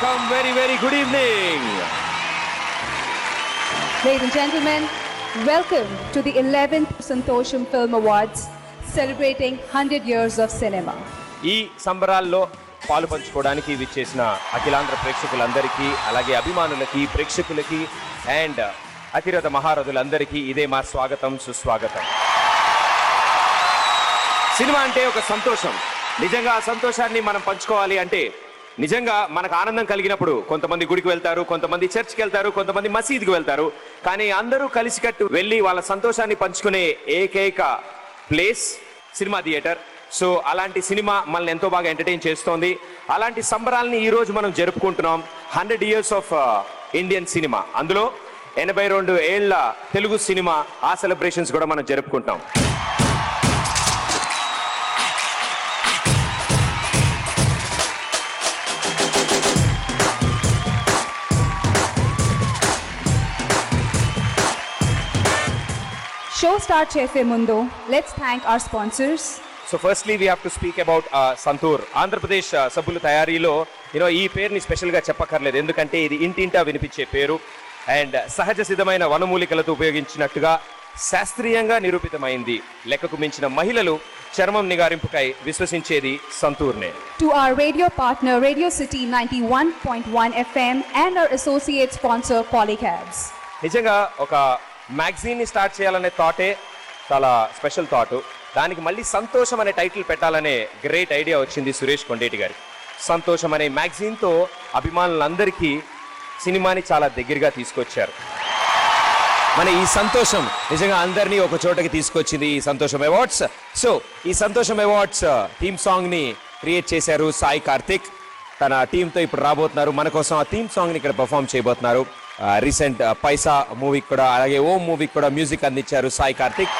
welcome. Very good evening. Ladies and gentlemen, welcome to the 11th Santosham Film Awards, celebrating 100 years of cinema. ఈ సంబరాల్లో పాలు పంచుకోవడానికి విచ్చేసిన అఖిలాంధ్ర ప్రేక్షకులందరికీ, అలాగే అభిమానులకి, ప్రేక్షకులకి అండ్ అతిరథ మహారథులందరికీ ఇదే మా స్వాగతం, సుస్వాగతం. సినిమా అంటే ఒక సంతోషం. నిజంగా ఆ సంతోషాన్ని మనం పంచుకోవాలి అంటే నిజంగా మనకు ఆనందం కలిగినప్పుడు కొంతమంది గుడికి వెళ్తారు, కొంతమంది చర్చ్కి వెళ్తారు, కొంతమంది మసీదుకి వెళ్తారు. కానీ అందరూ కలిసికట్టు వెళ్ళి వాళ్ళ సంతోషాన్ని పంచుకునే ఏకైక ప్లేస్ సినిమా థియేటర్. సో అలాంటి సినిమా మనల్ని ఎంతో బాగా ఎంటర్టైన్ చేస్తోంది. అలాంటి సంబరాలని ఈ రోజు మనం జరుపుకుంటున్నాం. 100 years ఆఫ్ ఇండియన్ సినిమా, అందులో 82 ఏళ్ల తెలుగు సినిమా, ఆ సెలబ్రేషన్స్ కూడా మనం జరుపుకుంటాం. Show start చేసే ముందు let's thank our sponsors. So firstly we have to speak about Santoor. Andhra Pradesh సబ్బుల తయారీలో ఈ పేరుని స్పెషల్గా చెప్పక్కర్లేదు, ఎందుకంటే ఇది ఇంటింటా వినిపించే పేరు. అండ్ సహజ సిద్ధమైన వనమూలికలతో ఉపయోగించినట్టుగా శాస్త్రీయంగా నిరూపితమైంది. లెక్కకు మించిన మహిళలు చర్మం నిగారింపుకై విశ్వసించేది సంతూర్నే. To our radio partner Radio City 91.1 FM and our associate sponsor Polycabs. నిజంగా ఒక మ్యాగజైన్ని స్టార్ట్ చేయాలనే థాటే చాలా స్పెషల్ థాట్. దానికి మళ్ళీ సంతోషం అనే టైటిల్ పెట్టాలనే గ్రేట్ ఐడియా వచ్చింది సురేష్ కొండేటి గారికి. సంతోషం అనే మ్యాగజైన్తో అభిమానులందరికీ సినిమాని చాలా దగ్గరగా తీసుకొచ్చారు. మన ఈ సంతోషం నిజంగా అందరినీ ఒక చోటకి తీసుకొచ్చింది ఈ సంతోషం అవార్డ్స్. సో ఈ సంతోషం అవార్డ్స్ థీమ్ సాంగ్ని క్రియేట్ చేశారు సాయి కార్తిక్. తన టీంతో ఇప్పుడు రాబోతున్నారు మన కోసం. ఆ థీమ్ సాంగ్ని ఇక్కడ పర్ఫామ్ చేయబోతున్నారు. రీసెంట్ పైసా మూవీకి కూడా, అలాగే ఓం మూవీకి కూడా మ్యూజిక్ అందించారు సాయి కార్తిక్.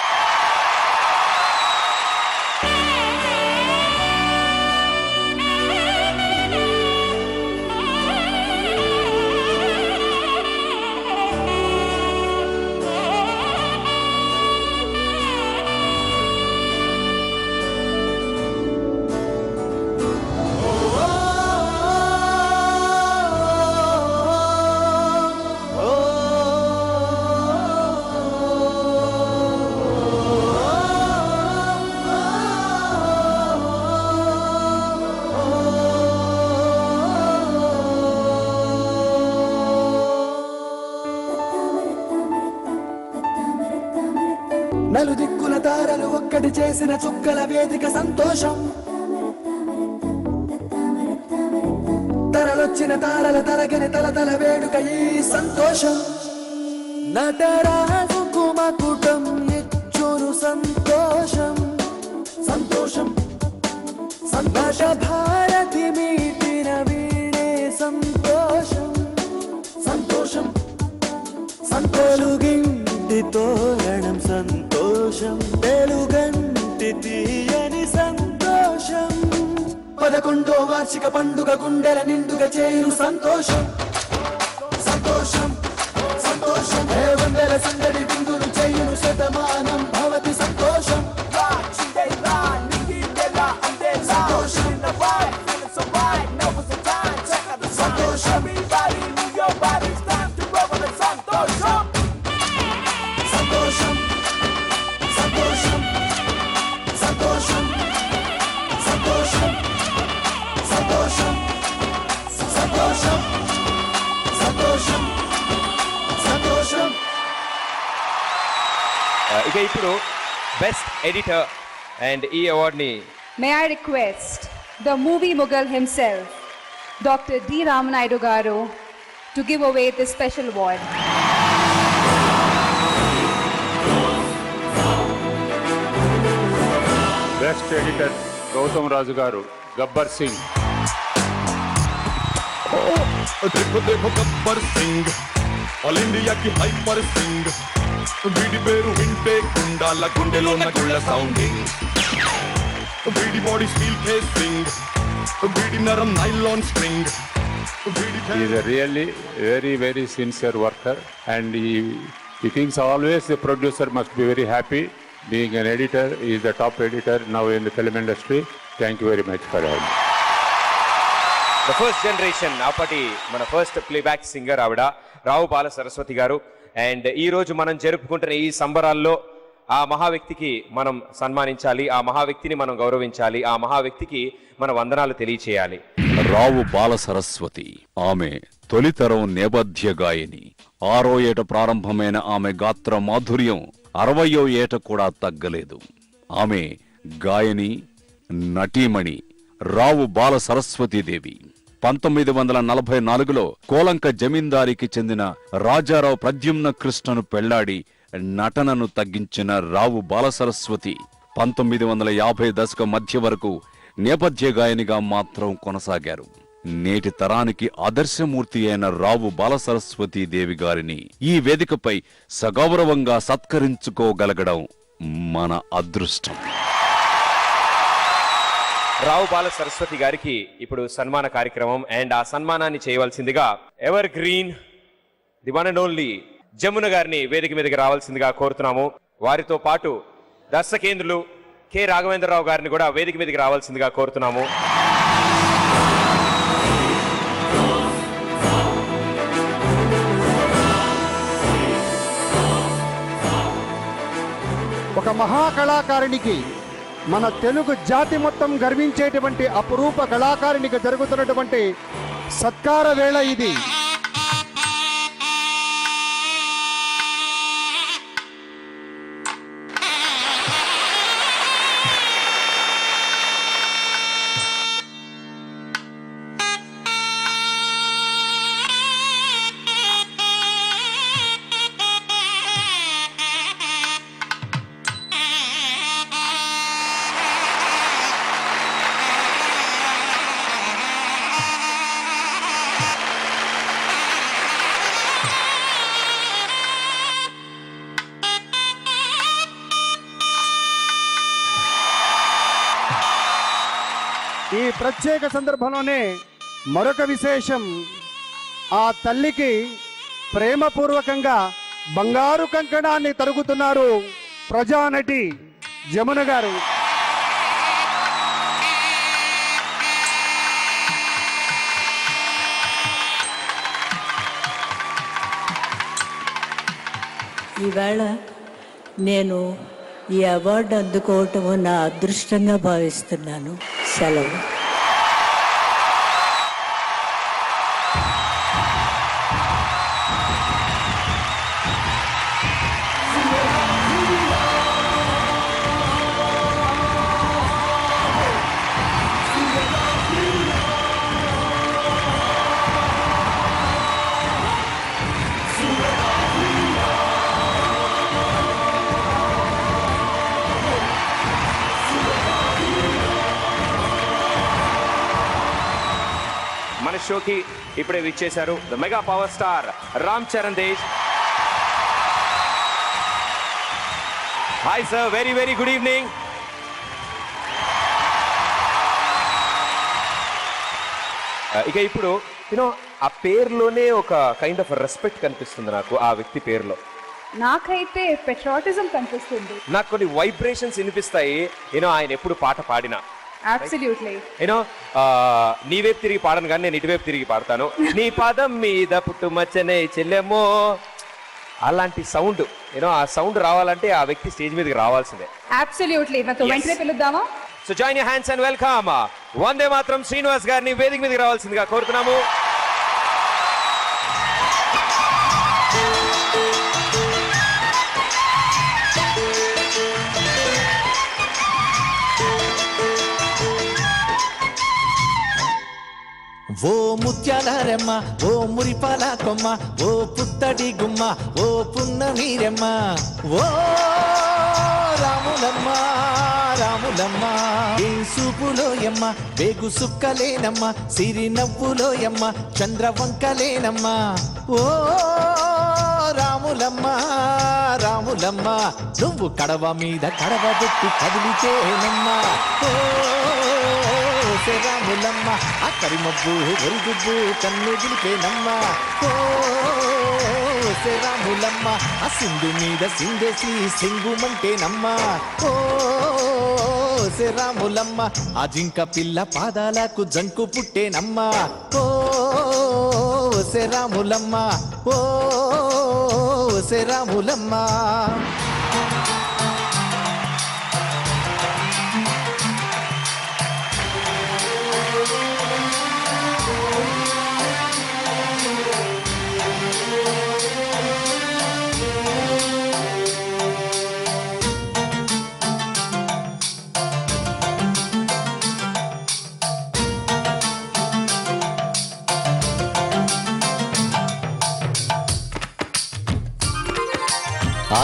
నలుదిక్కుల తారలు ఒక్కటి చేసిన చుక్కల వేదిక సంతోషం. తరలొచ్చిన తారల తరగని తల వేడుక ఈ సంతోషం. నటరాజు కుమకుటం ఇచ్చును సంతోషం. సంతోషం సంతోష భారతి మీటిన వీడే సంతోషం. సంతోషం సంతోలుగింటి తోరణం సంతోషం. తెలుగంటి తీయని సంతోషం. 11వ వార్షిక పండుగ గుండెల నిండుగా చేరు సంతోషం. సంతోషం సంతోషం వందల సందడి బిందులు చేయును శతమానం భవతి సంతోషం. సంతోషం సంతోషం ఇక ఇప్పుడు బెస్ట్ ఎడిటర్ అండ్ ఈ అవార్డ్ని May I request the movie Mughal himself, Dr. D. Ramanaidu Garu, to give away this special award. Best editor Gautam Raju గారు, గబ్బర్ సింగ్. देखो गब्बर सिंह ఆల్ ఇండియాకి హైపర్ సింగ్. వీడి పేరు వింటే గుండాల గుండెలో గుళ్ళ సౌండింగ్. వీడి బాడీ స్టీల్ కేసింగ్, వీడి నరం nylon string. He is a really very sincere worker, and he thinks always the producer must be very happy. Being an editor, he is the top editor now in the film industry. Thank you very much for having me. The first generation అప్పటి మన first playback singer ఆవిడ రావు బాల సరస్వతి గారు. And ఈ రోజు మనం జరుపుకుంటున్న ఈ సంబరాల్లో ఆ మహా వ్యక్తికి మనం సన్మానించాలి, ఆ మహా వ్యక్తిని మనం గౌరవించాలి, ఆ మహా వ్యక్తికి మన వందనాలు తెలియచేయాలి. రావు బాల సరస్వతి ఆమె తొలితరం నేపథ్య గాయని. 6వ ఏట ప్రారంభమైన ఆమె గాత్ర మాధుర్యం 60వ ఏట కూడా తగ్గలేదు. ఆమె గాయని, నటీమణి రావు బాల సరస్వతీదేవి. 1944లో కోలంక జమీందారికి చెందిన రాజారావు ప్రద్యుమ్న కృష్ణను పెళ్లాడి నటనను తగ్గించిన రావు బాల సరస్వతి 1950 దశకం మధ్య వరకు నేపథ్య గాయనిగా మాత్రం కొనసాగారు. నేటి తరానికి ఆదర్శమూర్తి అయిన రావు బాల సరస్వతీదేవి గారిని ఈ వేదికపై సగౌరవంగా సత్కరించుకోగలగడం మన అదృష్టం. రావు బాల సరస్వతి గారికి ఇప్పుడు సన్మాన కార్యక్రమం. అండ్ ఆ సన్మానాన్ని చేయవలసిందిగా ever green the one and only Jamuna గారిని వేదిక మీదకి రావాల్సిందిగా కోరుతున్నాము. వారితో పాటు దర్శకేంద్రులు కె రాఘవేంద్రరావు గారిని కూడా వేదిక మీదకి రావాల్సిందిగా కోరుతున్నాము. ఒక మహాకళాకారునికి, మన తెలుగు జాతి మొత్తం గర్వించేటువంటి అపురూప కళాకారునికి జరుగుతున్నటువంటి సత్కార వేళ ఇది. ఈ ప్రత్యేక సందర్భంలోనే మరొక విశేషం, ఆ తల్లికి ప్రేమపూర్వకంగా బంగారు కంకణాన్ని తరుగుతున్నారు ప్రజానటి జమున గారు. ఈవేళ నేను ఈ అవార్డు అందుకోవటము నా అదృష్టంగా భావిస్తున్నాను. సెలవు. మన షోకి ఇప్పుడే విచ్చేశారు the mega power star Ram Charan Tej. Hi sir, very very good evening. ఇక ఇప్పుడు యూనో ఆ పేరులోనే ఒక కైండ్ ఆఫ్ రెస్పెక్ట్ కనిపిస్తుంది నాకు ఆ వ్యక్తి పేరులో. నాకైతే పెట్రాటిజం కనిపిస్తుంది. నాకు కొన్ని వైబ్రేషన్స్ వినిపిస్తాయి యూనో ఆయన ఎప్పుడు పాట పాడినా. అబ్సల్యూట్లీ. యూనో నీ వైపు తిరిగి పాడను కానీ నేను ఇటువైపు తిరిగి పాడతాను. నీ పదం మీద పుట్టుమచ్చనే చెల్లెమో, అలాంటి సౌండ్ యూనో ఆ సౌండ్ రావాలంటే ఆ వ్యక్తి స్టేజ్ మీదకి రావాల్సిందే. అబ్సల్యూట్లీ. నాతో వెంటనే పిలుద్దామా? So join your hands and welcome Vande Mataram Srinivas గారిని వేదిక మీదకి రావాల్సిందిగా కోరుతున్నాము. ఓ ముత్యాల రెమ్మ, ఓ మురిపాల కొమ్మ, ఓ పుత్తడి గుమ్మ, ఓ పున్న నీరెమ్మ, ఓ రాములమ్మ రాములమ్మ. ఏ సూపులోయమ్మ వేగు సుక్కలేనమ్మ, సిరి నవ్వులోయమ్మ చంద్రవంకలేనమ్మ. ఓ రాములమ్మ రాములమ్మ, నువ్వు కడవ మీద కడవ పెట్టి కదిలితేనమ్మ. ఓ రాములమ్మ, ఆ కరిమబ్బు ఒరిగుబ్బు కన్ను గిలిపేనమ్మ. ఓ రాములమ్మ, ఆ సింధు మీద సింగేసి సింగుమంటేనమ్మ. ఓ ఒసే రాములమ్మ ఆ జింక పిల్ల పాదాలకు జంకు పుట్టేనమ్మ ఓ ఒసే రాములమ్మ ఓ ఒసే రాములమ్మ.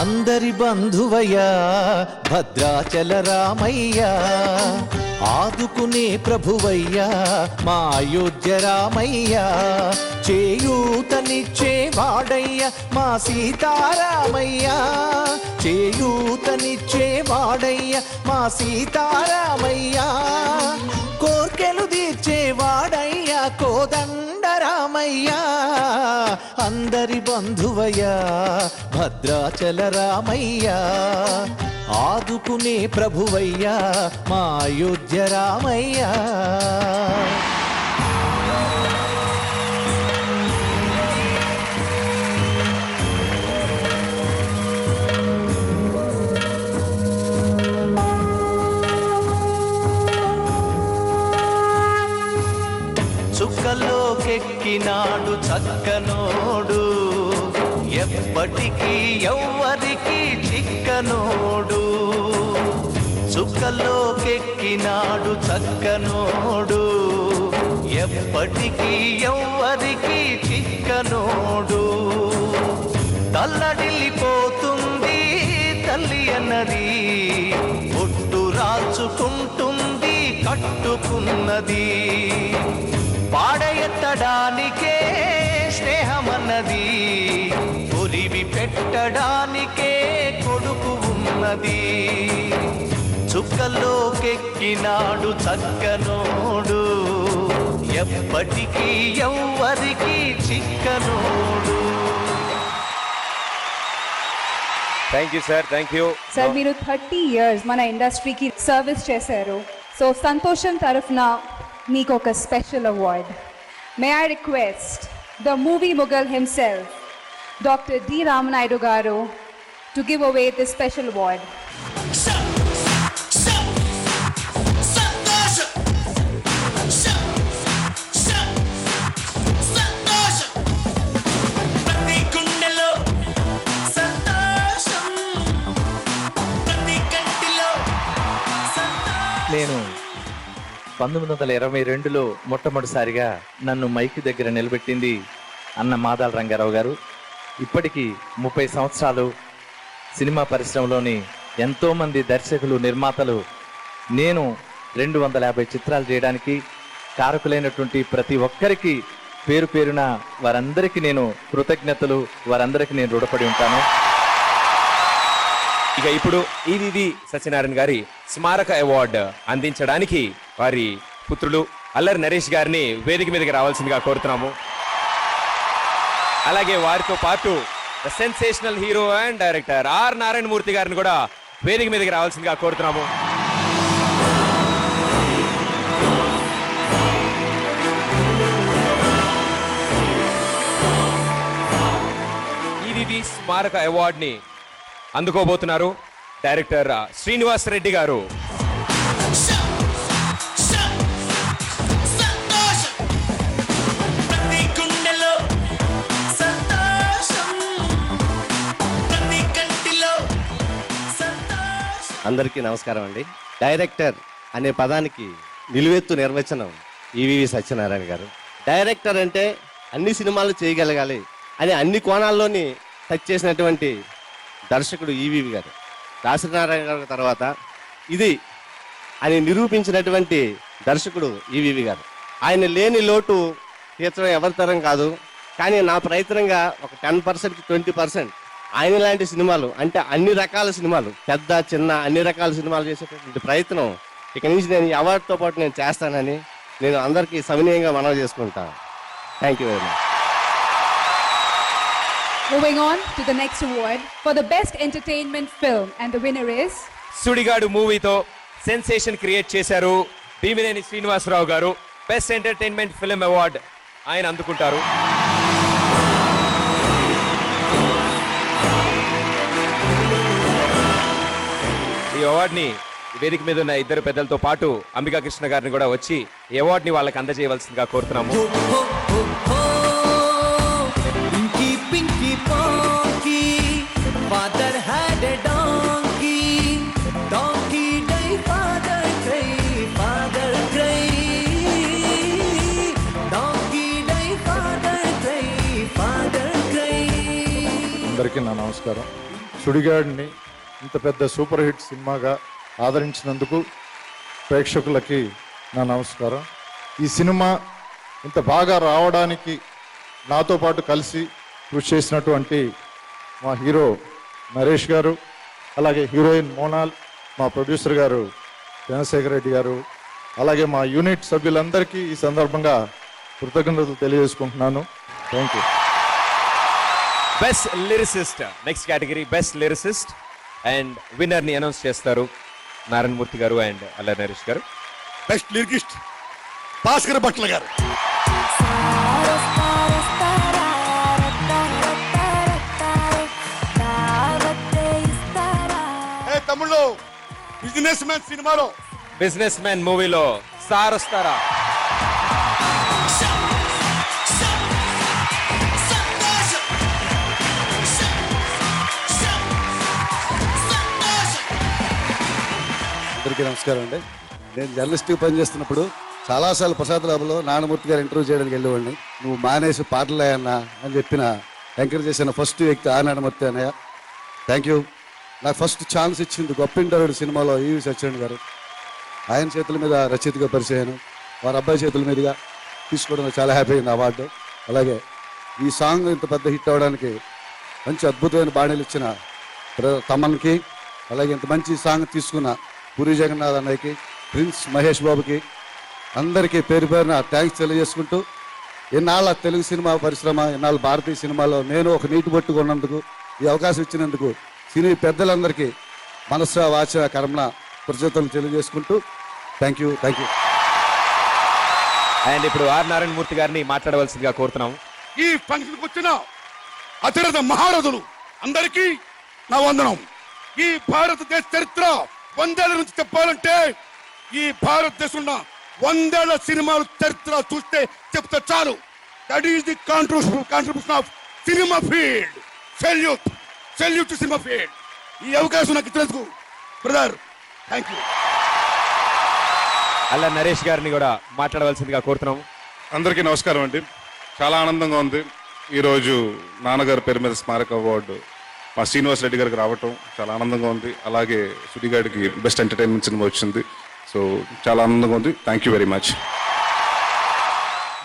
అందరి బంధువయ్యా భద్రాచల రామయ్యా ఆదుకునే ప్రభువయ్యా మా అయోధ్య రామయ్యా చేయూతనిచ్చే వాడయ్యా మా సీతారామయ్యా చేయూతనిచ్చే వాడయ్యా మా సీతారామయ్యా కోర్కెలు తీర్చే వాడయ్యా కోదండరామయ్యా అందరి బంధువయ్యా భద్రాచల రామయ్యా ఆదుకునే ప్రభువయ్యా మా అయోధ్య రామయ్యా. చుక్కలోకెక్కినాడు చక్కనోడు ఎప్పటికీ ఎవ్వరికి చిక్కనోడు చుక్కలోకెక్కినాడు చక్కనోడు ఎప్పటికీ ఎవ్వరికి చిక్కనోడు తల్లడిల్లిపోతుంది తల్లి అన్నది ఒట్టు రాచుకుంటుంది కట్టుకున్నది పాడెత్తడానికే స్నేహమన్నది కొరివి పెట్టడానికే కొడుకు ఉన్నది చుక్కలోకెక్కినాడు చక్కనోడు ఎప్పటికీ ఎవ్వరికి చిక్కనోడు. Thank you sir, thank you. Sir మీరు 30 years మన ఇండస్ట్రీకి సర్వీస్ చేశారు. సో సంతోషం తరఫున మీకు ఒక special award. May I request the movie mogul himself doctor D Ramanaidu గారు to give away this special award. నేను 1922లో మొట్టమొదటిసారిగా నన్ను మైక్ దగ్గర నిలబెట్టింది అన్న మాదాల రంగారావు గారు. ఇప్పటికీ 30 సంవత్సరాలు సినిమా పరిశ్రమలోని ఎంతోమంది దర్శకులు, నిర్మాతలు, నేను 250 చిత్రాలు చేయడానికి కారకులైనటువంటి ప్రతి ఒక్కరికి పేరు పేరున వారందరికీ నేను కృతజ్ఞతలు, వారందరికీ నేను రుణపడి ఉంటాను. ఇక ఇప్పుడు ఈవీవి సత్యనారాయణ గారి స్మారక అవార్డు అందించడానికి వారి పుత్రులు అల్లరి నరేష్ గారిని వేదిక మీదకి రావాల్సిందిగా కోరుతున్నాము. అలాగే వారితో పాటు the sensational hero and director R Narayanamurthy గారిని కూడా వేదిక మీదకి రావాల్సిందిగా కోరుతున్నాము. ఈవీవి స్మారక అవార్డుని అందుకోబోతున్నారు డైరెక్టర్ శ్రీనివాస్ రెడ్డి గారు. అందరికీ నమస్కారం అండి. డైరెక్టర్ అనే పదానికి నిలువెత్తు నిర్వచనం ఈవీవి సత్యనారాయణ గారు. డైరెక్టర్ అంటే అన్ని సినిమాలు చేయగలగాలి అని అన్ని కోణాల్లోని టచ్ చేసినటువంటి దర్శకుడు ఈవీవి గారు. రాశ్రీనారాయణ గారి తర్వాత ఇది అని నిరూపించినటువంటి దర్శకుడు ఈవీవి గారు. ఆయన లేని లోటు తీర్చడం ఎవరి తరం కాదు. కానీ నా ప్రయత్నంగా ఒక 10% to 20% ఆయన లాంటి సినిమాలు, అంటే అన్ని రకాల సినిమాలు, పెద్ద చిన్న అన్ని రకాల సినిమాలు చేసేటటువంటి ప్రయత్నం ఇక నుంచి నేను ఈ అవార్డుతో పాటు నేను చేస్తానని నేను అందరికీ సవినయంగా మనవి చేసుకుంటాను. Thank you very much. Moving on to the next award for the best entertainment film, and the winner is Sudigadu మూవీతో సెన్సేషన్ క్రియేట్ చేశారు భీమినేని శ్రీనివాసరావు గారు. బెస్ట్ ఎంటర్టైన్మెంట్ ఫిల్మ్ అవార్డ్ ఆయన అందుకుంటారు. ఈ అవార్డుని వేదిక మీద ఉన్న ఇద్దరు పెద్దలతో పాటు అంబికా కృష్ణ గారిని కూడా వచ్చి ఈ అవార్డుని వాళ్ళకి అందజేయవలసిందిగా కోరుతున్నాము. అందరికీ నా నమస్కారం. సుడిగాడిని ఇంత పెద్ద సూపర్ హిట్ సినిమాగా ఆదరించినందుకు ప్రేక్షకులకి నా నమస్కారం. ఈ సినిమా ఇంత బాగా రావడానికి నాతో పాటు కలిసి కృషి చేసినటువంటి మా హీరో నరేష్ గారు, అలాగే హీరోయిన్ మోనాల్, మా ప్రొడ్యూసర్ గారు చంద్రశేఖర్ రెడ్డి గారు, అలాగే మా యూనిట్ సభ్యులందరికీ ఈ సందర్భంగా కృతజ్ఞతలు తెలియజేసుకుంటున్నాను. Thank you. Best lyricist next category best lyricist and winner ని అనౌన్స్ చేస్తారు నారాయణమూర్తి గారు అండ్ అల్లరి నరేష్ గారు. బెస్ట్ లిరికిస్ట్ భాస్కర్ భట్ల గారు. తమిళ్లో బిజినెస్ మ్యాన్ సినిమాలో బిజినెస్ మ్యాన్ మూవీలో సార్ వస్తారా. అందరికీ నమస్కారం అండి. నేను జర్నలిస్ట్గా పనిచేస్తున్నప్పుడు చాలాసార్లు ప్రసాద్ లాభలో నారాయణమూర్తి గారు ఇంటర్వ్యూ చేయడానికి వెళ్ళేవాడిని. నువ్వు మానేసి పాటలే అన్నా అని చెప్పిన ఎంకరేజ్ చేసిన ఫస్ట్ వ్యక్తి ఆ నారాయణమూర్తి అన్నయ్య. Thank you. నాకు ఫస్ట్ ఛాన్స్ ఇచ్చింది గొప్ప ఇంటర్వ్యూ సినిమాలో ఈవి సత్యనారాయణ గారు. ఆయన చేతుల మీద రచయితగా పరిచయం, వారి అబ్బాయి చేతుల మీదుగా తీసుకోవడం చాలా హ్యాపీ అయింది అవార్డు. అలాగే ఈ సాంగ్ ఇంత పెద్ద హిట్ అవ్వడానికి మంచి అద్భుతమైన బాణీలు ఇచ్చిన తమన్కి, అలాగే ఇంత మంచి సాంగ్ తీసుకున్న పూరి జగన్నాథ్ అన్నయ్యకి, ప్రిన్స్ మహేష్ బాబుకి, అందరికీ పేరు పేరున థ్యాంక్స్ తెలియజేసుకుంటూ, ఎన్నాళ్ళ తెలుగు సినిమా పరిశ్రమ, ఎన్నాళ్ళు భారతీయ సినిమాలో నేను ఒక నీటి పట్టుకున్నందుకు, ఈ అవకాశం ఇచ్చినందుకు సినీ పెద్దలందరికీ మనస్సు వాచ కర్మణ కృతజ్ఞతలు తెలియజేసుకుంటూ థ్యాంక్ యూ. అండ్ ఇప్పుడు ఆర్ నారాయణమూర్తి గారిని మాట్లాడవలసిందిగా కోరుతున్నాం. ఈ ఫంక్షన్కి వచ్చిన అతిరథ మహారథులు అందరికీ నా వందనం. ఈ భారతదేశ చరిత్ర 100 ఏళ్ల నుంచి చెప్పాలంటే ఈ భారతదేశంలో 100 ఏళ్ల సినిమాలు చరిత్ర చూస్తే చెప్తే చాలు. That is the contribution of cinema field. Salute to cinema field. ఈ అవకాశం నాకు ఇచ్చినందుకు బ్రదర్ థ్యాంక్ యూ. అలా నరేష్ గారిని కూడా మాట్లాడవలసిందిగా కోరుతున్నాము. అందరికీ నమస్కారం అండి. చాలా ఆనందంగా ఉంది ఈరోజు నాన్నగారి పేరు మీద స్మారక అవార్డు మా శ్రీనివాస్ రెడ్డి గారికి రావటం చాలా ఆనందంగా ఉంది. అలాగే సుడిగాడికి బెస్ట్ ఎంటర్టైన్మెంట్ సినిమా వచ్చింది. సో చాలా ఆనందంగా ఉంది. Thank you very much.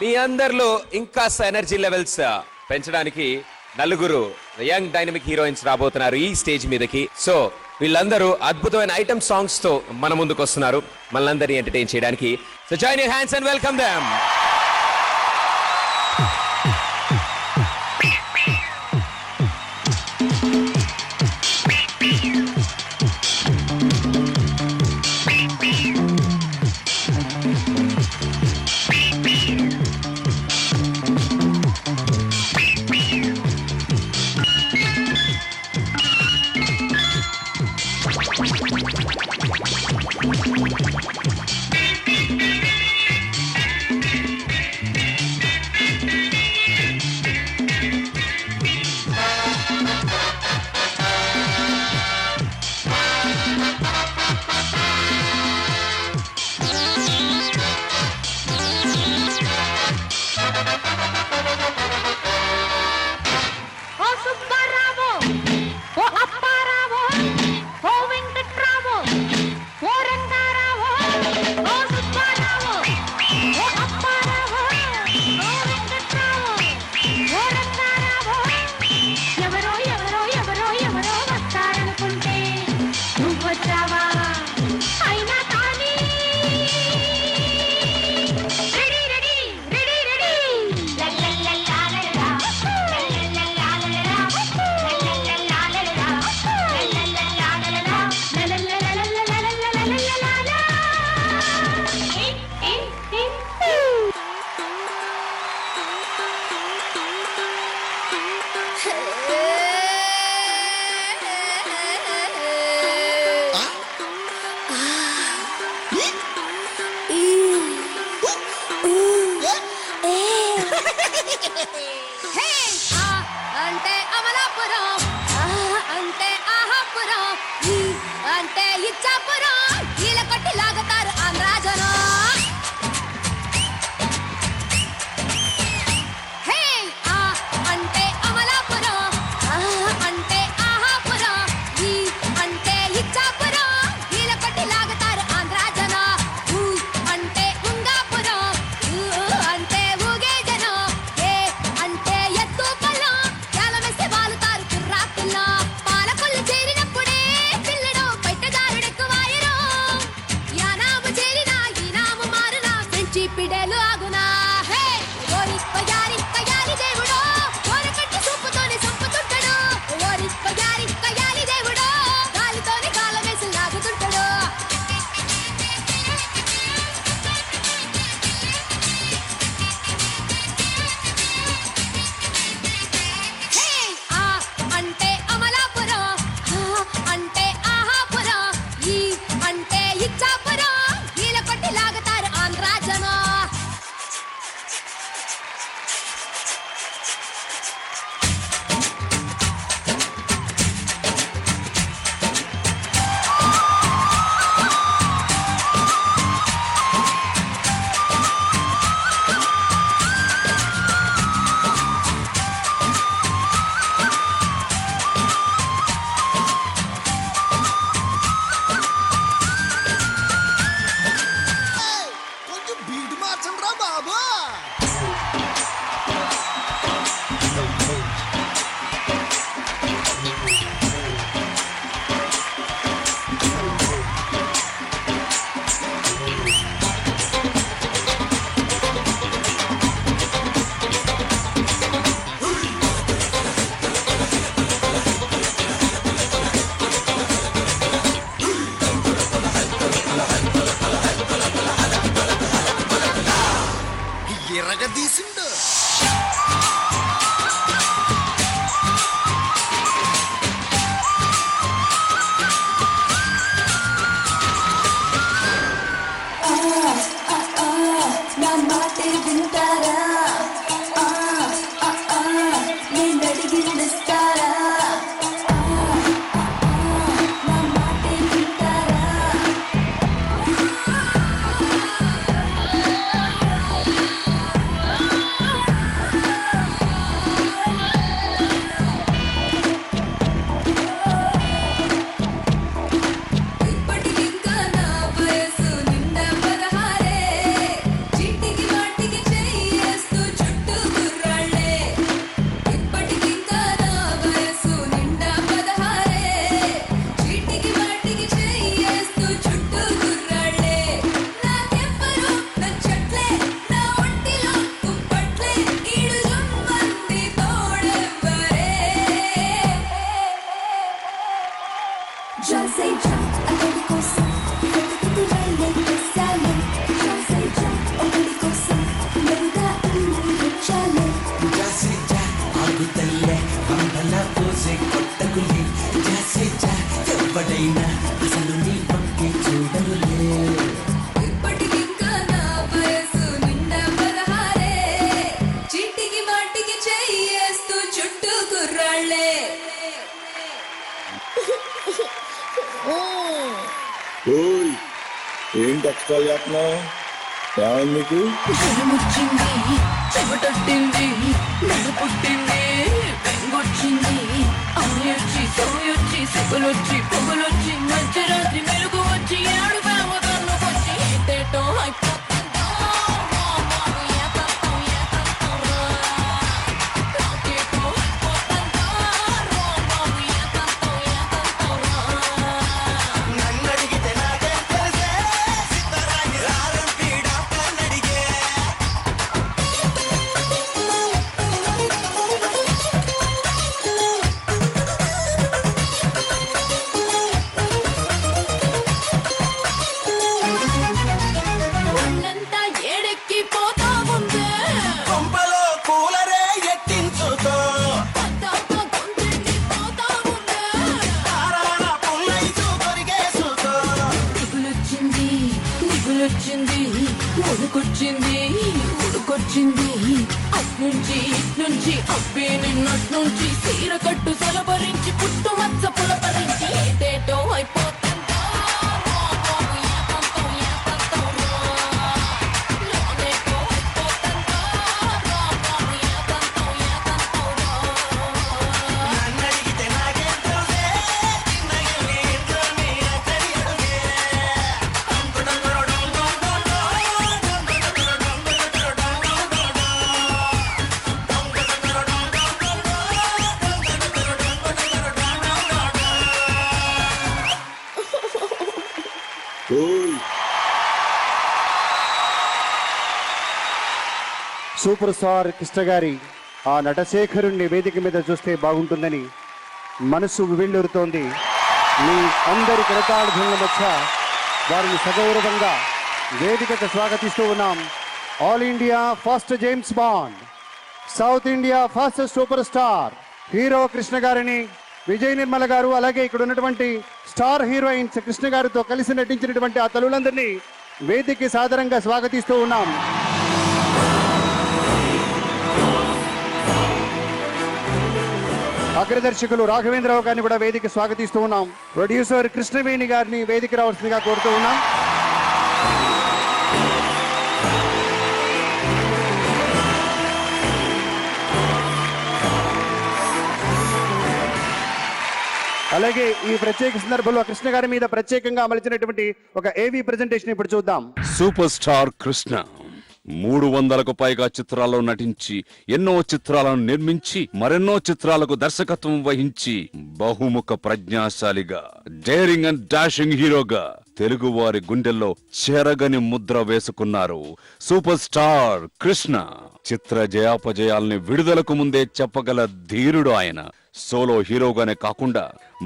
మీ అందరిలో ఇంకా ఎనర్జీ లెవెల్స్ పెంచడానికి నలుగురు యంగ్ డైనమిక్ హీరోయిన్స్ రాబోతున్నారు ఈ స్టేజ్ మీదకి. సో వీళ్ళందరూ అద్భుతమైన ఐటమ్ సాంగ్స్ తో మన ముందుకు వస్తున్నారు మనందరినీ ఎంటర్టైన్ చేయడానికి. So join your hands and welcome them. Hey ఆ అంటే అమలాపురం, అంటే ఆహాపురం, ఈ అంటే ఇచ్చాపురం, ఈల కొట్టి లాగుతారు ఆంధ్రాజనం. హే ఆ అంటే అమలాపురం, అంటే ఆహాపురం, ఈ అంటే ఇచ్చాపురం, ఈల కొట్టి లాగుతారు ఆంధ్రాజనం. ఊ అంటే ఉంగాపురం, ఊ అంటే ఊగే జనం, ఏ అంటే ఎత్తు పొలం, ఏలమేసి వాలుతారు కుర్రా పిల్ల. పాలకొల్లు చేరినప్పుడే పిల్లడు బయటదారుడెక్కువాయరు. యానాము చేరినా ఈనాము మారునా పెంచి పిడేలు ఆగునా. హే ఓరి కయాలి దేవుడో, ఓరకట్టి సూపుతోనే సంపుతుంటాడు. ఓరి కయాలి దేవుడో, గాలితోనే కాలమేసి లాగుతుంటాడు. హే ఆ అంటే అమలాపురం, అంటే ఆహాపురం, ఈ అంటే ఇచ్చాపురం, ఈల కొట్టి లాగుతారు ఆంధ్రాజనం. కొంచెం బీట్ మార్చండి రా బాబు. ఎరగదీసిండు. నా మాటే వింటారా, నేను అడిగిందిస్తారా, నా మాటే వింటారా. ఇప్పటికింకా నా వయసు నిండా 16, చీటికి వాటికి చెయ్యేస్తూ చుట్టూ గుర్రాళ్ళే. ఇప్పటికింకా నా వయసు నిండా 16, చీటికి వాటికి చెయ్యేస్తూ చుట్టూ గుర్రాళ్ళే. నాకెవ్వరూ నచ్చట్లే, నా ఒంటిలో కుంపట్లే, ఈడు జుమ్మంది తోడెవ్వరే. Just say jump, ఒకడి కోసం వెతుకుతూ రైలెక్కేశాలే. Just say jump, ఒకడి కోసం మెరుగా ఇల్లు వచ్చాలే. ఆగుతల్లే వందల పోసే కొట్టకులే. జాసే జా ఎవడైనా అసలు నీ పక్కే చూడనులే. ఇప్పటికింకా నా వయసు నిండా 16, చీటికి వాటికి చెయ్యేస్తూ చుట్టూ కుర్రాళ్ళే. ఓయ్ ఏంటి ఎక్స్ట్రా చేస్తున్నావు? ఏమైంది మీకు? వచ్చింది, చెమటొట్టింది, నన్ను పుట్టింది, బెంగొచ్చింది, అమ్మొచ్చి, సోయొచ్చి, సెగలొచ్చి, పొగలొచ్చి, మధ్యరాత్రి మెలుగు వచ్చి, ఏడు పేమ కన్నుకొచ్చి, ఏటేటో అయిపోతుందో, నాకేటో అయిపోతుందో, నన్నడిగితే నాకేం తెలుసే, సిద్ధరాని రారంపి డాక్టర్ అడిగే. నా నుంచి అబ్బే నిన్నట్నుంచి సీర కట్టు సలబరించి పుట్టు మచ్చ పులపరించి ఏటేటో అయిపోతుందో సూపర్ స్టార్ కృష్ణ గారి ఆ నటశేఖరుణ్ణి వేదిక మీద చూస్తే బాగుంటుందని మనసు విళ్ళూరుతోంది. మీ అందరి కరతాళధ్వనుల మధ్య వారిని సగౌరవంగా వేదికకు స్వాగతిస్తూ ఉన్నాం. All India first James bond, south India first super star hero Krishna గారిని విజయ్ నిర్మల గారు, అలాగే ఇక్కడ ఉన్నటువంటి స్టార్ హీరోయిన్స్ కృష్ణ గారితో కలిసి నటించినటువంటి ఆ తల్లులందరినీ వేదికకి సాదరంగా స్వాగతిస్తూ ఉన్నాం. అగ్రదర్శకులు రాఘవేంద్రరావు గారిని కూడా వేదిక స్వాగతిస్తూ ఉన్నాం. ప్రొడ్యూసర్ కృష్ణవేణి గారిని వేదిక రావాల్సిందిగా కోరుతూ ఉన్నాం. అలాగే ఈ ప్రత్యేక సందర్భంలో కృష్ణ గారి మీద ప్రత్యేకంగా అమర్చినటువంటి ఒక ఏవీ ప్రెజెంటేషన్ ఇప్పుడు చూద్దాం. సూపర్ స్టార్ కృష్ణ 300కు పైగా చిత్రాల్లో నటించి ఎన్నో చిత్రాలను నిర్మించి మరెన్నో చిత్రాలకు దర్శకత్వం వహించి బహుముఖ ప్రజ్ఞాశాలిగా డేరింగ్ అండ్ డాషింగ్ హీరోగా తెలుగు వారి గుండెల్లో చెరగని ముద్ర వేసుకున్నారు సూపర్ స్టార్ కృష్ణ. చిత్ర జయాపజయాల్ని విడుదలకు ముందే చెప్పగల ధీరుడు ఆయన. సోలో హీరోగానే కాకుండా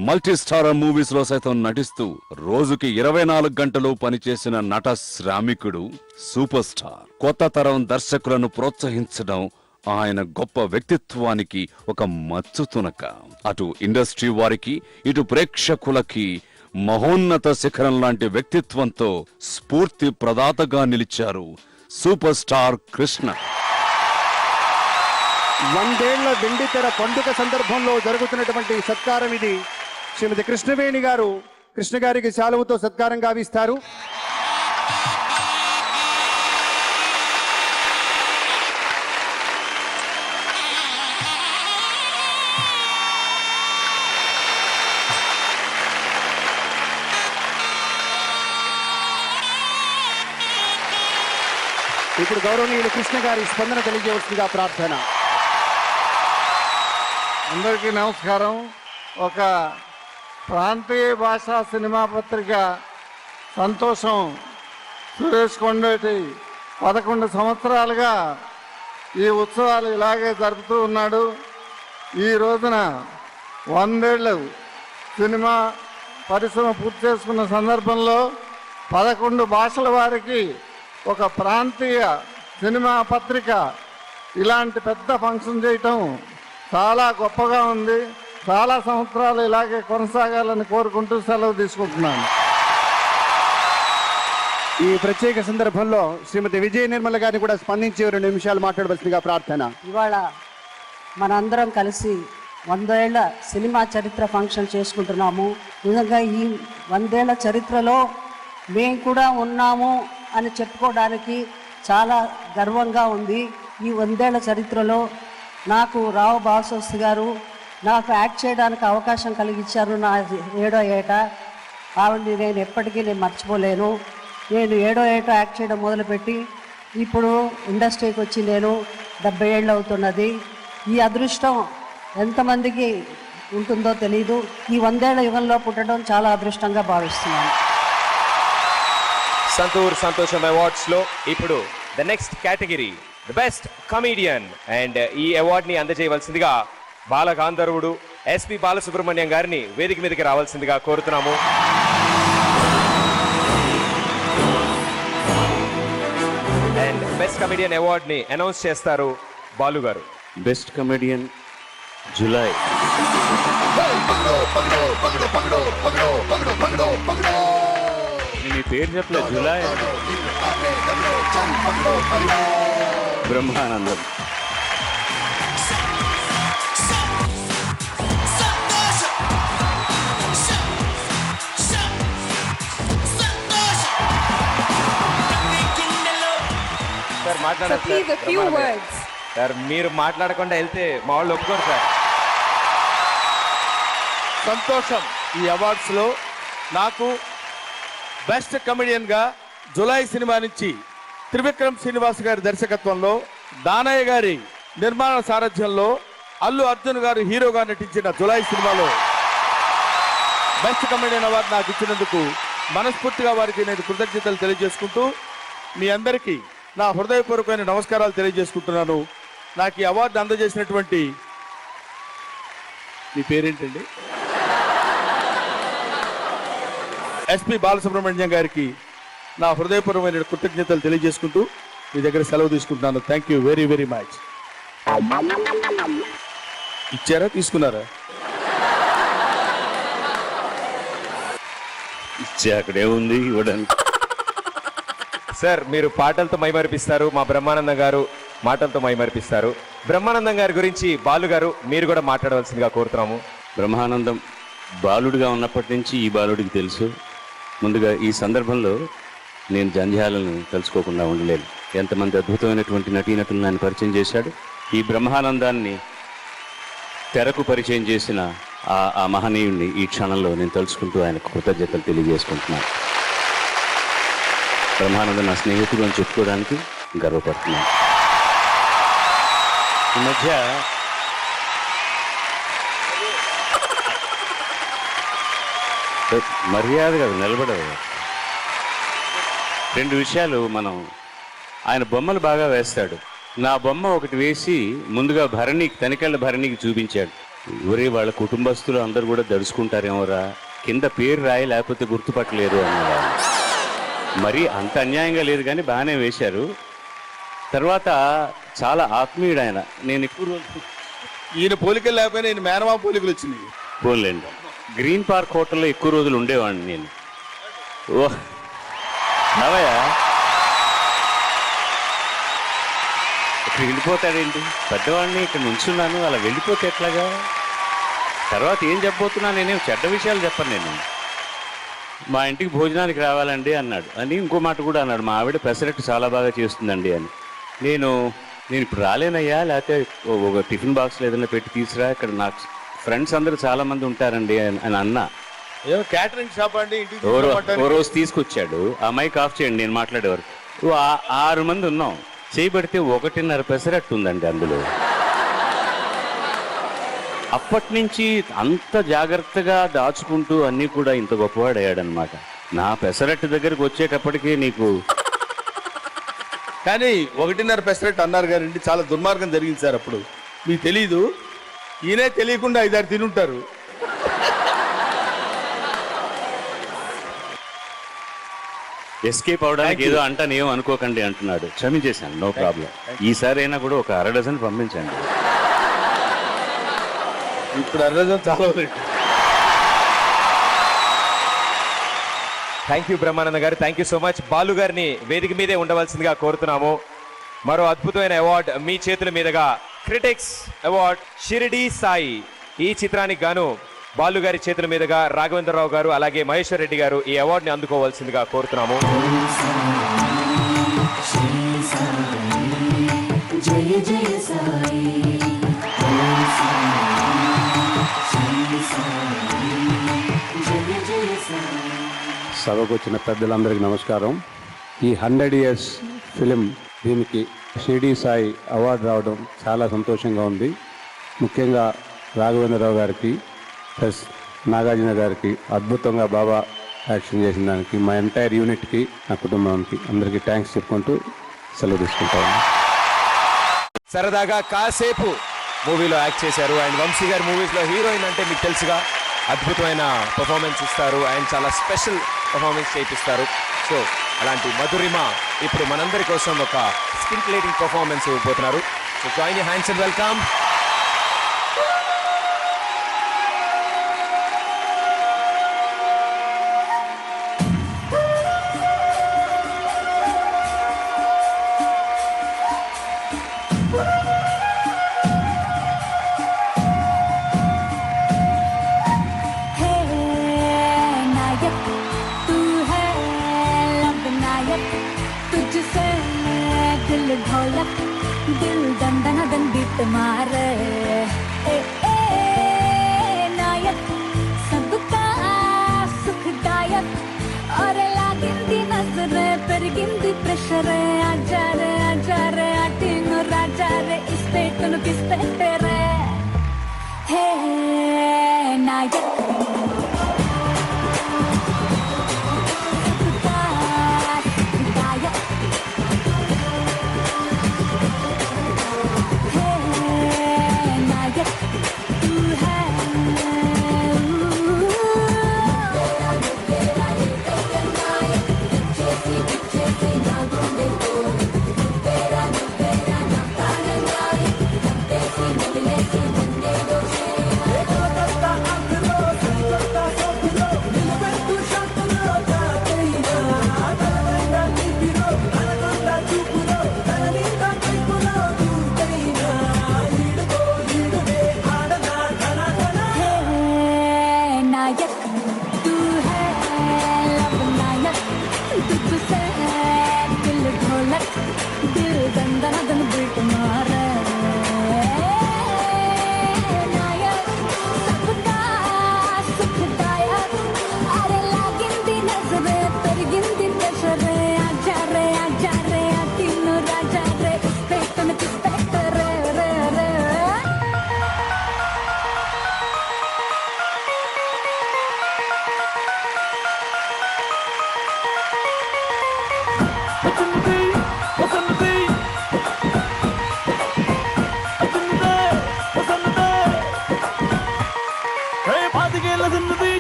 మల్టీ స్టారర్ మూవీస్ లో సైతం నటిస్తూ రోజుకి 24 గంటలు పనిచేసిన నట శ్రామికుడు సూపర్ స్టార్. కొత్త తరం దర్శకులను ప్రోత్సహించడం ఆయన గొప్ప వ్యక్తిత్వానికి ఒక మచ్చుతునక. అటు ఇండస్ట్రీ వారికి ఇటు ప్రేక్షకులకి మహోన్నత శిఖరం లాంటి వ్యక్తిత్వంతో స్ఫూర్తి ప్రదాతగా నిలిచారు సూపర్ స్టార్ కృష్ణ. 100 ఏళ్ల వెండితెర పండుగ సందర్భంలో జరుగుతున్నటువంటి సత్కారం ఇది. శ్రీమతి కృష్ణవేణి గారు కృష్ణ గారికి శాలువతో సత్కారం గావిస్తారు. ఇప్పుడు గౌరవనీయులు కృష్ణ గారి స్పందన తెలియజేయవలసిందిగా ప్రార్థన. అందరికీ నమస్కారం. ఒక ప్రాంతీయ భాషా సినిమా పత్రిక సంతోషం సురేష్ కొండేటి 11 సంవత్సరాలుగా ఈ ఉత్సవాలు ఇలాగే జరుపుతూ ఉన్నాడు. ఈ రోజున 100 ఏళ్ళు సినిమా పరిశ్రమ పూర్తి చేసుకున్న సందర్భంలో 11 భాషల వారికి ఒక ప్రాంతీయ సినిమా పత్రిక ఇలాంటి పెద్ద ఫంక్షన్ చేయటం చాలా గొప్పగా ఉంది. చాలా సంవత్సరాలు ఇలాగే కొనసాగాలని కోరుకుంటూ సెలవు తీసుకుంటున్నాను. ఈ ప్రత్యేక సందర్భంలో శ్రీమతి విజయ నిర్మల గారిని కూడా స్పందించి 2 నిమిషాలు మాట్లాడవలసిందిగా ప్రార్థన. ఇవాళ మనందరం కలిసి 100 ఏళ్ల సినిమా చరిత్ర ఫంక్షన్ చేసుకుంటున్నాము. నిజంగా ఈ 100 ఏళ్ల చరిత్రలో మేము కూడా ఉన్నాము అని చెప్పుకోవడానికి చాలా గర్వంగా ఉంది. ఈ 100 ఏళ్ల చరిత్రలో నాకు రావు బాలశాస్త్రి గారు నాకు యాక్ట్ చేయడానికి అవకాశం కలిగించారు. నా 7వ ఏట ఆవిడని నేను ఎప్పటికీ మర్చిపోలేను. నేను 7వ ఏట యాక్ట్ చేయడం మొదలుపెట్టి ఇప్పుడు ఇండస్ట్రీకి వచ్చి నేను 70 ఏళ్ళు అవుతున్నది. ఈ అదృష్టం ఎంతమందికి ఉంటుందో తెలీదు. ఈ 100 ఏళ్ల యుగంలో పుట్టడం చాలా అదృష్టంగా భావిస్తున్నాను. సంతోషం అవార్డ్స్ లో ఇప్పుడు the next category the best comedian and ఈ అవార్డ్ ని అందజేయవలసిందిగా బాలగాంధర్వుడు ఎస్పి బాలసుబ్రహ్మణ్యం గారిని వేదిక మీదకి రావాల్సిందిగా కోరుతున్నాము. అండ్ బెస్ట్ కమీడియన్ అవార్డ్ ని అనౌన్స్ చేస్తారు బాలు గారు. Best comedian Julai. మీ పేరు చెప్పలేదు. జులై బ్రహ్మానందం. మాట్లాడాలి please, sir a few Brahmanandam గారు. words. సార్ మీరు మాట్లాడకుండా వెళ్తే మా వాళ్ళు ఒప్పుకోరు సార్. సంతోషం. ఈ అవార్డ్స్లో నాకు బెస్ట్ కమెడియన్గా జులై సినిమా నుంచి త్రివిక్రమ్ శ్రీనివాస్ గారి దర్శకత్వంలో దానయ్య గారి నిర్మాణ సారథ్యంలో అల్లు అర్జున్ గారు హీరోగా నటించిన జులై సినిమాలో బెస్ట్ కమెడియన్ అవార్డు నాకు ఇచ్చినందుకు మనస్ఫూర్తిగా వారికి నేను కృతజ్ఞతలు తెలియజేసుకుంటూ మీ అందరికీ నా హృదయపూర్వకమైన నమస్కారాలు తెలియజేసుకుంటున్నాను. నాకు ఈ అవార్డు అందజేసినటువంటి మీ పేరేంటండి? ఎస్పి బాలసుబ్రహ్మణ్యం గారికి నా హృదయపూర్వమైన కృతజ్ఞతలు తెలియజేసుకుంటూ మీ దగ్గర సెలవు తీసుకుంటున్నాను. Thank you very very much. ఇచ్చారా తీసుకున్నారా? ఇచ్చే అక్కడే ఉంది ఇవ్వడానికి. సార్ మీరు పాటలతో మైమరిపిస్తారు, మా బ్రహ్మానందం గారు మాటలతో మైమరిపిస్తారు. బ్రహ్మానందం గారి గురించి బాలు గారు మీరు కూడా మాట్లాడవలసిందిగా కోరుతున్నాము. బ్రహ్మానందం బాలుడిగా ఉన్నప్పటి నుంచి ఈ బాలుడికి తెలుసు. ముందుగా ఈ సందర్భంలో నేను జంధ్యాలను తలుచుకోకుండా ఉండలేను. ఎంతమంది అద్భుతమైనటువంటి నటీనటులను ఆయన పరిచయం చేశాడు. ఈ బ్రహ్మానందాన్ని తెరకు పరిచయం చేసిన ఆ మహనీయుడిని ఈ క్షణంలో నేను తలుచుకుంటూ ఆయనకు కృతజ్ఞతలు తెలియజేసుకుంటున్నాను. బ్రహ్మానందం నా స్నేహితుడు అని చెప్పుకోవడానికి గర్వపడుతున్నాను. ఈ మధ్య మర్యాదగా నిలబడదు. రెండు విషయాలు మనం ఆయన బొమ్మలు బాగా వేస్తాడు. నా బొమ్మ ఒకటి వేసి ముందుగా భరణికి తనికెళ్ళ భరణికి చూపించాడు. ఒరే వాళ్ళ కుటుంబస్తులు అందరూ కూడా దడుచుకుంటారేమోరా, కింద పేరు రాయి లేకపోతే గుర్తుపట్టలేరు అన్నారు. మరి అంత అన్యాయంగా లేదు కానీ బాగానే వేశారు. తర్వాత చాలా ఆత్మీయుడు ఆయన. నేను ఎక్కువ రోజులు ఈయన పోలికలు లేకపోయినా ఈయన మేనమా పోలికలు వచ్చినాయి. పోలేండి. గ్రీన్ పార్క్ హోటల్లో ఎక్కువ రోజులు ఉండేవాడిని నేను. ఓ రావయ్యా, ఇక్కడ వెళ్ళిపోతాడేంటి? పెద్దవాడిని ఇక్కడ నుంచున్నాను, అలా వెళ్ళిపోతే ఎట్లాగా? తర్వాత ఏం చెప్పబోతున్నా, నేనేం చెడ్డ విషయాలు చెప్పను. నేను మా ఇంటికి భోజనానికి రావాలండి అన్నాడు. అని ఇంకో మాట కూడా అన్నాడు, మా ఆవిడ పెసరట్టు చాలా బాగా చేస్తుందండి అని. నేను ఇప్పుడు రాలేనయ్యా, లేకపోతే ఒక టిఫిన్ బాక్స్లో ఏదైనా పెట్టి తీసురా, ఇక్కడ నాకు ఫ్రెండ్స్ అందరూ చాలా మంది ఉంటారండి అని అన్నా. ఏమో క్యాటరింగ్ షాప్ అండి, ఇంటికి ఓ రోజు తీసుకొచ్చాడు. ఆ మైక్ ఆఫ్ చేయండి నేను మాట్లాడేవారు. 6 మంది ఉన్నాం. చేయబడితే 1.5 పెసరట్టు ఉందండి అందులో. అప్పటి నుంచి అంత జాగ్రత్తగా దాచుకుంటూ అన్నీ కూడా ఇంత గొప్పవాడయ్యాడనమాట. నా పెసరట్టు దగ్గరికి వచ్చేటప్పటికీ నీకు కానీ 1.5 పెసరట్టు అన్నారు గారండి, చాలా దుర్మార్గం జరిగింది సార్. అప్పుడు మీకు తెలీదు, ఈయనే తెలియకుండా 5-6 తినుంటారు. ఎస్కేప్ అవడానికి ఏదో అంటాను, ఏమో అనుకోకండి అంటున్నాడు. క్షమించేశాను, నో ప్రాబ్లం. ఈసారి అయినా కూడా ఒక 1/2 డజన్ పంపించండి. ఇప్పుడు 1/2 డజన్ చాలా. థ్యాంక్ యూ బ్రహ్మానంద గారు, thank you so much. Balu గారిని వేదిక మీదే ఉండవలసిందిగా కోరుతున్నాము. మరో అద్భుతమైన అవార్డ్ మీ చేతుల మీదుగా, క్రిటిక్స్ అవార్డ్ షిరిడి సాయి. ఈ చిత్రానికి గాను బాలు గారి చేతుల మీదుగా రాఘవేంద్రరావు గారు అలాగే మహేశ్వర్ రెడ్డి గారు ఈ అవార్డుని అందుకోవాల్సిందిగా కోరుతున్నాము. జయ జయ సాయి, జయ జయ సాయి. సభకు వచ్చిన పెద్దలందరికీ నమస్కారం. ఈ 100 years ఫిలిం, దీనికి షిరిడి సాయి అవార్డు రావడం చాలా సంతోషంగా ఉంది. ముఖ్యంగా రాఘవేంద్రరావు గారికి ప్లస్ నాగార్జున గారికి అద్భుతంగా బాబా యాక్షన్ చేసిన దానికి, మా ఎంటైర్ యూనిట్కి, నా కుటుంబానికి అందరికీ థ్యాంక్స్ చెప్పుకుంటూ సెలవు తీసుకుంటాను. సరదాగా కాసేపు మూవీలో యాక్ట్ చేశారు. అండ్ వంశీ గారి మూవీస్లో హీరోయిన్ అంటే మీకు తెలుసుగా, అద్భుతమైన పర్ఫార్మెన్స్ ఇస్తారు. అండ్ చాలా స్పెషల్ పర్ఫార్మెన్స్ చేయిస్తారు. సో అలాంటి మధురిమ ఇప్పుడు మనందరి కోసం ఒక స్కింటిలేటింగ్ పర్ఫార్మెన్స్ ఇవ్వబోతున్నారు. So join your hands and welcome. तुझसे दिल ढोला ఇన్స్పెక్టరే హే నాయక్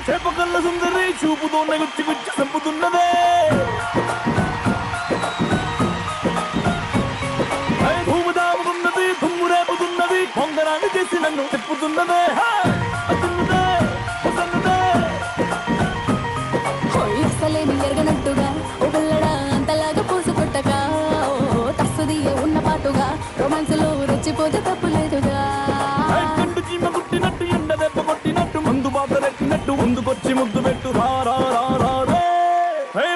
చేపకల్ల సుందరి చూపుతోనే గుచ్చి గుచ్చి చంపుతున్నదే భూమిదాముకున్నది దుమ్ము రేపుతున్నది పొంగరాన్ని చేసి నన్ను తిప్పుతున్నదే అసలేని ఎరగనట్టుగా ఓ పిల్లడా అంతలాగా పూసుకొట్టగా ఓ తస్సుదియ ఉన్న పాటుగా రొమాన్స్ లో రెచ్చిపోతే తప్పులేదుగా కండు చీమ కుట్టినట్టు ఎండ దెబ్బ కొట్టినట్టు ముందు బాధ రెట్టినట్టు ముందుకొచ్చి ముద్దు పెట్టు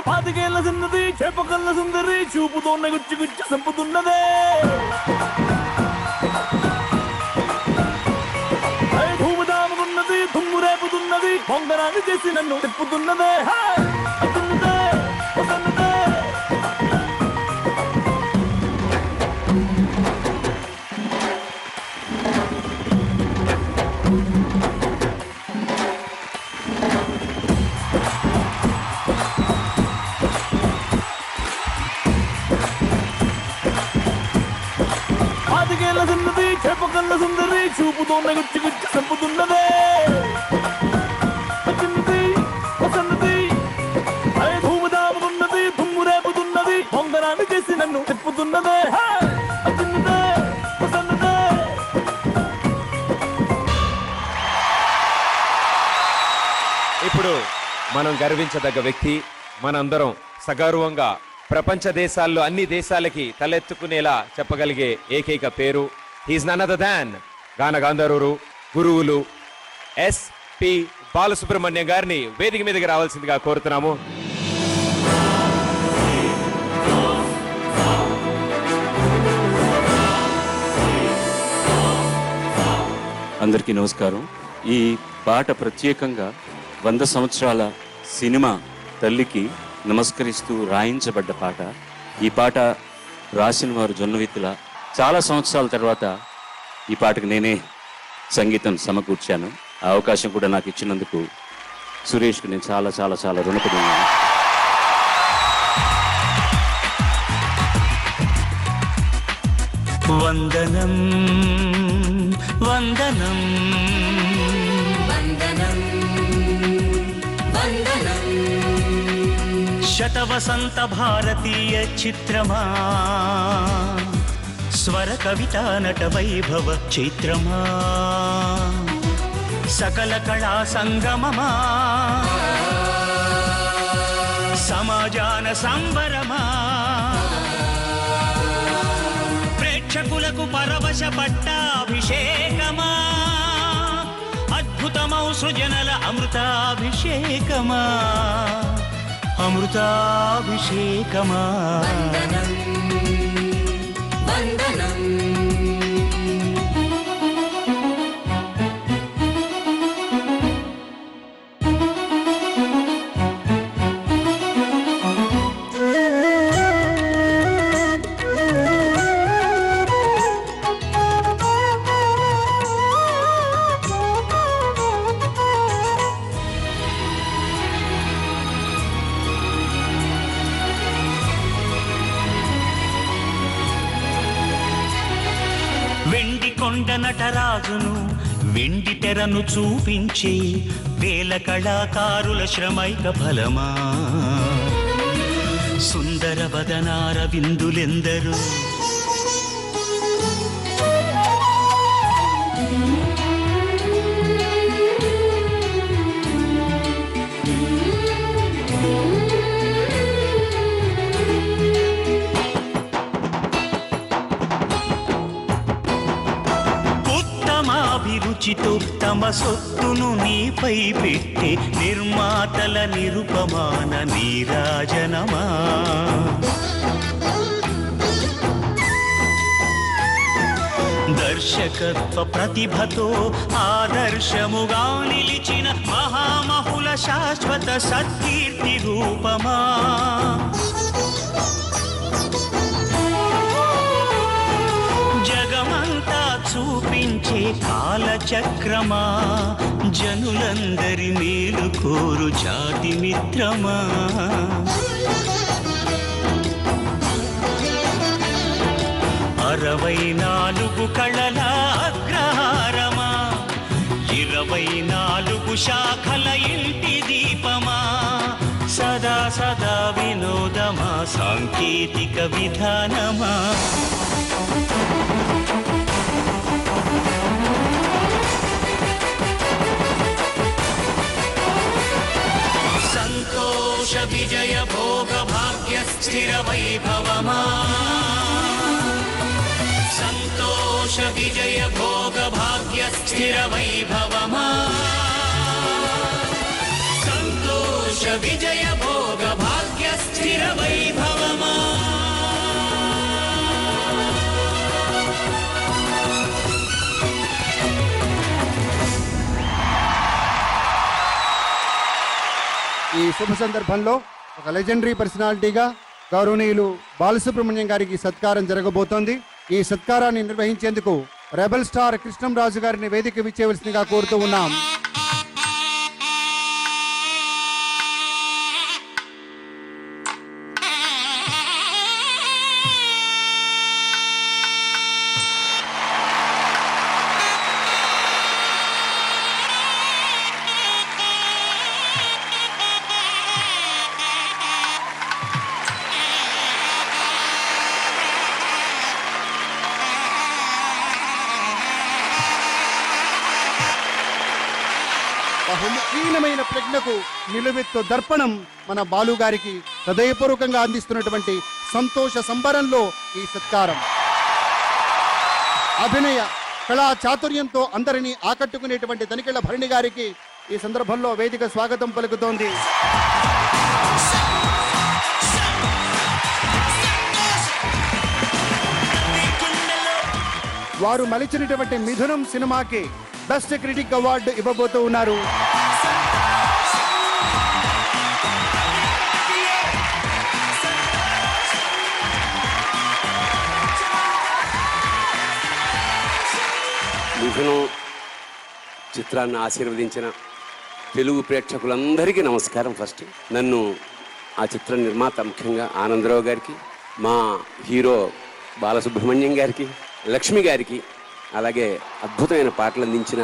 పాతికేళ్ల సున్నది చేపకల్ల సుందరి చూపుతోనే గుచ్చి గుచ్చి చంపుతున్నదే భూమిదాముకున్నది దుమ్ము రేపుతున్నది పొంగరాన్ని చేసి నన్ను తిప్పుతున్నదే పాతికేళ్ల సున్నది చేపకల్ల సుందరి చూపుతోనే గుచ్చి గుచ్చి చంపుతున్నదే భూమిదాముకున్నది దుమ్ము రేపుతున్నది పొంగరాన్ని చేసి నన్ను తిప్పుతున్నదే ఇప్పుడు మనం గర్వించదగ్గ వ్యక్తి, మనందరం సగర్వంగా ప్రపంచ దేశాల్లో అన్ని దేశాలకి తలెత్తుకునేలా చెప్పగలిగే ఏకైక పేరు, హీస్ నన్ అదర్ దాన్ గాన గాంధర్వులు గురువులు ఎస్.పి. బాలసుబ్రహ్మణ్యం గారిని వేదిక మీదకి రావాల్సిందిగా కోరుతున్నాము. అందరికీ నమస్కారం. ఈ పాట ప్రత్యేకంగా 100 సంవత్సరాల సినిమా తల్లికి నమస్కరిస్తూ రాయించబడ్డ పాట. ఈ పాట రాసిన వారు జొన్నవిత్తుల. చాలా సంవత్సరాల తర్వాత ఈ పాటకు నేనే సంగీతం సమకూర్చాను. ఆ అవకాశం కూడా నాకు ఇచ్చినందుకు సురేష్కు నేను చాలా చాలా చాలా రుణపడి ఉన్నాను. వందనం వందనం వందనం వందనం శతవసంత భారతీయ చిత్రమా స్వర కవితా నట వైభవ చైత్రమా సకల కళా సంగమమా సమాజాన సంబరమా ప్రేక్షకులకు పరవశ పట్టాభిషేకమా అద్భుతమౌ సృజనల అమృతాభిషేకమా అమృతాభిషేకమా వందనం వందనం కొండ నటరాజును వెండి తెరను చూపించే వేల కళాకారుల శ్రమైక ఫలమా సుందర వదనార విందులెందరూ ఉత్తమాభిరుచితో తమ సొత్తును నీపై పెట్టే నిర్మాతల నిరుపమాన నీరాజనమా దర్శకత్వ ప్రతిభతో ఆదర్శముగా నిలిచిన మహామహుల శాశ్వత సత్కీర్తి రూపమా జగమంతా చూపించే కాలచక్రమా జనులందరి మేలు కోరు జాతి మిత్రమా 64 కళల అగ్రహారమా 24 శాఖల ఇంటి దీపమా సదా సదా వినోదమా సాంకేతిక విధానమా సంతోష విజయ భోగ భాగ్య స్థిర వైభవమా సంతోష విజయ భోగ భాగ్య స్థిర వైభవమా సంతోష విజయ భోగ భాగ్య స్థిర వైభవమా ఈ శుభ సందర్భంలో ఒక లెజెండరీ పర్సనాలిటీగా గౌరవనీయులు బాలసుబ్రహ్మణ్యం గారికి సత్కారం జరగబోతోంది. ఈ సత్కారాన్ని నిర్వహించేందుకు రెబల్ స్టార్ కృష్ణంరాజు గారిని వేదిక విచ్చేవలసిందిగా కోరుతూ ఉన్నాం. బహుముఖీనమైన ప్రజ్ఞకు నిలువెత్తు దర్పణం మన బాలు గారికి హృదయపూర్వకంగా అందిస్తున్నటువంటి సంతోష సంబరంలో ఈ సత్కారం. అభినయ కళా చాతుర్యంతో అందరినీ ఆకట్టుకునేటువంటి తనికెళ్ల భరణి గారికి ఈ సందర్భంలో వేదిక స్వాగతం పలుకుతోంది. వారు మలిచినటువంటి మిథునం సినిమాకి బెస్ట్ క్రిటిక్ అవార్డు ఇవ్వబోతూ ఉన్నారు. మిథునం చిత్రాన్ని ఆశీర్వదించిన తెలుగు ప్రేక్షకులందరికీ నమస్కారం. ఫస్ట్ నన్ను ఆ చిత్ర నిర్మాత ముఖ్యంగా ఆనందరావు గారికి, మా హీరో బాలసుబ్రహ్మణ్యం గారికి, లక్ష్మి గారికి, అలాగే అద్భుతమైన పాటలు అందించిన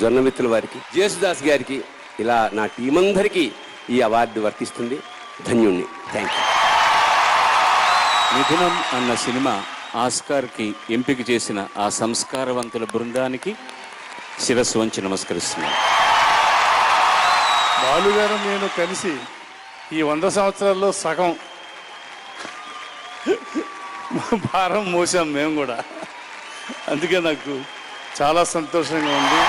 జొన్నమిత్తుల వారికి, జేసుదాస్ గారికి, ఇలా నా టీం అందరికీ ఈ అవార్డు వర్తిస్తుంది. ధన్యుణ్ణి. Thank you. మిథునం అన్న సినిమా ఆస్కార్కి ఎంపిక చేసిన ఆ సంస్కారవంతుల బృందానికి శిరస్సు వంచి నమస్కరిస్తున్నాను. బాలుగారు నేను కలిసి ఈ 100 సంవత్సరాల్లో సగం భారం మోసాం మేము కూడా. అందుకే నాకు చాలా సంతోషంగా ఉంది.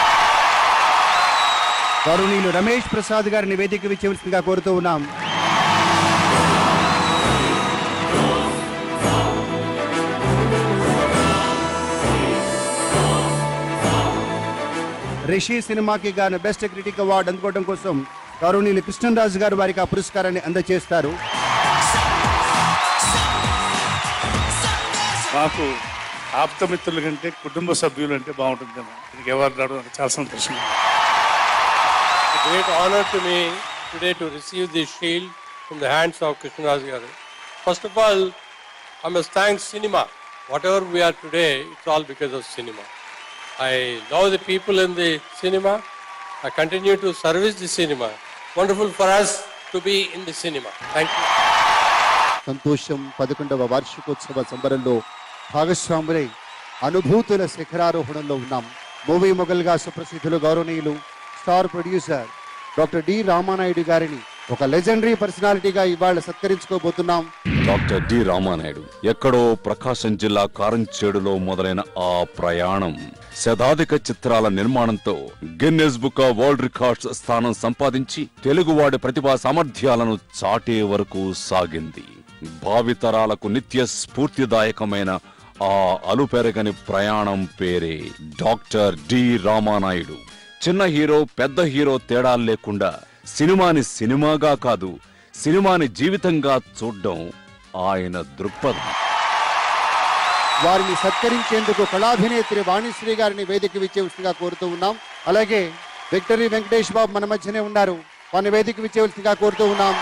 గౌరవనీయులు రమేష్ ప్రసాద్ గారిని వేదిక విచ్చేవలసిందిగా కోరుతూ ఉన్నాం. రిషి సినిమాకి గాను బెస్ట్ క్రిటిక్ అవార్డు అందుకోవడం కోసం గౌరవనీయులు కృష్ణంరాజు గారు వారికి ఆ పురస్కారాన్ని అందజేస్తారు. మాకు ఆప్తమిత్రుల కంటే కుటుంబ సభ్యులు అంటే బాగుంటుందేమో. దీనికి అవార్డు రావడం నాకు చాలా సంతోషంగా. Great honor to me today to receive this shield from the hands of Krishnaraj Garu. First of all, I must thank cinema. Whatever we are today, it's all because of cinema. I love the people in the cinema. I continue to service the cinema. Wonderful for us to be in the cinema. Thank you. సంతోషం 11వ వార్షికోత్సవ సంబరంలో భాగస్వాములై అనుభూతుల శిఖరారోహణంలో ఉన్నాం. Movie మొగల్గా సుప్రసిద్ధులు గౌరవనీయులు star producer doctor D Ramanaidu గారిని ఒక legendary పర్సనాలిటీగా ఇవాళ సత్కరించుకోబోతున్నాం. Doctor D Ramanaidu ఎక్కడో ప్రకాశం జిల్లా కారంచేడులో మొదలైన ఆ ప్రయాణం శతాధిక చిత్రాల నిర్మాణంతో Guinness book of world records స్థానం సంపాదించి తెలుగువాడి ప్రతిభా సామర్థ్యాలను చాటే వరకు సాగింది. భావితరాలకు నిత్య స్ఫూర్తిదాయకమైన ఆ అలుపెరగని ప్రయాణం పేరే డాక్టర్ డి రామానాయుడు. చిన్న హీరో పెద్ద హీరో తేడా లేకుండా సినిమాని సినిమాగా కాదు, సినిమాని జీవితంగా చూడ్డం ఆయన దృక్పథం. వారిని సత్కరించేందుకు కళాభినేత్రి వాణిశ్రీ గారిని వేదిక విచ్చేవలసిందిగా కోరుతూ ఉన్నాం. అలాగే విక్టరీ వెంకటేష్ బాబు మన మధ్యనే ఉన్నారు, వారిని వేదిక విచ్చేవలసిందిగా కోరుతూ ఉన్నాం.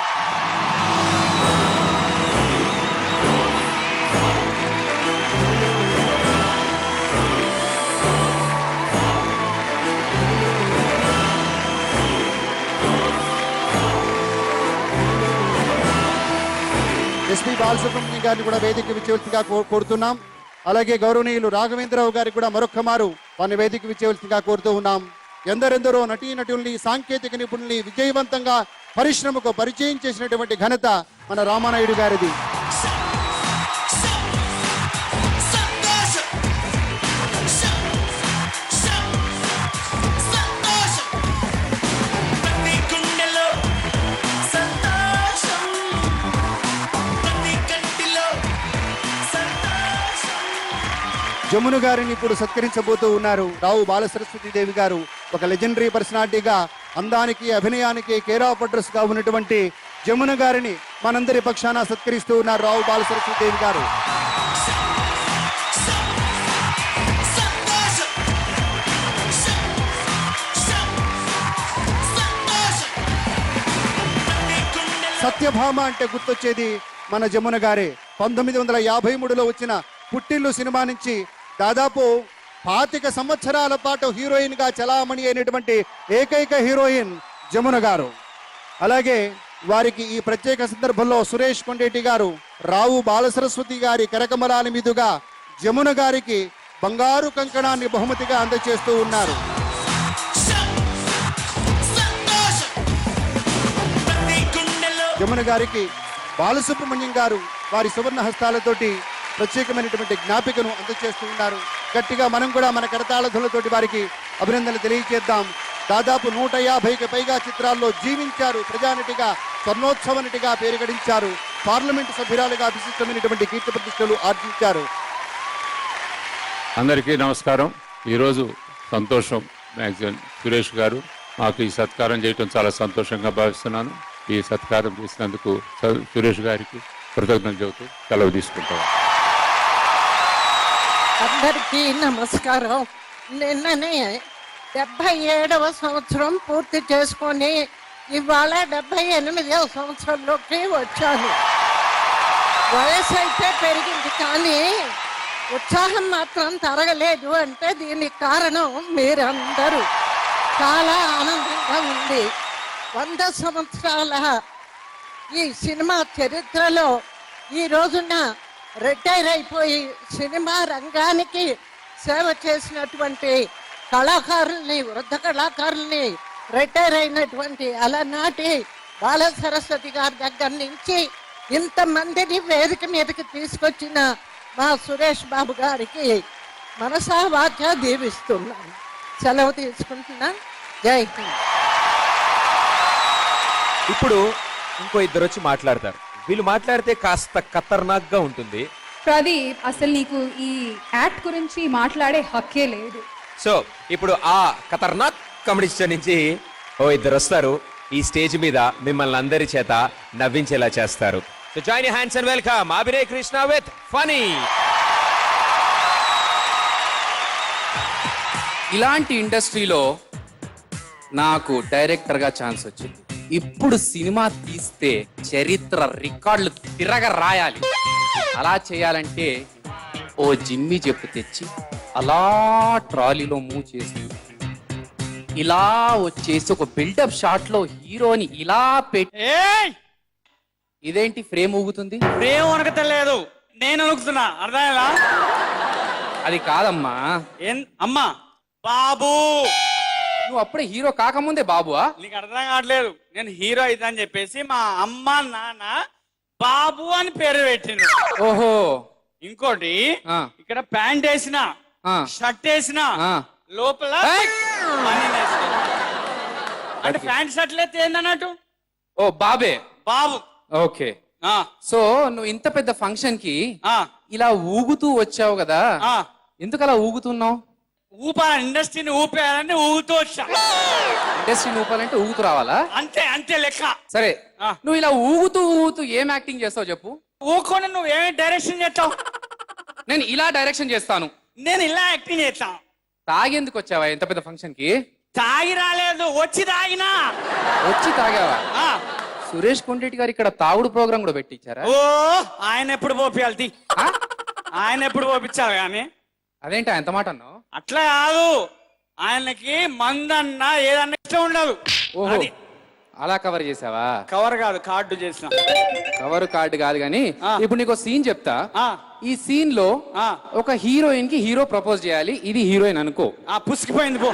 ఎస్పీ బాలసుబ్రహ్మణ్యం గారిని కూడా వేదిక విచ్చేవలసిందిగా కోరుతున్నాం. అలాగే గౌరవనీయులు రాఘవేంద్రరావు గారికి కూడా మరొక్క మారు వారిని వేదిక విచ్చేవలసిందిగా కోరుతూ ఉన్నాం. ఎందరెందరో నటీనటుల్ని సాంకేతిక నిపుణుల్ని విజయవంతంగా పరిశ్రమకు పరిచయం చేసినటువంటి ఘనత మన రామానాయుడు గారిది. జమున గారిని ఇప్పుడు సత్కరించబోతూ ఉన్నారు రావు బాలసరస్వతి దేవి గారు. ఒక లెజెండరీ పర్సనాలిటీగా అందానికి అభినయానికి కేర్ ఆఫ్ అడ్రస్ గా ఉన్నటువంటి జమున గారిని మనందరి పక్షాన సత్కరిస్తూ ఉన్నారు రావు బాలసరస్వతి దేవి గారు. సత్యభామ అంటే గుర్తొచ్చేది మన జమున గారే. 1953లో వచ్చిన పుట్టిల్లు సినిమా నుంచి దాదాపు 25 సంవత్సరాల పాటు హీరోయిన్ గా చలామణి అయినటువంటి ఏకైక హీరోయిన్ జమున గారు. అలాగే వారికి ఈ ప్రత్యేక సందర్భంలో సురేష్ కొండేటి గారు రావు బాలసరస్వతి గారి కరకమలాల మీదుగా జమున గారికి బంగారు కంకణాన్ని బహుమతిగా అందజేస్తూ ఉన్నారు. జమున గారికి బాలసుబ్రహ్మణ్యం గారు వారి సువర్ణ హస్తాలతోటి ప్రత్యేకమైనటువంటి జ్ఞాపికను అందజేస్తూ ఉన్నారు. గట్టిగా మనం కూడా మన కరతాళధులతోటి వారికి అభినందనలు తెలియజేద్దాం. దాదాపు 150కి పైగా చిత్రాల్లో జీవించారు. ప్రజానటిగా స్వర్ణోత్సవ నటిగా పేరు గడించారు. పార్లమెంటు సభ్యురాలుగా విశిష్టమైనటువంటి కీర్తి ప్రతిష్టలు ఆర్జించారు. అందరికీ నమస్కారం. ఈరోజు సంతోషం మ్యాగజైన్ సురేష్ గారు మాకు ఈ సత్కారం చేయటం చాలా సంతోషంగా భావిస్తున్నాను. ఈ సత్కారం చేసినందుకు సురేష్ గారికి కృతజ్ఞతలు చెబుతూ సెలవు తీసుకుంటాం. అందరికీ నమస్కారం. నిన్ననే 77వ సంవత్సరం పూర్తి చేసుకొని ఇవాళ 78వ సంవత్సరంలోకి వచ్చాను. వయసు అయితే పెరిగింది కానీ ఉత్సాహం మాత్రం తరగలేదు. అంటే దీనికి కారణం మీరందరూ. చాలా ఆనందంగా ఉంది. 100 సంవత్సరాల ఈ సినిమా చరిత్రలో ఈ రోజున రిటైర్ అయిపోయి సినిమా రంగానికి సేవ చేసినటువంటి కళాకారుల్ని, వృద్ధ కళాకారుల్ని, రిటైర్ అయినటువంటి అలనాటి బాల సరస్వతి గారి దగ్గర నుంచి ఇంతమందిని వేదిక మీదకి తీసుకొచ్చిన మా సురేష్ బాబు గారికి మనసా వాచా దీవిస్తున్నాను. సెలవు తీసుకుంటున్నా. జై హింద్. ఇప్పుడు ఇంకో ఇద్దరు వచ్చి మాట్లాడతారు. వీళ్ళు మాట్లాడితే కాస్త ఖతర్నాక్గా ఉంటుంది. ప్రదీప్, అసలు నీకు ఈ యాక్ట్ గురించి మాట్లాడే హక్కే లేదు. సో ఇప్పుడు ఆ ఖతర్నాక్ కాంపిటీషన్ నుంచి ఓ ఇద్దరు వస్తారు. ఈ స్టేజ్ మీద మిమ్మల్ని అందరి చేత నవ్వించేలా చేస్తారు. So join your hands and welcome Abhinay Krishna with funny. ఇలాంటి ఇండస్ట్రీలో నాకు డైరెక్టర్గా ఛాన్స్ వచ్చింది. ఇప్పుడు సినిమా తీస్తే చరిత్ర రికార్డులు తిరగ రాయాలి. అలా చేయాలంటే ఓ జిమ్మి చెప్పు తెచ్చి అలా ట్రాలీలో మూవ్ చేసి ఇలా వచ్చేసి ఒక బిల్డప్ షాట్ లో హీరోని ఇలా పెట్టి ఇదేంటి ఫ్రేమ్ ఊగుతుంది? ప్రేమ వనకతలేదు, నేను అనుకుతున్నా. అర్థమేలా? అది కాదమ్మా. అమ్మా బాబు, నువ్వు అప్పుడే హీరో కాకముందే బాబువా? నీకు అర్థం కావట్లేదు. నేను హీరో అయితే అని చెప్పేసి మా అమ్మ నాన్న బాబు అని పేరు పెట్టిండు. ఓహో. ఇంకోటి, ఇక్కడ ప్యాంట్ వేసిన, షర్ట్ వేసిన, లోపల బనీన్ వేసిన. అంటే ప్యాంట్ షర్ట్ లేతే ఏందన్నట్టు? ఓ బాబే. బాబు. ఓకే. సో నువ్వు ఇంత పెద్ద ఫంక్షన్ కి ఇలా ఊగుతూ వచ్చావు కదా, ఎందుకు అలా ఊగుతున్నావు? ఇండస్ట్రీని ఊపేయాలని ఊగుతూ వచ్చా. ఇండస్ట్రీని ఊపాలంటే ఊగుతూ రావాలా? అంతే అంతే లెక్క. సరే, నువ్వు ఇలా ఊగుతూ ఊగుతూ ఏం యాక్టింగ్ చేస్తావు చెప్పు? ఊకొని నువ్వు ఏమి డైరెక్షన్ చేస్తావు? నేను ఇలా డైరెక్షన్ చేస్తాను. నేను ఇలా యాక్టింగ్ చేస్తాను. తాగేందుకు వచ్చావా ఇంత పెద్ద ఫంక్షన్ కి? తాగి రాలేదు, వచ్చి తాగినా. వచ్చి తాగావా? సురేష్ కొండరెడ్డి గారు ఇక్కడ తాగుడు ప్రోగ్రామ్ కూడా పెట్టించారా? ఓ ఆయన ఎప్పుడు పోపియాలి, ఆయన ఎప్పుడు పోపించాలి కానీ. అదేంటి ఎంత మాట అన్నావు? అట్లా కాదు, ఆయనకి మందన్నా ఏదన్నా ఇష్టం ఉండదు. ఓహో, అలా కవర్ చేసావా? కవర్ కాదు, కార్డు చేసిన. కవర్ కార్డు కాదు కానీ ఇప్పుడు నీకు సీన్ చెప్తా. ఈ సీన్ లో ఒక హీరోయిన్ కి హీరో ప్రపోజ్ చేయాలి, ఇది హీరోయిన్ అనుకో. పుసికిపోయింది పో.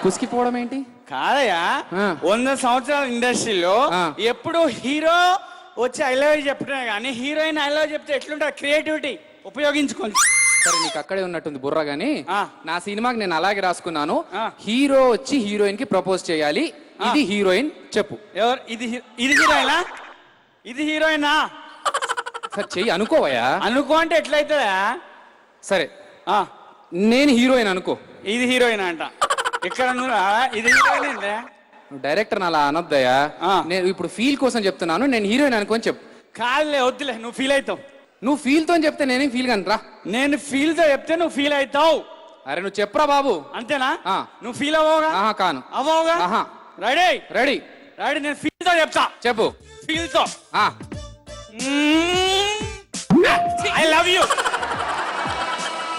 పుసికిపోవడం ఏంటి? కాదయ్యా, 100 సంవత్సరాల ఇండస్ట్రీలో ఎప్పుడు హీరో వచ్చి ఐ లవ్ యూ చెప్తున్నా కానీ హీరోయిన్ ఐ లవ్ చెప్తే ఎట్లుంటుంది? క్రియేటివిటీ ఉపయోగించుకోండి. సరే, నీకు అక్కడే ఉన్నట్టుంది బుర్ర గానీ నా సినిమాకి నేను అలాగే రాసుకున్నాను. హీరో వచ్చి హీరోయిన్ కి ప్రపోజ్ చేయాలి, ఇది హీరోయిన్. చెప్పు ఎవరు ఇది? ఇది హీరోయినా? ఇది హీరోయినా? సరే చెయ్యి, అనుకోవయ్యా. అనుకో అంటే ఎట్లయితుందా? సరే, నేను హీరోయిన్ అనుకో. ఇది హీరోయిన్ అంట. ఇక్కడ ఇది హీరోయిన్. నువ్వు డైరెక్టర్ అలా అనొద్దయ్యా. నేను ఇప్పుడు ఫీల్ కోసం చెప్తున్నాను. నేను హీరోయిన్ అనుకోని చెప్పు. కాదులే, వద్దులే, నువ్వు ఫీల్ అవుతావు. నువ్వు ఫీల్ తో చెప్తే నేనేం ఫీల్ కనరా? నేను ఫీల్ తో చెప్తే నువ్వు ఫీల్ అవుతావు. అరే నువ్వు చెప్పరా బాబు. అంతేనా? నువ్వు ఫీల్ అవ్వవుగా? కాను. అవ్వవుగా? Ready ready ready. నేను ఫీల్ తో చెప్తా. చెప్పు. ఫీల్ తో ఐ లవ్ యూ.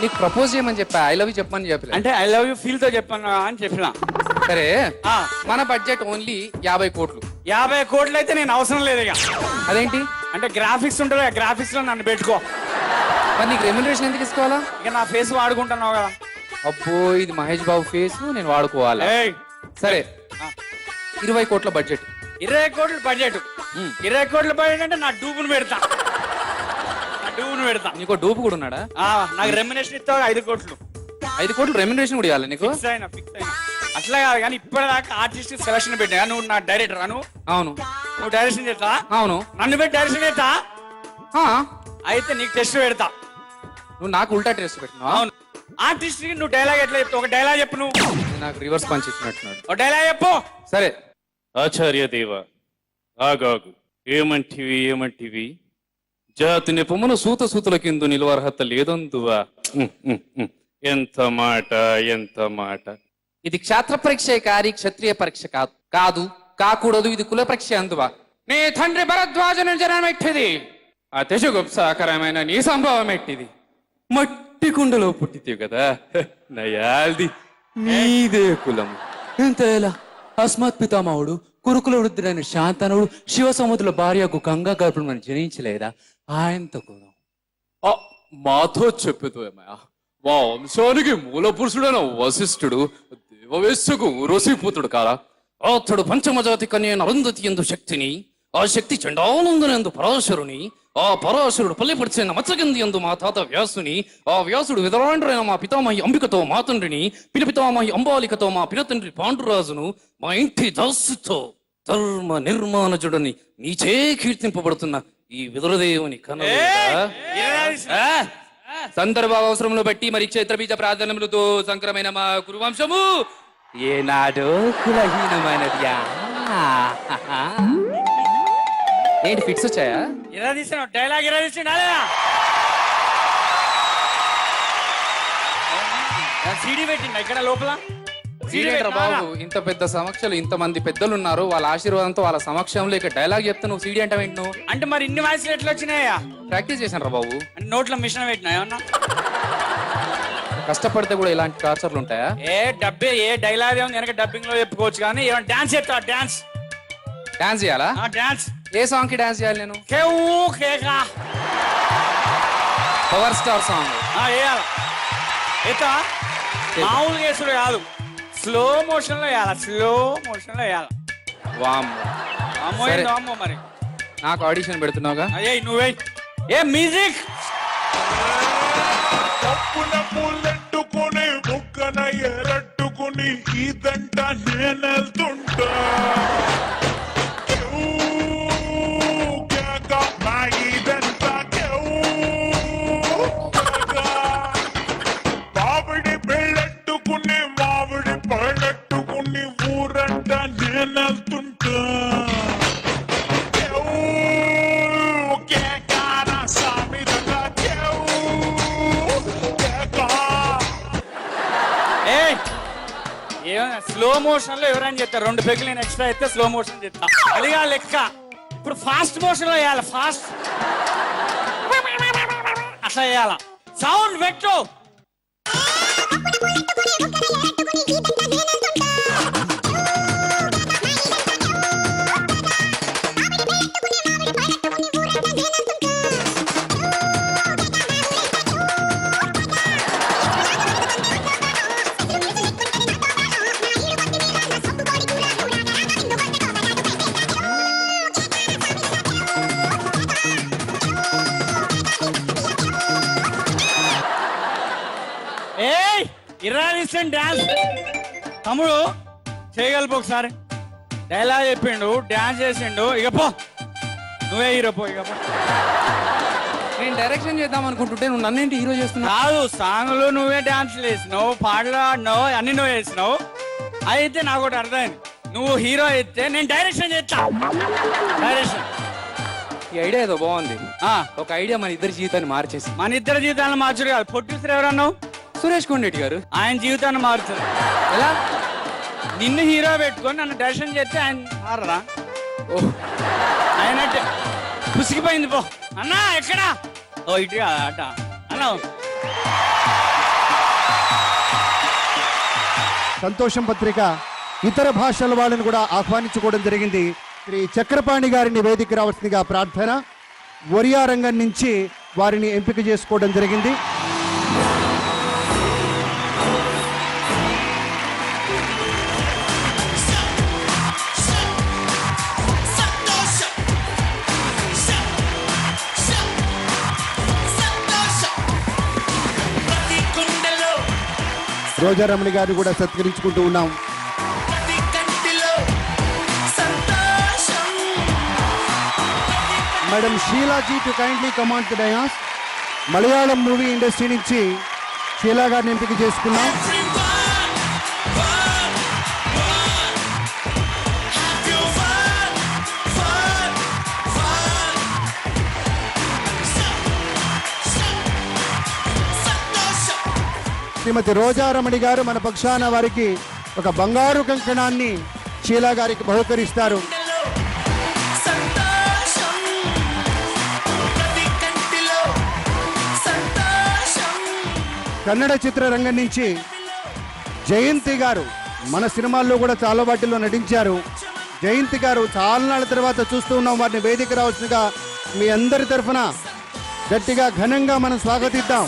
నీకు ప్రపోజ్ చేయమని చెప్పా, ఐ లవ్ యూ చెప్పమని చెప్పలే. అంటే ఐ లవ్ యూ ఫీల్ తో చెప్పాను అని చెప్పిన. సరే, మన బడ్జెట్ ఓన్లీ 50 కోట్లు. 50 కోట్లు అయితే నేను అవసరం లేదు ఇక. అదేంటి? అంటే గ్రాఫిక్స్ ఉంటుంది, గ్రాఫిక్స్ లో నన్ను పెట్టుకో. మరి నీకు రెమ్యునరేషన్ ఎందుకు ఇసుకోవాలా? ఇక నా ఫేస్ వాడుకుంటున్నావు కదా. అబ్బో, ఇది మహేష్ బాబు ఫేస్, నేను వాడుకోవాలా? సరే, 20 కోట్ల బడ్జెట్. 20 కోట్ల బడ్జెట్. 20 కోట్ల బడ్జెట్ అంటే నా డూపును పెడతా. నీకు డూపు కూడా ఉన్నాడా? నాకు రెమ్యునరేషన్ ఇస్తావు 5 కోట్లు. 5 కోట్లు రెమ్యునరేషన్ కూడా ఇవ్వాలి నీకు? ఫిక్స్ అయినా. అట్లా కాదు కానీ ఇప్పటిదాకా ఆర్టిస్ట్ సెలక్షన్ పెట్టా. నువ్వు నా డైరెక్టర్ అను. అవును. నువ్వు డైరెక్షన్ చేస్తా? అవును. నన్ను పెట్టి డైరెక్షన్ చేస్తా? అయితే నీకు టెస్ట్ పెడతా. నువ్వు నాకు ఉల్టా టెస్ట్ పెట్టినావా? అవును. ఆర్టిస్ట్ కి నువ్వు డైలాగ్ ఎట్లా చెప్తావు? ఒక డైలాగ్ చెప్పు. నువ్వు నాకు రివర్స్ పంచ్ ఇచ్చినట్టున్నాడు. ఒక డైలాగ్ చెప్పు. సరే. ఆచార్య దేవ ఆగాగు, ఏమంటివి? జాతి నిపమును సూతుల కింద నిలువర్హత లేదందువా. ఎంత మాట. ఇది క్షాత్ర పరీక్షే కారి క్షత్రియ పరీక్ష కాదు కాకూడదు. ఇది కుల పరీక్ష అందువా. నీ తండ్రి భరద్వాజను జనం ఎట్టిది, అతిశుగుప్సాకరమైన నీ సంభవం ఎట్టిది. మట్టి కుండలో పుట్టితే కదా నయాల్ది నీదే కులం. ఎంతేలా అస్మత్ పితామహుడు కురుకుల వృద్ధుడైన శాంతనుడు శివసముద్రుల భార్యకు గంగా గర్భం జనించలేదా? ఆయనతో కూడా మాతో చెప్పేదో ఏమయ్యా. మా వంశానికి మూల పురుషుడైన వశిష్ఠుడు దేవవేశ్యకు ఊరోసిపుత్రుడు కారా. అతడు పంచమజాతి కన్యైన అరుంధతి ఎందు శక్తిని, ఆ శక్తి చండానందునందు పరాశరుని, ఆ పరాశరుడు పల్లిపడిచిన మత్స్యగంధి ఎందు మా తాత వ్యాసుని, ఆ వ్యాసుడు విధరాండ్రైన మా పితామహి అంబికతో మా తండ్రిని, పితామహి అంబాలికతో మా పినతండ్రి పాండురాజును, మా ఇంటి దాసుతో ధర్మ నిర్మాణజుడని నీచే కీర్తింపబడుతున్న ఈ విదురదేవుని కనుక సందర్భ అవసరములు బట్టి మరి క్షేత్ర బీజ ప్రార్థనములతో సంక్రమైన మా కురువంశము ఏనాడో కులహీనమైనదియా. ఏంటి ఫిట్స్ వచ్చాయా? ఎలా తీసినావు డైలాగ్? ఎలా తీసినా సీడీ పెట్టిందా ఇక్కడ లోపల? బాబు, ఇంత పెద్ద సమక్షంలో ఇంతమంది పెద్దలు ఉన్నారు, వాళ్ళ ఆశీర్వాదంతో వాళ్ళ సమక్షంలో ఇక్కడ డైలాగ్ చెప్తే నువ్వు సీడీ అంటే నువ్వు అంటే మరి ఇన్ని వాయిస్లు ఎట్లా వచ్చినాయా? ప్రాక్టీస్ చేశాను రా బాబు. నోట్లో మిషన్ పెట్టినా ఏమన్నా? కష్టపడితే కూడా ఇలాంటి టార్చర్లు ఉంటాయా? ఏ డైలాగ్ ఏమో వెనక డబ్బింగ్ లో చెప్పుకోవచ్చు కానీ ఏమైనా డాన్స్ చేస్తా డాన్స్ చేయాలా? డాన్స్ ఏ సాంగ్ కి డాన్స్ చేయాలి నేను? కేకా పవర్ స్టార్ సాంగ్ వేయాల ఎత్తా మామూలుగా వేసుడు కాదు, స్లో మోషన్ లో వేయాల. అమ్మో మరి నాకు ఆడిషన్ పెడుతున్నావుగా? అయ్యే నువ్వే ఏ మ్యూజిక్ ముల్లెట్టుకుని ముక్కన ఎరట్టుకుని ఇదంట నేనెళ్తుంటా మామిడి పెళ్ళెట్టుకుని మామిడి పళ్ళెట్టుకుని ఊరంట నేనెళ్తుంటా స్లో మోషన్ లో ఎవరైనా చెప్తారు 2 పెగ్గులు నేను ఎక్స్ట్రా అయితే స్లో మోషన్ చెప్తా, అదిగా లెక్క. ఇప్పుడు ఫాస్ట్ మోషన్ లో వేయాలి, ఫాస్ట్ అట్లా వేయాల. సౌండ్ పెట్టు. ఇరానిస్టన్ డాన్స్ తమ్ముడు చేయగలపు ఒకసారి. డైలాగ్ చెప్పిండు, డాన్స్ చేసిండు, ఇక పో నువ్వే హీరో పో. ఇక పో. నేను డైరెక్షన్ చేద్దాం అనుకుంటుంటే నువ్వు నన్నేంటి హీరో చేస్తున్నావు? కాదు, సాంగ్లు నువ్వే డాన్స్ చేసినావు, పాటలు ఆడినావు, అన్ని నువ్వే చేసినావు. అయితే నాకు ఒకటి అర్థమైంది, నువ్వు హీరో అయితే నేను డైరెక్షన్ చేస్తా. డైరెక్షన్ ఈ ఐడియా ఏదో బాగుంది. ఒక ఐడియా మన ఇద్దరి జీవితాన్ని మార్చేసి. మన ఇద్దరి జీవితాలను మార్చుడు కాదు, ప్రొడ్యూసర్ ఎవరన్నావు? సురేష్ కొండేటి గారు. ఆయన జీవితాన్ని మారుతుంది. ఎలా? నిన్ను హీరో పెట్టుకొని నన్ను దర్శనం చేస్తే ఆయన మారరా? ఆయన పుసిగిపోయింది పో అన్నా. ఎక్కడా? ఓ ఇటు అట అన్నా. సంతోషం పత్రిక ఇతర భాషల వాళ్ళని కూడా ఆహ్వానించుకోవడం జరిగింది. శ్రీ చక్రపాణి గారిని వేదిక రావాల్సిందిగా ప్రార్థన. ఒరియా రంగం నుంచి వారిని ఎంపిక చేసుకోవడం జరిగింది. రోజారమణి గారిని కూడా సత్కరించుకుంటూ ఉన్నాం. Madam షీలాజీ to kindly command the dais. Malayalam movie industry నుంచి షీలా గారిని ఎంపిక చేసుకున్నాం. శ్రీమతి రోజారమణి గారు మన పక్షాన వారికి ఒక బంగారు కంకణాన్ని షీలా గారికి బహుకరిస్తారు. కన్నడ చిత్రరంగం నుంచి జయంతి గారు మన సినిమాల్లో కూడా చాలా వాటిల్లో నటించారు. జయంతి గారు చాలా నాళ్ళ తర్వాత చూస్తూ ఉన్నాం. వారిని వేదిక రావాల్సిందిగా మీ అందరి తరఫున గట్టిగా ఘనంగా మనం స్వాగతిద్దాం.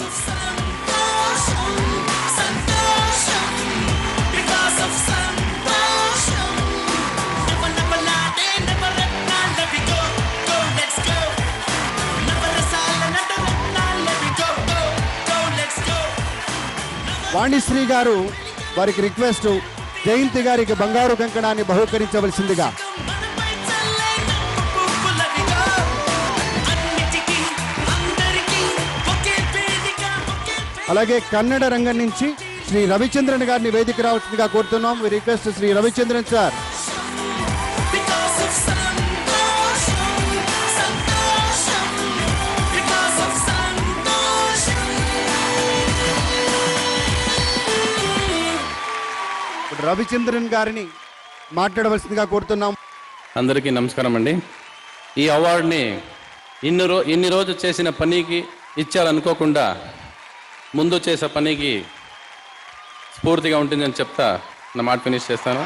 వాణిశ్రీ గారు వారికి రిక్వెస్ట్, జయంతి గారికి బంగారు కంకణాన్ని బహుకరించవలసిందిగా. అలాగే కన్నడ రంగం నుంచి శ్రీ రవిచంద్రన్ గారిని వేదిక రావాల్సిందిగా కోరుతున్నాం. We request Shri Ravichandran sir. Ravichandran గారిని మాట్లాడవలసిందిగా కోరుతున్నాం. అందరికీ నమస్కారం అండి. ఈ అవార్డుని ఇన్ని రోజు చేసిన పనికి ఇచ్చారనుకోకుండా ముందు చేసే పనికి స్ఫూర్తిగా ఉంటుందని చెప్తా నా మాట ఫినిష్ చేస్తాను.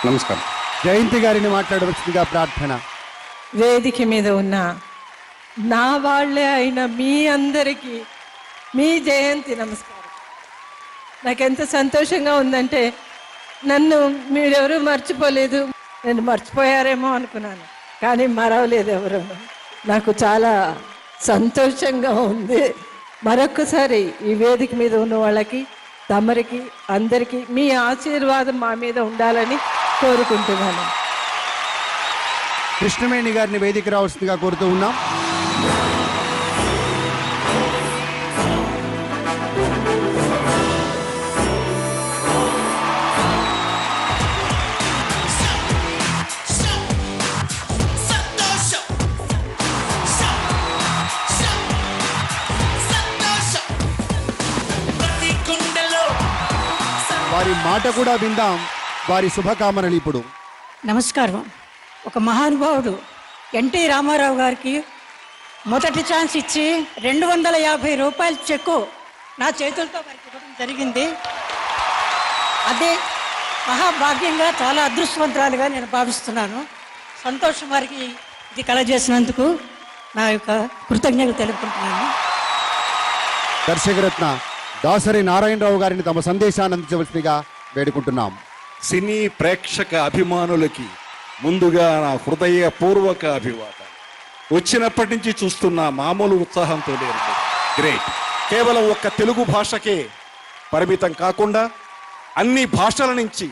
నమస్కారం. జయంతి గారిని మాట్లాడవలసిందిగా ప్రార్థన. వేదిక మీద ఉన్న నా వాళ్ళే అయిన మీ అందరికీ మీ జయంతి నమస్కారం. నాకెంత సంతోషంగా ఉందంటే నన్ను మీరెవరూ మర్చిపోలేదు. నేను మర్చిపోయారేమో అనుకున్నాను, కానీ మరవలేదు ఎవరు. నాకు చాలా సంతోషంగా ఉంది. మరొక్కసారి ఈ వేదిక మీద ఉన్న వాళ్ళకి, తమరికి, అందరికీ మీ ఆశీర్వాదం మా మీద ఉండాలని కోరుకుంటున్నాను. కృష్ణవేణి గారిని వేదిక రావాల్సిందిగా కోరుతూ ఉన్నాం. వారి మాట కూడా విందాం, వారి శుభకామనలు ఇప్పుడు. నమస్కారం. ఒక మహానుభావుడు ఎన్టీ రామారావు గారికి మొదటి ఛాన్స్ ఇచ్చి 250 రూపాయల చెక్కు నా చేతులతో వారికి ఇవ్వడం జరిగింది. అదే మహాభాగ్యంగా, చాలా అదృష్టవంతురాలుగా నేను భావిస్తున్నాను. సంతోషం వారికి ఇది కలగజేసినందుకు నా యొక్క కృతజ్ఞతలు తెలుపుకుంటున్నాను. దర్శకరత్న దాసరి నారాయణరావు గారిని తమ సందేశాన్ని అందించవలసిందిగా వేడుకుంటున్నాం. సినీ ప్రేక్షక అభిమానులకి ముందుగా నా హృదయపూర్వక అభివాదం. వచ్చినప్పటి నుంచి చూస్తున్న మామూలు ఉత్సాహంతో లేరు. గ్రేట్. కేవలం ఒక్క తెలుగు భాషకే పరిమితం కాకుండా అన్ని భాషల నుంచి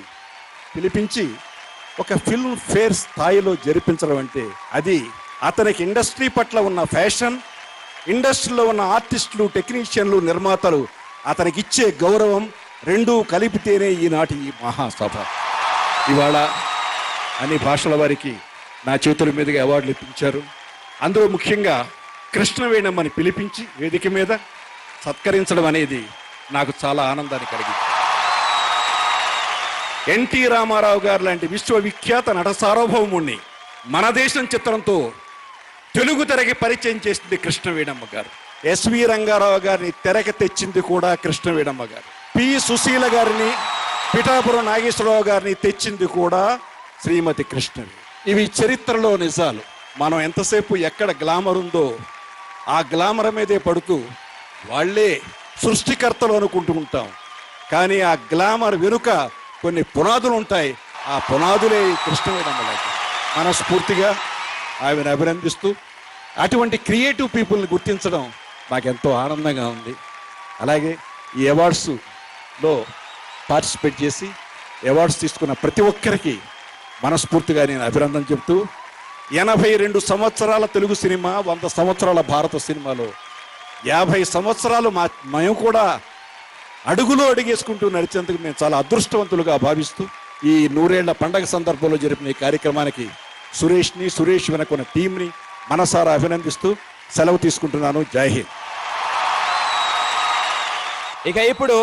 పిలిపించి ఒక ఫిల్మ్ ఫేర్ స్థాయిలో జరిపించడం అంటే అది అతనికి ఇండస్ట్రీ పట్ల ఉన్న ఫ్యాషన్, ఇండస్ట్రీలో ఉన్న ఆర్టిస్టులు, టెక్నీషియన్లు, నిర్మాతలు అతనికి ఇచ్చే గౌరవం రెండూ కలిపితేనే ఈనాటి ఈ మహాసభ. ఇవాళ అన్ని భాషల వారికి నా చేతుల మీదుగా అవార్డులు ఇప్పించారు. అందులో ముఖ్యంగా కృష్ణవేణమ్మని పిలిపించి వేదిక మీద సత్కరించడం అనేది నాకు చాలా ఆనందాన్ని కలిగింది. ఎన్టీ రామారావు గారు లాంటి విశ్వవిఖ్యాత నట సార్వభౌముణ్ణి మన దేశం చిత్రంతో తెలుగు తెరకి పరిచయం చేసింది కృష్ణవేణమ్మ గారు. ఎస్వి రంగారావు గారిని తెరకి తెచ్చింది కూడా కృష్ణవేణమ్మ గారు. పి సుశీల గారిని, పిఠాపురం నాగేశ్వరరావు గారిని తెచ్చింది కూడా శ్రీమతి కృష్ణవేణి. ఇవి చరిత్రలో నిజాలు. మనం ఎంతసేపు ఎక్కడ గ్లామర్ ఉందో ఆ గ్లామర్ మీదే పడుతూ వాళ్ళే సృష్టికర్తలు అనుకుంటూ ఉంటాం. కానీ ఆ గ్లామర్ వెనుక కొన్ని పునాదులు ఉంటాయి. ఆ పునాదులే కృష్ణవేణమ్మలాంటి. మనస్ఫూర్తిగా ఆమెను అభినందిస్తూ అటువంటి క్రియేటివ్ పీపుల్ని గుర్తించడం నాకెంతో ఆనందంగా ఉంది. అలాగే ఈ అవార్డ్స్లో పార్టిసిపేట్ చేసి అవార్డ్స్ తీసుకున్న ప్రతి ఒక్కరికి మనస్ఫూర్తిగా నేను అభినందన చెప్తూ 82 సంవత్సరాల తెలుగు సినిమా, 100 సంవత్సరాల భారత సినిమాలో 50 సంవత్సరాలు మేము కూడా అడుగులో అడుగేసుకుంటూ నడిచేందుకు మేము చాలా అదృష్టవంతులుగా భావిస్తూ ఈ 100 ఏళ్ల పండగ సందర్భంలో జరిపిన ఈ కార్యక్రమానికి సురేష్ వెనకున్న టీంని మనసారా అభినందిస్తూ సెలవు తీసుకుంటున్నాను. జై హింద్. ఇక ఇప్పుడు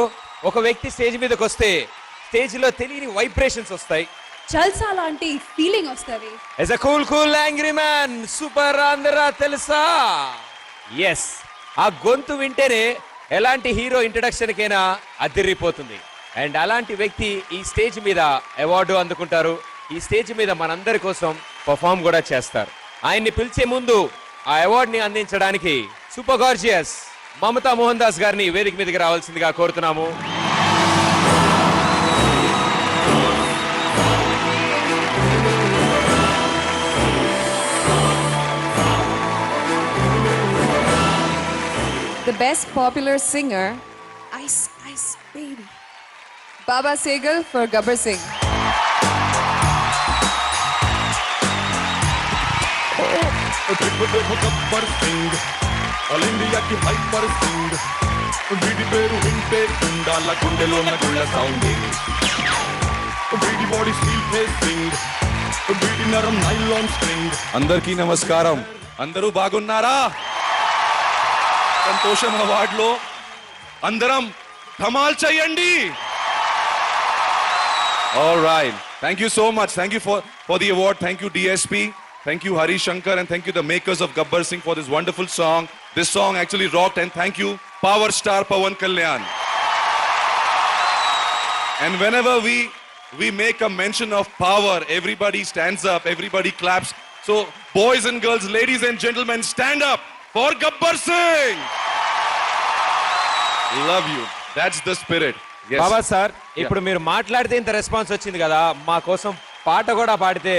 ఒక వ్యక్తి స్టేజ్ మీదకి వస్తే స్టేజ్ లో తెలియని వైబ్రేషన్స్ వస్తాయి. జల్సా లాంటి ఫీలింగ్ వస్తుంది. Yes a cool angry man, super Andhra తెలుసా? ఎస్, ఆ గొంతు వింటేనే ఎలాంటి హీరో ఇంట్రడక్షన్ కైనా అదిరిపోతుంది. అండ్ అలాంటి వ్యక్తి ఈ స్టేజ్ మీద అవార్డు అందుకుంటారు. ఈ స్టేజ్ మీద మనందరి కోసం పర్ఫామ్ కూడా చేస్తారు. ఆయన్ని పిలిచే ముందు ఆ అవార్డుని అందించడానికి సూపర్ గార్జియస్ మమతా మోహన్ దాస్ గారిని వేదిక మీదకి రావాల్సిందిగా కోరుతున్నాము. The best popular singer, Ice Ice Baby, Baba Sehgal for Gabbar Singh. Gabbar Singh, all ఇండియాకి హైపర్ సింగ్, వీడి పేరు వింటే కుండాల గుండెలోన గుళ్ళ సౌండింగ్, వీడి బాడీ స్టీల్ ఫేసింగ్, వీడి నరం నైలాన్ స్ట్రింగ్. అందరికీ నమస్కారం. అందరూ బాగున్నారా? సంతోషం అవార్డులో అందరం ధమాల్ చేయండి. All right. Thank you so much. Thank you for the award. Thank you DSP. Thank you Hari Shankar, and thank you the makers of Gabbar Singh for this wonderful song. This song actually rocked, and thank you Power Star Pawan Kalyan. And whenever we make a mention of power, everybody stands up, everybody claps. So boys and girls, ladies and gentlemen, stand up for Gabbar Singh. Love you. That's the spirit. Yes. Baba sir ఇప్పుడు మీరు మాట్లాడితే ఇంత response వచ్చింది కదా మా కోసం పాట కూడా పాడితే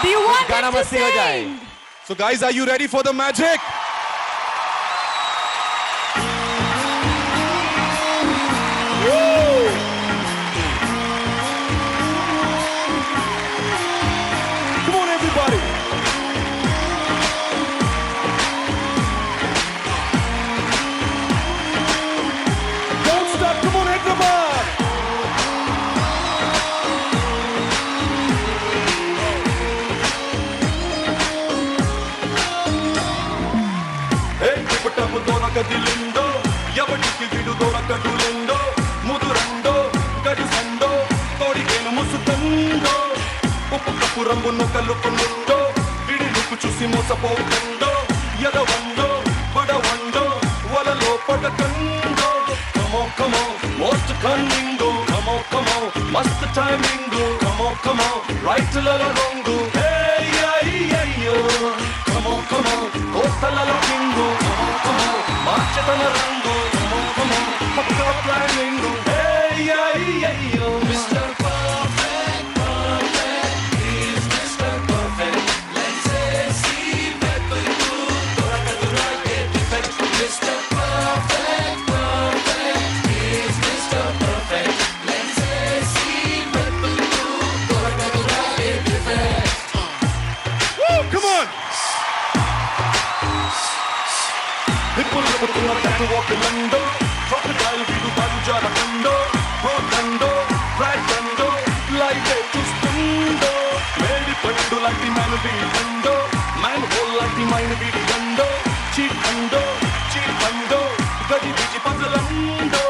Do you want गाना them to मस्ती हो जाए। sing? So guys, are you ready for the magic? Woo! Come on everybody. Don't stop. Come on everybody. పుట్టము దొరకదిలిందో ఎవడికి విడు దొరకదులిందో ముదురందో గడిసందో తోడికేను ముసుతందో ఉప్పు కప్పు రంగును కలుపునుందో విడిలుకు చూసి మోసపోతుందో ఎదవందో పడవందో వలలో పడకందో కమో మోస్ట్ కన్నింగు కమో మస్త్ టైమింగు కమో రైట్లలో రొంగు హే అయ్యో కమో కోస్తలలో కింగు మార్చతన రంగు పక్క ప్లానింగు హే అయ్యో mister perfect is mister perfect let's see వెతుకు దొరకదురా ఏ defect mister perfect is mister perfect let's see వెతుకు దొరకదురా ఏ డిఫెక్ట్ Come on! నిప్పులు కొట్టుకున్న కట్టు ఒకలండో క్రొకడైల్ వీడు బంజారకండో పోతండో రాజండో లైఫ్ చూస్తుండో మేడి పండు లాంటి మైను వీడండో మైన్ హోల్ లాంటి మైను వీడండో చీటండో గది busy పజలండో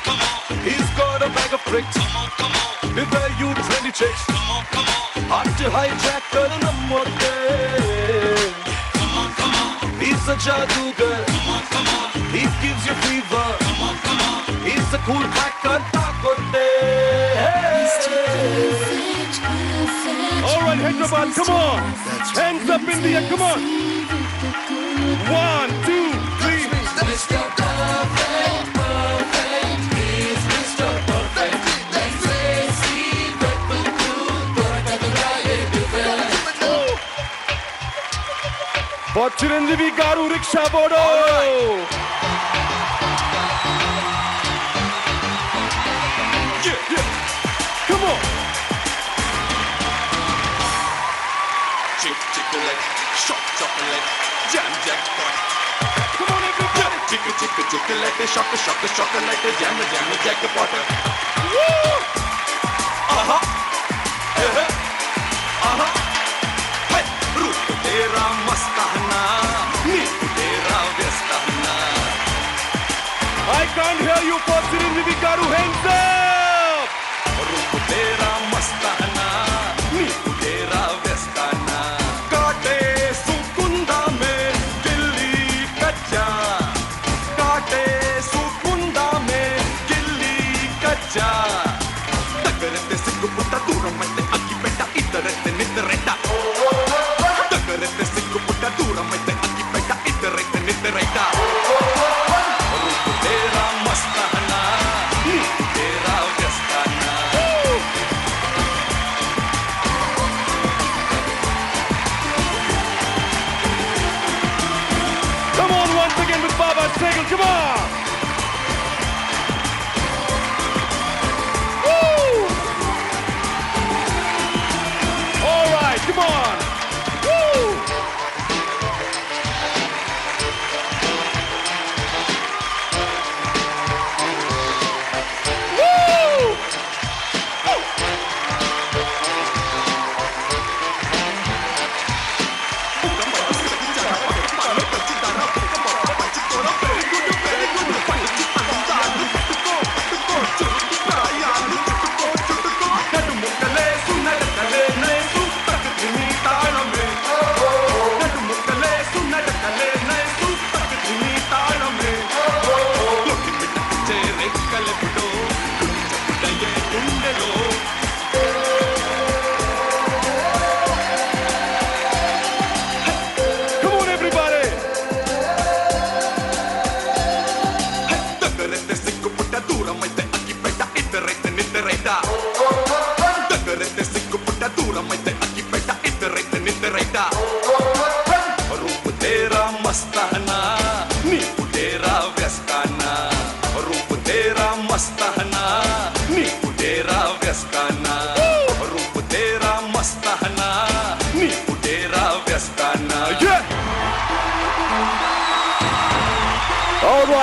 Come on, he's got a bag of tricks Beware you trendy chicks Hard to hijack kar namote He's a jadugar He gives you fever He's a cool cracker takote Alright Hyderabad, come on Hands up India, come on 1, 2, 3 Mr. Perfect He's Mr. Perfect Let's see For Chiranjeevi Garu Ricksha Bodo! Yeah. Come on! Chick-chick-a-lick, shock-chocolate, jam-jackpot. Come on everybody! Chick-chick-a-chick-a-lick, shock-a-shock-a-chocolate, jam-jackpot. Woo! Uh-huh! Uh-huh! Hey! Roop tera mastahna, neep tera vyastahna. I can't hear you for Chiranjeevi Garu, hands up! Roop tera mastahna, neep tera vyastahna. Kaate sukunda mein gilli kacha. Kaate sukunda mein gilli kacha. Tagarate sikku putta dooramante aggi petta iddarate niddaretta. Tagarate sikku putta dooramante aggi petta iddarate niddaretta. Roop tera mastahna, neep tera vyastahna. Come on once again with Baba Sehgal, come on!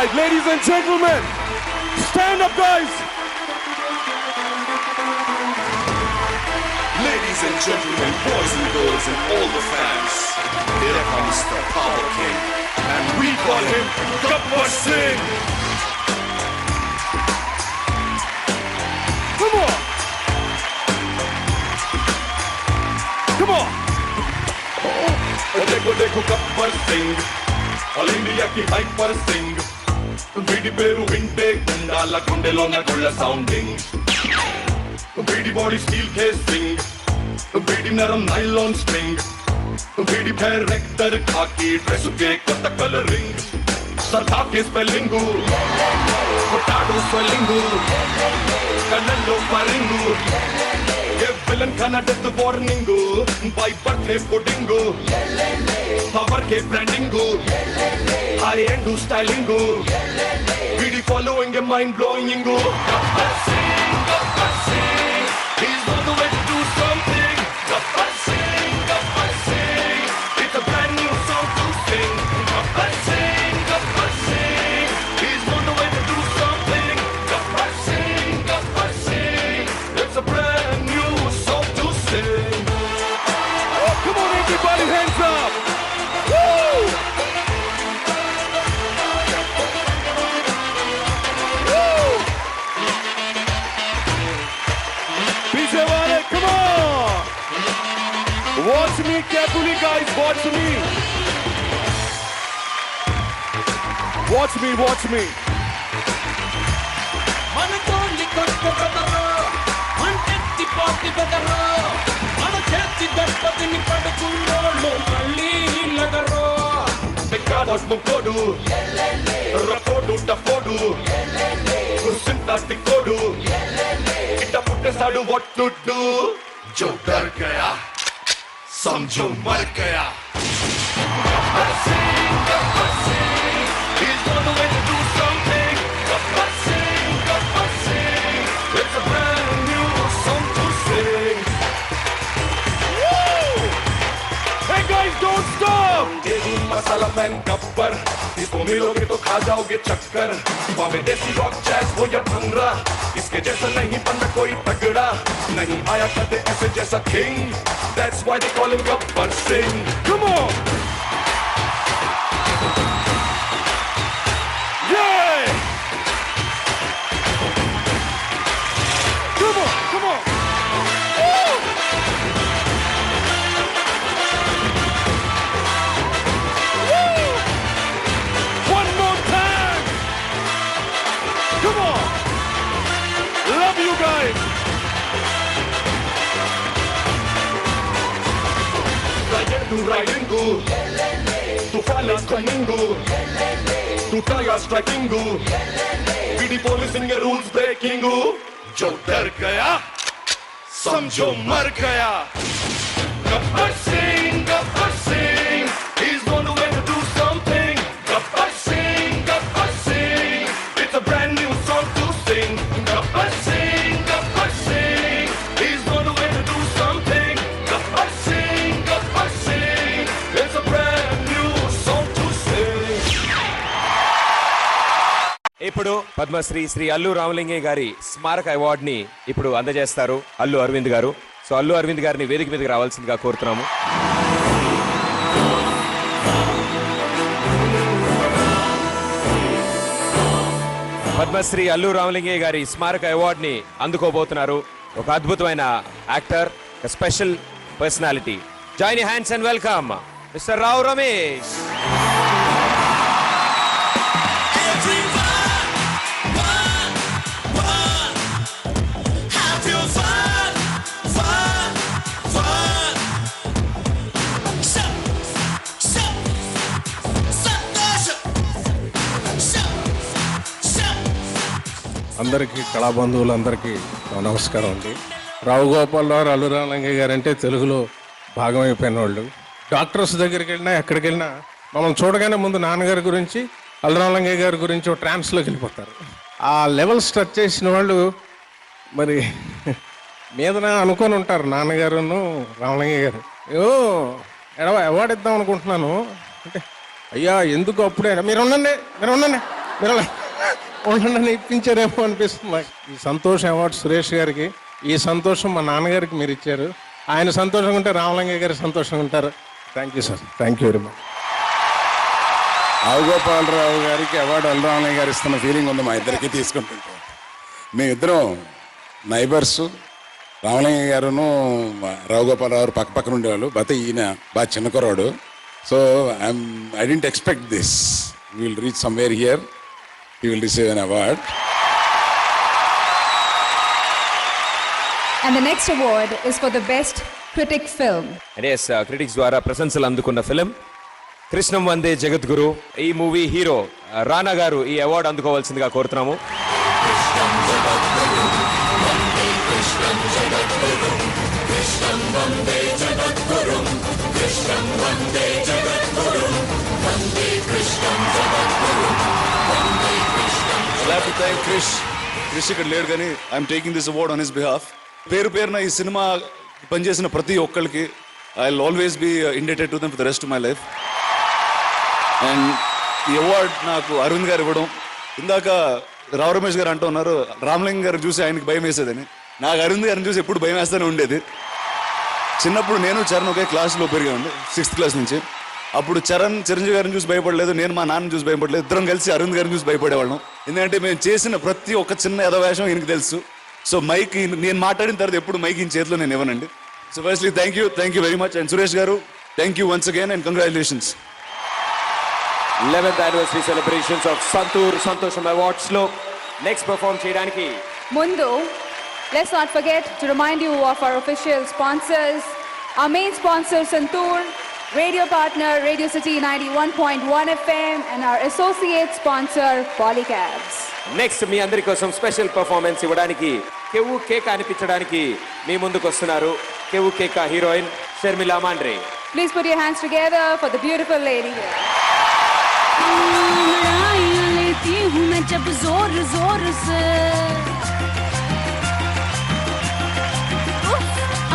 right, ladies and gentlemen, stand up, guys. Ladies and gentlemen, boys and girls, and all the fans, here comes the Power King, and we call him Gabbar Singh. Come on. Come on. देखो देखो Gabbar Singh, all India की hyper Singh, बीडी पेरू विंटे गुंडाला गुंडेलो ना गुल्ला साउंडिंग, बीडी बॉडी स्टील केसिंग, बीडी नरम नाइलॉन स्ट्रिंग, बीडी पैर रेक्टर खाकी ड्रेस के कोट कलरिंग, सरथा के स्पेलिंगू, पोटाटो स्वेलिंगू, कन्नलो मारिंगू, ये विलन खाना डेथ वार्निंगू, बाई बर्थडे पुडिंगू, पावर के ब्रांडिंगू, हाई एंड स्टाइलिंगू, बीडी following a mind blowing, Gabbar Singh, he's on the way to do something, Gabbar Singh, it's a brand new song to sing, Gabbar Singh, he's on the way to do something, Gabbar Singh, it's a brand new song to sing. Oh, come on, everybody, hands up. Woo! Woo! PJ Wale, come on! Watch me carefully, guys. Watch me. Watch me, watch me. మన తోలి కొట్టు బెదరు అంటెత్తి పాటి బెదరు మన చేతి దర్పతిని పడుకున్నోళ్ళు మళ్ళీ లగరు Pecados mucodu, rapodu tapodu, kusinta tikodu, kita putte sadu what to do, jo dar gaya, samjho mar gaya. Gabbar Singh, he's on the way to do something, Gabbar Singh, it's a brand new song to sing. Woo! Hey guys, don't stop! Devi masala man Gabbar, इसको मिलोगे तो खा जाओगे चक्कर, बामे देसी rock jazz हो या भंगड़ा, इसके जैसा नहीं बनना कोई तगड़ा, नहीं आया कदे ऐसे जैसा king, that's why they call him Gabbar Singh. Come on! Yeah! Come on, come on! Woo! Woo! One more time! Come on! Love you guys! Riding, tu fala coming, tu tires striking, BD policing के rules breaking, जो डर गया समझो मर गया. Gabbar Singh, he's on the way to do something, Gabbar Singh, it's a brand new song to sing, Gabbar Singh, he's on the way to do something, Gabbar Singh, it's a brand new song to sing. ఇప్పుడు పద్మశ్రీ శ్రీ అల్లు రామలింగయ్య గారి స్మారక award ని ఇప్పుడు అందజేస్తారు అల్లు అరవింద్ గారు. So Allu Arvind గారిని వేదిక మీదకి రావాల్సిందిగా కోరుతున్నాము. పద్మశ్రీ అల్లు రామలింగయ్య గారి స్మారక అవార్డ్ ని అందుకోబోతున్నారు ఒక అద్భుతమైన actor, special personality. Join your hands and welcome mister Rao Ramesh. అందరికీ కళాబంధువులందరికీ నమస్కారం అండి. రావు గోపాలరావు, అల్లు రామలింగయ్య గారు అంటే తెలుగులో భాగమైపోయిన వాళ్ళు. డాక్టర్స్ దగ్గరికి వెళ్ళినా ఎక్కడికి వెళ్ళినా మనం చూడగానే ముందు నాన్నగారి గురించి, అల్లు రామలింగయ్య గారి గురించి ఒక ట్రాన్స్లోకి వెళ్ళిపోతారు. ఆ లెవెల్స్ టచ్ చేసిన వాళ్ళు మరి మీదన అనుకొని ఉంటారు నాన్నగారును రామలింగయ్య గారు. అవార్డు ఇద్దాం అనుకుంటున్నాను అంటే, అయ్యా ఎందుకు అప్పుడే, మీరు ఉండండి మీరు ఉండండి ఇప్పించారేమో అనిపిస్తుంది నాకు. ఈ సంతోషం అవార్డు సురేష్ గారికి, ఈ సంతోషం మా నాన్నగారికి మీరు ఇచ్చారు. ఆయన సంతోషంగా ఉంటే రామలింగ గారి సంతోషంగా ఉంటారు. Thank you sir, thank you very much. Rao Gopal Rao గారికి అవార్డు అల్రామయ్య గారు ఇస్తున్న ఫీలింగ్ ఉంది మా ఇద్దరికి తీసుకుంటుంటాం. మేమిద్దరం నైబర్స్. రామలింగ గారును రావుగోపాలరావు పక్క పక్కన ఉండేవాళ్ళు. బట్ ఈయన బాగా చిన్న కుర్రాడు. So I didn't expect this. Will reach somewhere here. He will receive an award. And the next award is for the best critic film. And yes, critics ద్వారా ప్రశంసలు అందుకున్న ఫిలిం కృష్ణం వందే జగద్గురు. ఈ మూవీ హీరో రానా గారు ఈ అవార్డు అందుకోవాల్సిందిగా కోరుతున్నాము. క్రిష్ ఇక్కడ లేడు కానీ I'm taking this award on his behalf. పేరు పేరున ఈ సినిమా పనిచేసిన ప్రతి ఒక్కరికి I will always be indebted to them for the rest of my life. And ఈ అవార్డ్ నాకు అరవింద్ గారు ఇవ్వడం. ఇందాక రావు రమేష్ గారు అంటూ ఉన్నారు రామలింగ గారు చూసి ఆయనకి భయం వేసేదని. నాకు అరవింద్ గారిని చూసి ఎప్పుడు భయం వేస్తూనే ఉండేది. చిన్నప్పుడు నేను చరణ్ ఒకే క్లాస్లో పెరిగామండి, 6th క్లాస్ నుంచి. అప్పుడు చరణ్ చిరంజీవి గారిని చూసి భయపడలేదు, నేను మా నాన్న చూసి భయపడలేదు. ఇద్దరం కలిసి అరవింద్ గారిని చూసి భయపడేవాళ్ళం. ఎందుకంటే మేము చేసిన ప్రతి ఒక్క చిన్న యథవేషం ఈయనకి తెలుసు. సో మైక్ నేను మాట్లాడిన తర్వాత ఎప్పుడు మైక్ ఈయన చేతిలో నేను ఇవ్వనండి. So firstly thank you very much. And Suresh గారు thank you once again and congratulations. 11th anniversary celebrations of Santosham awards లో నెక్స్ట్ పర్ఫార్మ్ చేయడానికి Mundu, let's not forget to remind you of our official sponsors. Our main sponsor Santoor, radio partner Radio City 91.1 FM, and our associate sponsor Polycabs. Next మీ అందరి కోసం special performance ఇవ్వడానికి కెవ్వు కేక అనిపించడానికి మీ ముందుకు వస్తున్నారు కెవ్వు కేక heroine Sharmila Mandre. Please put your hands together for the beautiful lady here. लेती हूँ मैं जब जोर जोर से,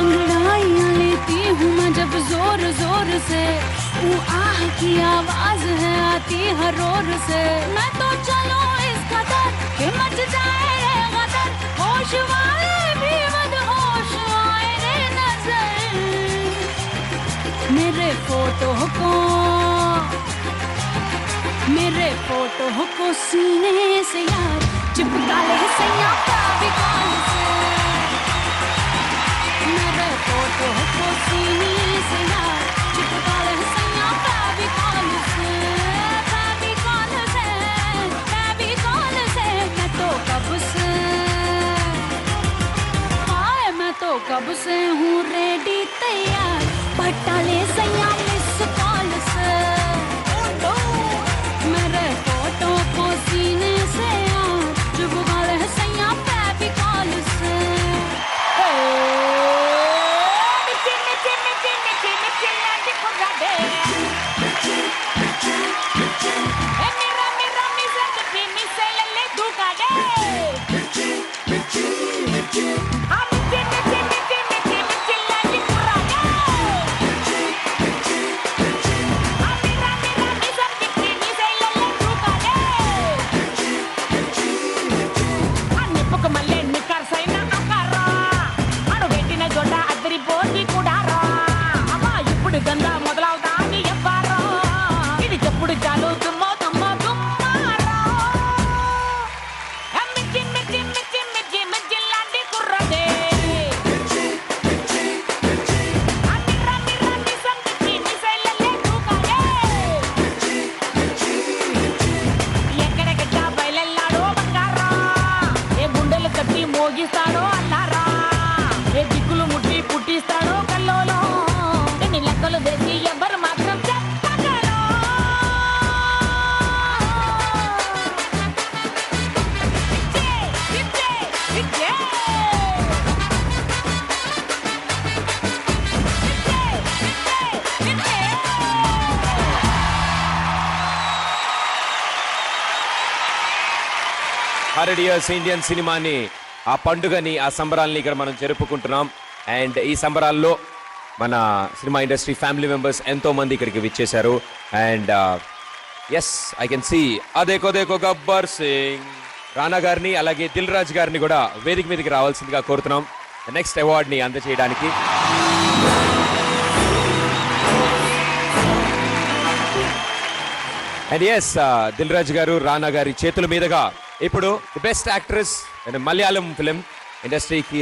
अंगड़ाइयाँ लेती हूँ मैं जब जोर जोर से, वो आह की आवाज है आती हर रोर से। मैं तो चलो इस कदर कि मच जाए रे गदर, होश वाले भी मदहोश आए रे नजर। मेरे फोटो को सीने से यार चिपका ले सैया फेविकॉल से। मेरे फोटो को सीने से यार चिपका ले सैया फेविकॉल से। फेविकॉल से मैं तो कब से हूँ रेडी तैयार, पटा ले सैया मिस कॉल से। मेरे फोटो को सीने से यार चिपका ले सैया फेविकॉल से। मिर्ची मिर्ची मिर्ची मिर्ची मिर्ची लाडी खुदा दे, मेरा मेरा मिसा मिर्ची मिसे ले दुका दे। मिर्ची मिर्ची मिर्ची हाँ मिर्ची मिर्ची मिर्ची मिर्ची मिर्ची लाडी खुदा दे। मिर्ची मिर्ची मिर्ची हाँ मेरा मेरा मिसा मिर्ची मिसे ले दुका दे। मिर्ची मिर्ची मिर्ची हाँ निपक मल्ले निकर सैना आकारा, అడు పెట్టిన జొండ అద్దరి పోటీ కూడారా. అమ్మా ఇప్పుడు గంగా మొదలవుతా అని ఎవ్వారో, ఇది చెప్పుడు చాలు దుమ్మో దుమ్మో దుమ్మారా. మిర్చి మిర్చి మిర్చి మిర్చి మిర్చి లాంటి కుర్రదే. మిర్చి మిర్చి మిర్చి మిర్రా మిర్రా మిసం మిర్చి మిసైలల్లే దూకాడే. మిర్చి మిర్చి మిర్చి ఎక్కడెక్కడ బయలెల్లాడో బంగారా, ఏ గుండెలు కట్టి మోగిస్తాడో అన్నారా, ఏ దిక్కులు ముట్టి పుట్టిస్తాడో కల్లోలో, ఎన్ని లెక్కలు వేసి ఎవరు మాత్రం చెప్పగలరు. విజయ్, విజయ్, విజయ్. విజయ్, విజయ్, విజయ్. 100 years ఇండియన్ సినిమాని, ఆ పండుగని, ఆ సంబరాల్ని ఇక్కడ మనం జరుపుకుంటున్నాం. అండ్ ఈ సంబరాల్లో మన సినిమా ఇండస్ట్రీ ఫ్యామిలీ మెంబర్స్ ఎంతో మంది ఇక్కడికి విచ్చేశారు. And yes I can see అదేకో దేకో గబ్బర్ సింగ్. రానా గారిని అలాగే దిల్ రాజు గారిని కూడా వేదిక మీదకి రావాల్సిందిగా కోరుతున్నాం నెక్స్ట్ అవార్డ్ని అందజేయడానికి. అండ్ ఎస్ దిల్ రాజు గారు రానా గారి చేతుల మీదుగా ఇప్పుడు the best actress Malayalam film ఇండస్ట్రీకి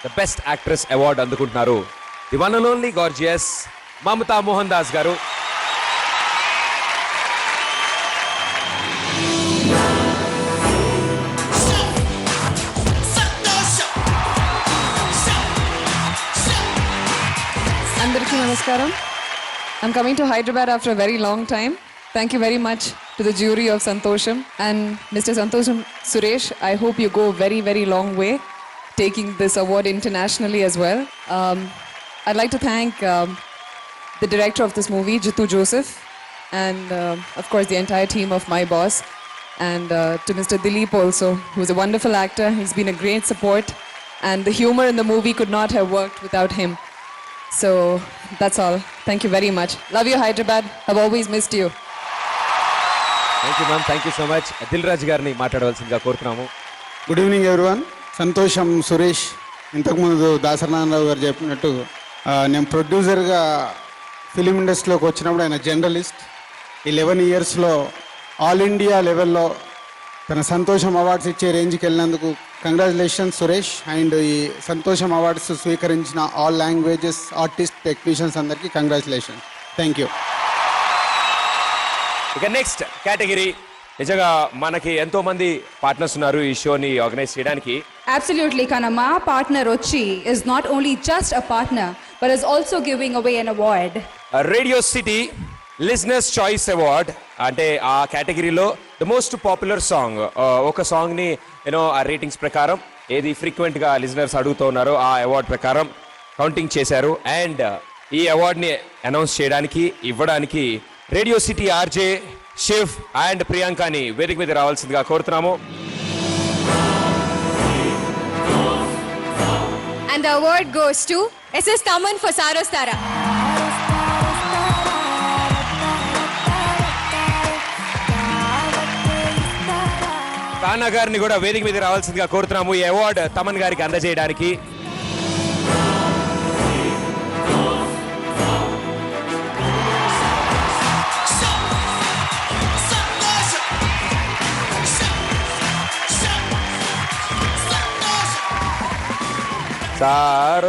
ద బెస్ట్ యాక్ట్రెస్ అవార్డు అందుకుంటున్నారు the one and only gorgeous Mamta Mohan Das గారు. అందరికీ నమస్కారం. I'm coming to Hyderabad after a very long time. Thank you very much to the jury of Santosham and Mr. Santosham Suresh. I hope you go very, very long way taking this award internationally as well. I'd like to thank the director of this movie, Jitu Joseph, and of course the entire team of My Boss, and to Mr. Dilip also, who's a wonderful actor. He's been a great support, and the humor in the movie could not have worked without him. So that's all. Thank you very much. Love you, Hyderabad. I've always missed you. Thank you ma'am, thank you so much. Dil Raju గారిని మాట్లాడవలసిందిగా కోరుతున్నాము. Good evening everyone. సంతోషం సురేష్. ఇంతకుముందు దాసరనారాయణరావు గారు చెప్పినట్టు నేను ప్రొడ్యూసర్గా film ఇండస్ట్రీలోకి వచ్చినప్పుడు ఆయన జర్నలిస్ట్. ఈ 11 ఇయర్స్లో ఆల్ ఇండియా లెవెల్లో తన సంతోషం అవార్డ్స్ ఇచ్చే రేంజ్కి వెళ్ళినందుకు కంగ్రాచులేషన్స్ సురేష్. అండ్ ఈ సంతోషం అవార్డ్స్ స్వీకరించిన ఆల్ లాంగ్వేజెస్ ఆర్టిస్ట్ టెక్నీషియన్స్ అందరికీ కంగ్రాచులేషన్స్. Thank you. ఇక నెక్స్ట్ కేటగిరీ. నిజంగా మనకి ఎంతో మంది పార్ట్నర్స్ ఉన్నారు ఈ షోని ఆర్గనైజ్ చేయడానికి. Absolutely, Kana. Ma partner Ochi is not only just a partner, but is also giving away an award. Radio city listeners choice award అంటే ఆ కేటగిరీలో ద మోస్ట్ పాపులర్ సాంగ్, ఒక సాంగ్ని ఆ రేటింగ్స్ ప్రకారం ఏది ఫ్రీక్వెంట్గా లిజనర్స్ అడుగుతూ ఉన్నారో ఆ అవార్డ్ ప్రకారం కౌంటింగ్ చేశారు. అండ్ ఈ అవార్డ్ని అనౌన్స్ చేయడానికి ఇవ్వడానికి radio city RJ Shiv and ప్రియాంకని వేదిక మీద రావాల్సిందిగా కోరుతున్నాము. And the award goes to SS Taman for Sarostara. రానా గారిని కూడా వేదిక మీద రావాల్సిందిగా కోరుతున్నాము ఈ అవార్డు తమన్ గారికి అందజేయడానికి. సార్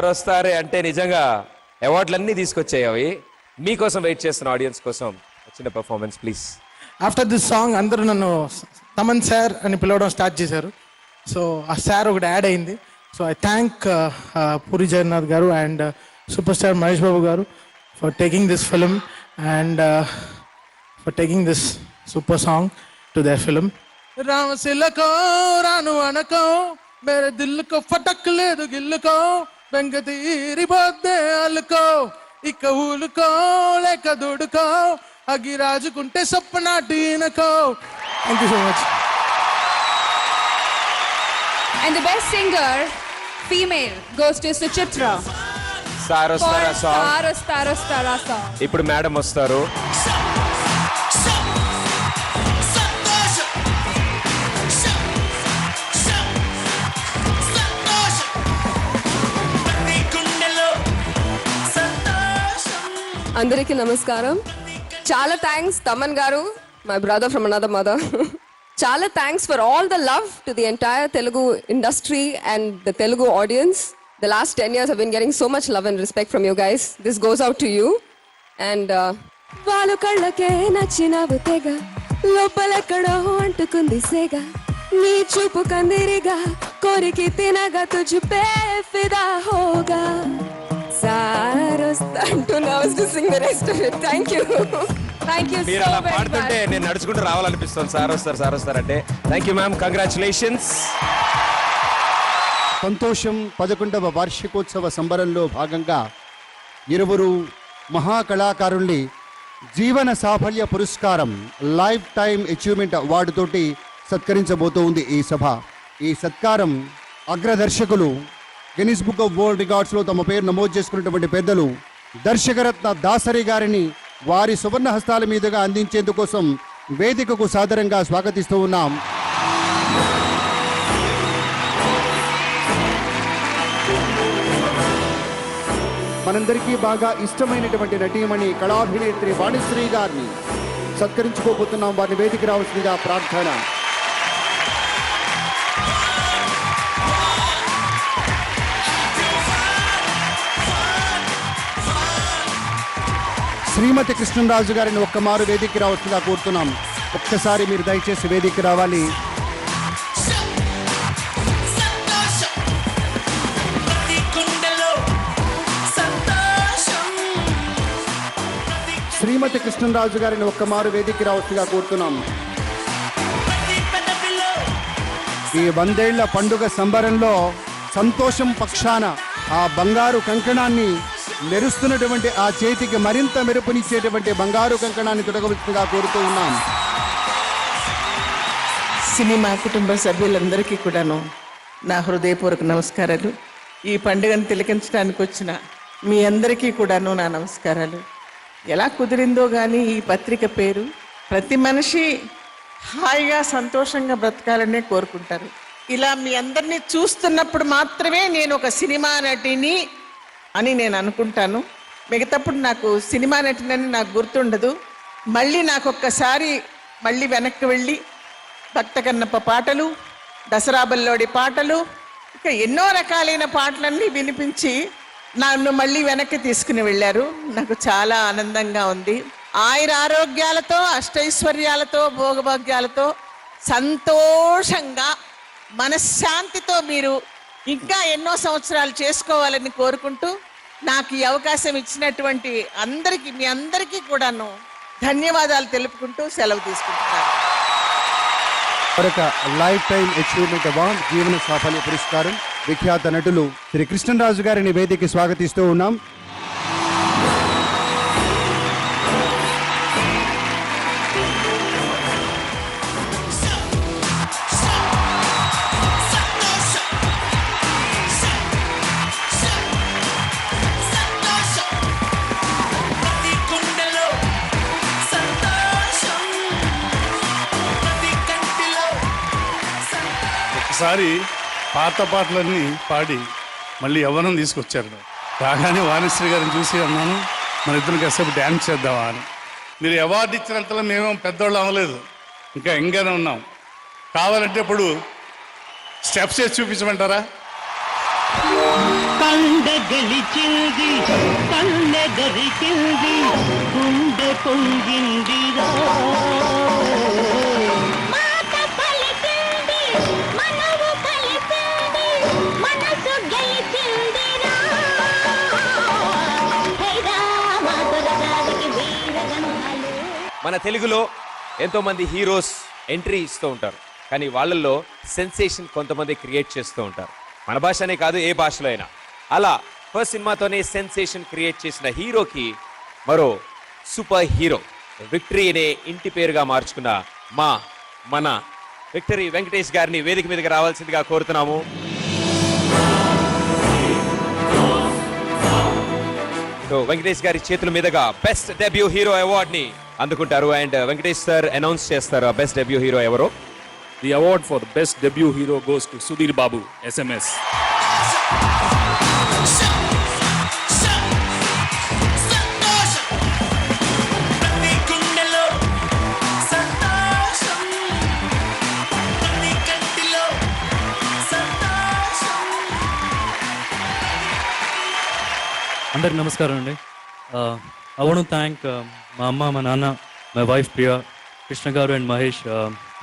వస్తారే అంటే నిజంగా అవార్డులన్నీ తీసుకొచ్చాయి. అవి మీకోసం వెయిట్ చేస్తున్న ఆడియన్స్ కోసం వచ్చిన performance please. After this song అందరూ నన్ను తమన్ సార్ అని పిలవడం స్టార్ట్ చేశారు. సో ఆ సార్ ఒకటి యాడ్ అయింది. So I thank Puri Jagannadh గారు and super star Mahesh Babu గారు for taking this film and for taking this super song to the film. రామశిలకో రాను అనకో మేరే దిల్లుకో ఫటక్ లేదు గిల్లుకో బెంగ తీరిపోద్దే అల్లుకో ఇక ఊలుకో లేక దుడుకో అగి రాజుకుంటే సప్పనాటీనకో. Thank you so much. And the best singer female goes to Suchitra. సారొస్తారా సాంగ్. Sarostara song. ఇప్పుడు మేడం వస్తారు. అందరికీ నమస్కారం. చాలా థ్యాంక్స్ తమన్ గారు, my brother from another mother. చాలా thanks for all the love to the entire Telugu industry and the Telugu audience. The last 10 years I've been getting so much love and respect from you guys. This goes out to you. And వాళ్ళు కళ్ళకే నచ్చినవు తెగ లోపలెక్కడో అంటుకుంది సేగ నీ చూపు కందిరిగా కోరికి తినగా తుజు pay ఫిదా హోగా. మీరు అలా పాడుతుంటే నేను నడుచుకుంటూ రావాలనిపిస్తుంది. సార్ వస్తారు అంటే. Thank you ma'am, congratulations. సంతోషం 11వ వార్షికోత్సవ సంబరంలో భాగంగా ఇరువురు మహాకళాకారుల్ని జీవన సాఫల్య పురస్కారం లైఫ్ టైమ్ అచీవ్మెంట్ అవార్డుతోటి సత్కరించబోతోంది ఈ సభ. ఈ సత్కారం అగ్రదర్శకులు గిన్నిస్ బుక్ ఆఫ్ వరల్డ్ రికార్డ్స్లో తమ పేరు నమోదు చేసుకున్నటువంటి పెద్దలు దర్శకరత్న దాసరి గారిని వారి సువర్ణ హస్తాల మీదుగా అందించేందుకోసం వేదికకు సాదరంగా స్వాగతిస్తూ ఉన్నాం. మనందరికీ బాగా ఇష్టమైనటువంటి నటీమణి కళాభినేత్రి వాణిశ్రీ గారిని సత్కరించుకోబోతున్నాం. వారిని వేదిక రావాల్సిందిగా ప్రార్థన. శ్రీమతి కృష్ణరాజు గారిని ఒక్కమారు వేదిక రావాల్సిందిగా కోరుతున్నాం. ఒక్కసారి మీరు దయచేసి వేదిక రావాలి. శ్రీమతి కృష్ణరాజు గారిని ఒక్కమారు వేదిక రావాల్సిందిగా కోరుతున్నాం. ఈ 100 ఏళ్ల పండుగ సంబరంలో సంతోషం పక్షాన ఆ బంగారు కంకణాన్ని మెరుస్తున్నటువంటి ఆ చేతికి మరింత మెరుపునిచ్చేటువంటి బంగారు కంకణాన్ని తొడగవలసిందిగా కోరుతూ ఉన్నాం. సినిమా కుటుంబ సభ్యులందరికీ కూడాను నా హృదయపూర్వక నమస్కారాలు. ఈ పండుగను తిలకించడానికి వచ్చిన మీ అందరికీ కూడాను నా నమస్కారాలు. ఎలా కుదిరిందో కానీ ఈ పత్రిక పేరు ప్రతి మనిషి హాయిగా సంతోషంగా బ్రతకాలనే కోరుకుంటారు. ఇలా మీ అందరినీ చూస్తున్నప్పుడు మాత్రమే నేను ఒక సినిమా నటిని అని నేను అనుకుంటాను. మిగతాప్పుడు నాకు సినిమా నటినని నాకు గుర్తుండదు. మళ్ళీ నాకు ఒక్కసారి మళ్ళీ వెనక్కి వెళ్ళి భక్త కన్నప్ప పాటలు, దసరా బల్లోడి పాటలు, ఇక ఎన్నో రకాలైన పాటలన్నీ వినిపించి నన్ను మళ్ళీ వెనక్కి తీసుకుని వెళ్ళారు. నాకు చాలా ఆనందంగా ఉంది. ఆయుర ఆరోగ్యాలతో, అష్టైశ్వర్యాలతో, భోగభాగ్యాలతో, సంతోషంగా, మనశ్శాంతితో మీరు ఇంకా ఎన్నో సంవత్సరాలు చేసుకోవాలని కోరుకుంటూ నాకు ఈ అవకాశం ఇచ్చినటువంటి అందరికీ, మీ అందరికీ కూడాను ధన్యవాదాలు తెలుపుకుంటూ సెలవు తీసుకుంటున్నాను. మరొక లైఫ్ టైం అచీవ్మెంట్ అవార్డ్ జీవన సాఫల్య పురస్కారం విఖ్యాత నటులు శ్రీ కృష్ణరాజు గారిని వేదికకి స్వాగతిస్తూ ఉన్నాం. ఒకసారి పాత పాటలన్నీ పాడి మళ్ళీ యవ్వనం తీసుకొచ్చారు. రాగానే వాణిశ్రీ గారిని చూసి అన్నాను, మన ఇద్దరు కాసేపు డ్యాన్స్ చేద్దామా అని. మీరు అవార్డు ఇచ్చినంతలో మేము పెద్దవాళ్ళు అవ్వలేదు, ఇంకా ఎంగానే ఉన్నాం. కావాలంటే ఇప్పుడు స్టెప్స్ చేసి చూపించమంటారా? కండ గెలిచింది, కళ్ళె గరిచింది, గుండె పొంగిందిరా. మన తెలుగులో ఎంతోమంది హీరోస్ ఎంట్రీ ఇస్తూ ఉంటారు, కానీ వాళ్ళల్లో సెన్సేషన్ కొంతమంది క్రియేట్ చేస్తూ ఉంటారు. మన భాషనే కాదు, ఏ భాషలో అయినా. అలా ఫస్ట్ సినిమాతోనే సెన్సేషన్ క్రియేట్ చేసిన హీరోకి మరో సూపర్ హీరో, విక్టరీ అనే ఇంటి పేరుగా మార్చుకున్న మన విక్టరీ వెంకటేష్ గారిని వేదిక మీదకి రావాల్సిందిగా కోరుతున్నాము. సో వెంకటేష్ గారి చేతుల మీదుగా బెస్ట్ డెబ్యూ హీరో అవార్డ్ ని అందుకుంటారు. అండ్ వెంకటేష్ సార్ అనౌన్స్ చేస్తారు బెస్ట్ డెబ్యూ హీరో ఎవరో. The award for best debut hero goes to Sudheer Babu, SMS. అందరికి నమస్కారం అండి. ఐ వాంట్ టు థ్యాంక్ మా అమ్మ, మా నాన్న, మై వైఫ్ ప్రియా, కృష్ణ గారు అండ్ మహేష్.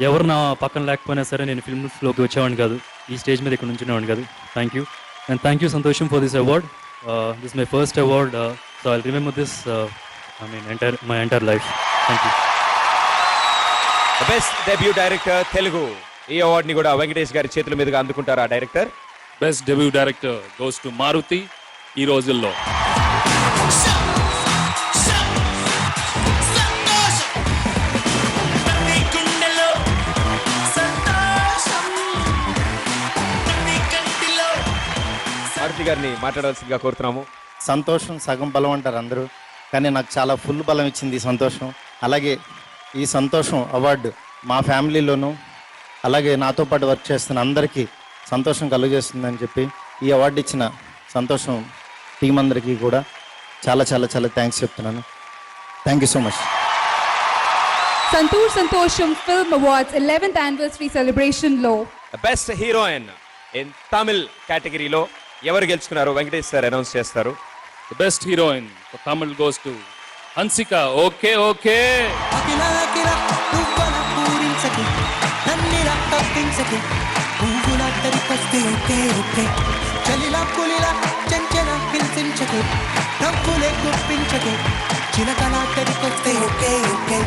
ఎవరు నా పక్కన లేకపోయినా సరే నేను ఫిల్మ్స్లోకి వచ్చేవాడిని కాదు, ఈ స్టేజ్ మీద ఇక్కడ నుంచునేవాడిని కాదు. Thank you and thank you సంతోషం for this award. This my first award, so I remember this my entire life. Thank you. Best debut director Telugu, ఈ అవార్డ్ ని కూడా వెంకటేష్ గారి చేతుల మీదుగా అందుకుంటారు ఆ director. Best debut director goes to Maruthi. ఈ రోజుల్లో మారుతి గారిని మాట్లాడాల్సిందిగా కోరుతున్నాము. సంతోషం సగం బలం అంటారు అందరూ. కానీ నాకు చాలా ఫుల్ బలం ఇచ్చింది ఈ సంతోషం. అలాగే ఈ సంతోషం అవార్డు మా ఫ్యామిలీలోనూ అలాగే నాతో పాటు వర్క్ చేస్తున్న అందరికీ సంతోషం కలుగజేస్తుందని చెప్పి ఈ అవార్డు ఇచ్చిన సంతోషం టీం అందరికీ కూడా చాలా చాలా చాలా థ్యాంక్స్ చెప్తున్నాను. Thank you so much. Santoor Santosham film awards 11th anniversary celebration లో బెస్ట్ హీరోయిన్ ఇన్ తమిళ్ కేటగిరీలో ఎవరు గెలుచుకున్నారు వెంకటేష్ సార్ అనౌన్స్ చేస్తారు. The best heroine for Tamil goes to Hansika. Okay, okay. అఖిల అఖిల నువ్వల పూరించకి నన్నిలా తప్పించకి పువ్వుల తరికొస్తే ఓకే ఓకే చలిలా పులిలా చెంచన హింసించకి నవ్వులే గుప్పించకి చిలకల తరికొస్తే okay okay.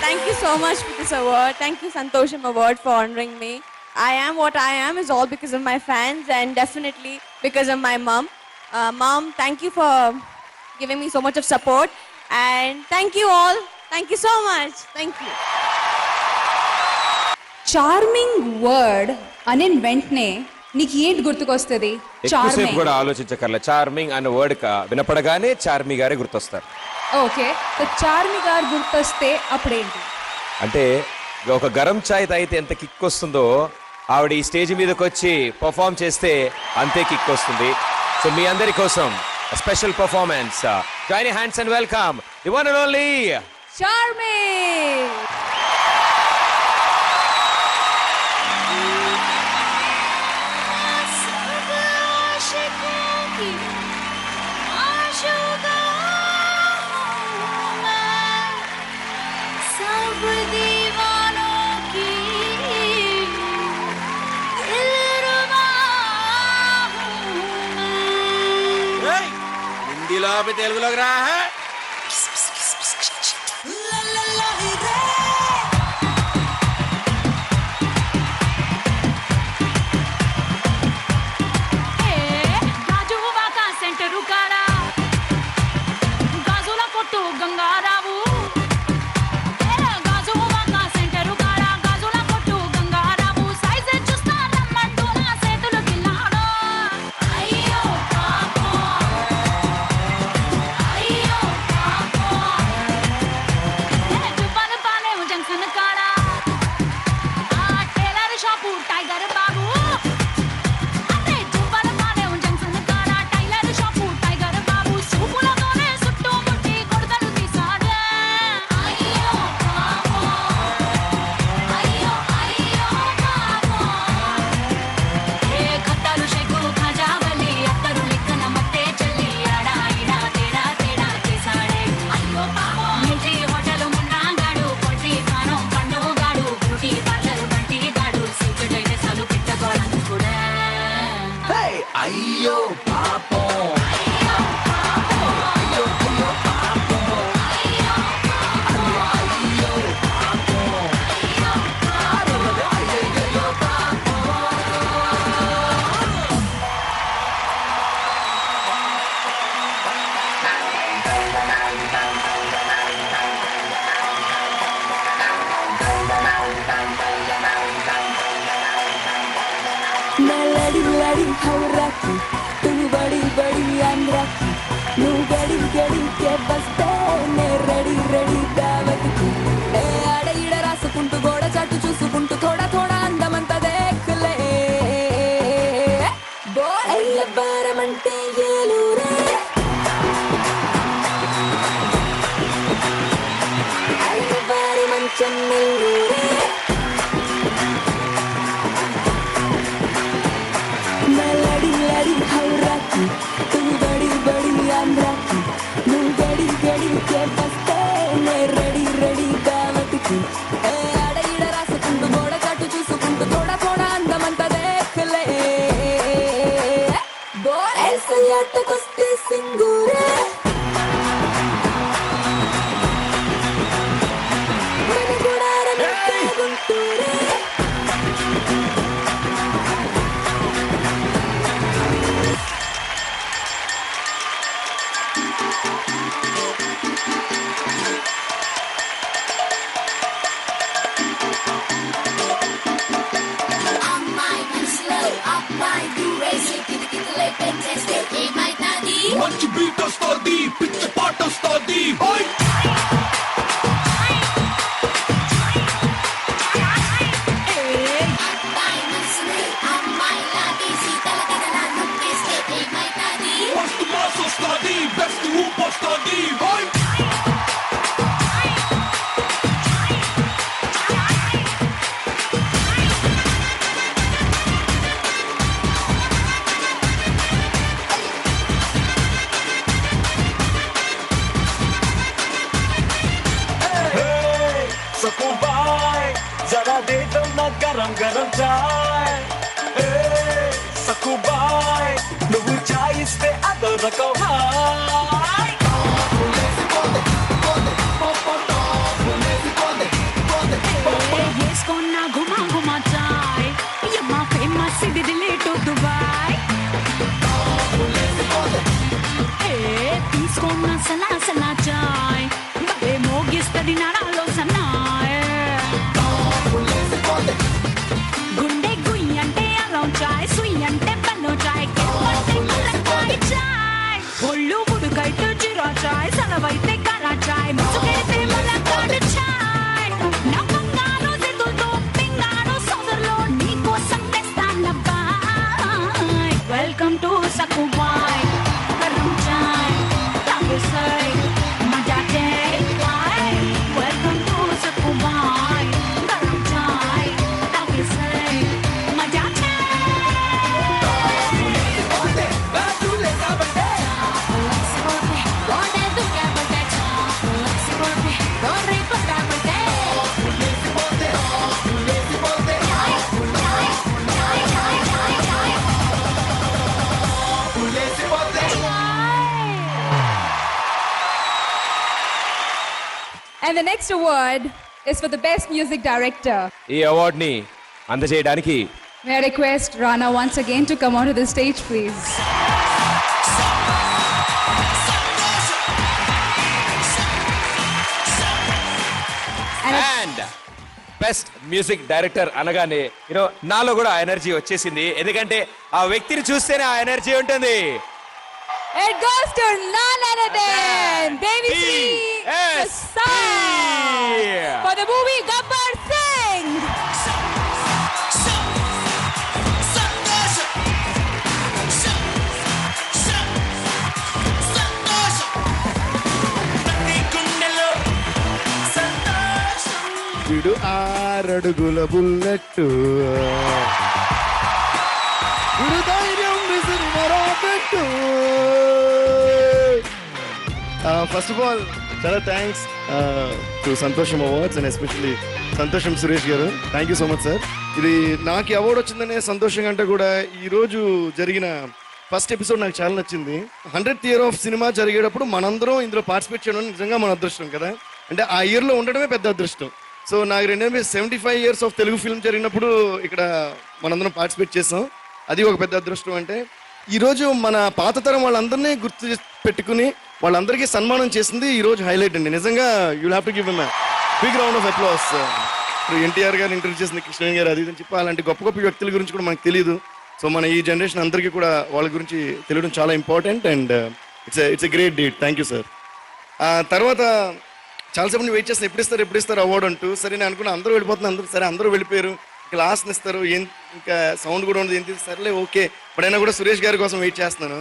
Thank you so much for this award. Thank you Santosham Award for honoring me. I am what I am is all because of my fans and definitely because of my mom. Mom, thank you for giving me so much of support and thank you all. Thank you so much. Thank you. Charming word అని వెంటనే నీకు ఏంటి గుర్తుకొస్తుంది? ఎక్కువసేపు charming. కూడా ఆలోచించకర్లే. Charming అన్న word వినపడగానే Charmi గారే గుర్తొస్తారు. Okay, so Charmi గారు గుర్తొస్తే అప్పుడేంటి? అంటే ఒక గరం చాయ్ తాగితే ఎంత కిక్ వస్తుందో ఆవిడ ఈ స్టేజ్ మీదకి వచ్చి పర్ఫామ్ చేస్తే అంతే కిక్ వస్తుంది. సో మీ అందరి కోసం special performance. Join hands and welcome the one and only Charmi. హిందీలో తెలుగులోకి రా. గాజువాక సెంటరు కాడ గాజుల కొట్టు గంగారావు. గాజువాక సెంటరు కాడ గాజుల కొట్టు గంగారావు. సైజు చూస్తా రమ్మంటూ నా చేతులు గిల్లాడు. అయ్యో పాపం, అయ్యో పాపం. దువ్వల పాలెం జంక్షన్ కాడ ఆ టైలర్ షాపు టైగర్ బాబు. అంటే దువ్వల పాలెం జంక్షన్ కాడ టైలర్ షాపు టైగర్ బాబు. చూపులతోనే చుట్టుముట్టి కొడతలు తీసాడే. అయ్యో పాపం, అయ్యో అయ్యో పాపం. ఏ కట్టాలు షెకు ఖజావలి అత్తరు లెక్కన మట్టే చెల్లి ఆడా ఈడా తేడా తేడా చేసాడే. అయ్యో పాపం. మిల్టీ హోటల్ మున్నాగాడు పొట్టి పానం పండుగాడు బ్యూటీ పార్లర్ బంటి గాడు సీక్రెట్ సాలు పెట్టగోళం కూడా. అయ్యో పాపం लड़ी लड़ी हौरा की तू बड़ी बड़ी आंध्रा की नू गड़ी गड़ी के बस्ते నే రెడీ రెడీ దావత్ కి. ఏ ఆడ ఈడ రాసుకుంటూ గోడ చాటు చూసుకుంటూ థోడా థోడా అందమంతా దేఖలే. అయ్య బారమంటే ఏలూరే. అయ్య బారి మంచం నెల్లూరే. लड़ी लड़ी हौरा की तू बड़ी बड़ी आंध्रा की नू गड़ी गड़ी के बस्ते నే రెడీ రెడీ దావత్ కి. ఏ ఆడ ఈడ రాసుకుంటూ గోడ చాటు చూసుకుంటూ థోడా థోడా అందమంతా దేఖలే. ऐसे आटకొస్తే సింగూరే. మన గుడారమంతా గుంటూరే. మంచి బీట్ వస్తోంది మాస్ వస్తాది బెస్ట్ ఊపొస్తాది सकुबाई जरा दे दो ना गरम गरम चाय सकुबाई నువ్వు చాయ్ ఇస్తే అదో రకం హాయ్ వేసుకున్న గుమా గుమా చాయ్ యమ్మా ఫేమస్ ఇది దిల్లీ టు దుబాయ్ తీసుకున్న సలా సలా చాయ్ బే మోగిస్తది నరాలో సన్నాయ్ గుండె గుయ్యి అంటే అరౌండ్ చాయ్ సుయ్యి అంటే బల్లో చాయ్ కెమ్మంటే కలకాయ చాయ్ ఒళ్ళు ఉడుకైతే జీరా చాయ్ సలవైతే కరా చాయ్ ముసుకెడితే మలకాడు చాయ్ నా బంగారు చేతులతో పింగారు సోదరులో నీకోసం తెస్తానబ్బాయ్ వెల్కమ్ టు సకుబాయ్ గరం చాయ్ తాగేసాయ్ మజా చేయాయ్ వెల్కమ్ టు సకుబాయ్ గరం చాయ్ తాగేసాయ్ మజా And the next award is for the best music director. ఈ అవార్డుని అందజేయడానికి May I request Rana once again to come onto the stage, please. And best music director అనగానే యూనో నాలో కూడా ఆ energy వచ్చేసింది, ఎందుకంటే ఆ వ్యక్తిని చూస్తేనే ఆ ఎనర్జీ ఉంటుంది. It goes to none other than Devi Sri Yes. Prasad for the movie Gabbar Singh. వీడు 6 అడుగుల బుల్లెట్టు వీడు ధైర్యం విసిరి మరాపెట్టు. ఫస్ట్ ఆఫ్ ఆల్ చాలా థ్యాంక్స్ టు సంతోషం అవార్డ్స్ అండ్ ఎస్పెషల్లీ సంతోషం సురేష్ గారు. Thank you so much sir. ఇది నాకు అవార్డు వచ్చిందనే సంతోషం కంటే కూడా ఈరోజు జరిగిన ఫస్ట్ ఎపిసోడ్ నాకు చాలా నచ్చింది. 100th ఇయర్ ఆఫ్ సినిమా జరిగేటప్పుడు మనందరం ఇందులో పార్టిసిపేట్ చేయడం నిజంగా మన అదృష్టం కదా, అంటే ఆ ఇయర్లో ఉండడమే పెద్ద అదృష్టం. సో నాకు 2075 ఇయర్స్ ఆఫ్ తెలుగు ఫిల్మ్ జరిగినప్పుడు ఇక్కడ మనందరం పార్టిసిపేట్ చేసాం, అది ఒక పెద్ద అదృష్టం. అంటే ఈరోజు మన పాత తరం వాళ్ళందరినీ గుర్తు పెట్టుకుని వాళ్ళందరికీ సన్మానం చేసింది ఈరోజు హైలైట్ అండి. నిజంగా you'll have to give em big round of applause. ఇప్పుడు ఎన్టీఆర్ గారు ఇంటర్వ్యూ చేసింది, కృష్ణ గారు, అది అని చెప్పి అలాంటి గొప్ప గొప్ప వ్యక్తుల గురించి కూడా మనకు తెలియదు. సో మన ఈ జనరేషన్ అందరికీ కూడా వాళ్ళ గురించి తెలియడం చాలా important and it's a great date. Thank you sir. తర్వాత చాలాసేపు వెయిట్ చేస్తాను ఎప్పుడు ఇస్తారు అవార్డు అంటూ. సరే నేను అనుకున్నా అందరూ వెళ్ళిపోతున్నారు, సరే అందరూ వెళ్ళిపోయారు, క్లాస్ని ఇస్తారు, ఇంకా సౌండ్ కూడా ఉండదు, ఏంటి సరేలే ఓకే. ఇప్పుడైనా కూడా సురేష్ గారి కోసం వెయిట్ చేస్తున్నాను.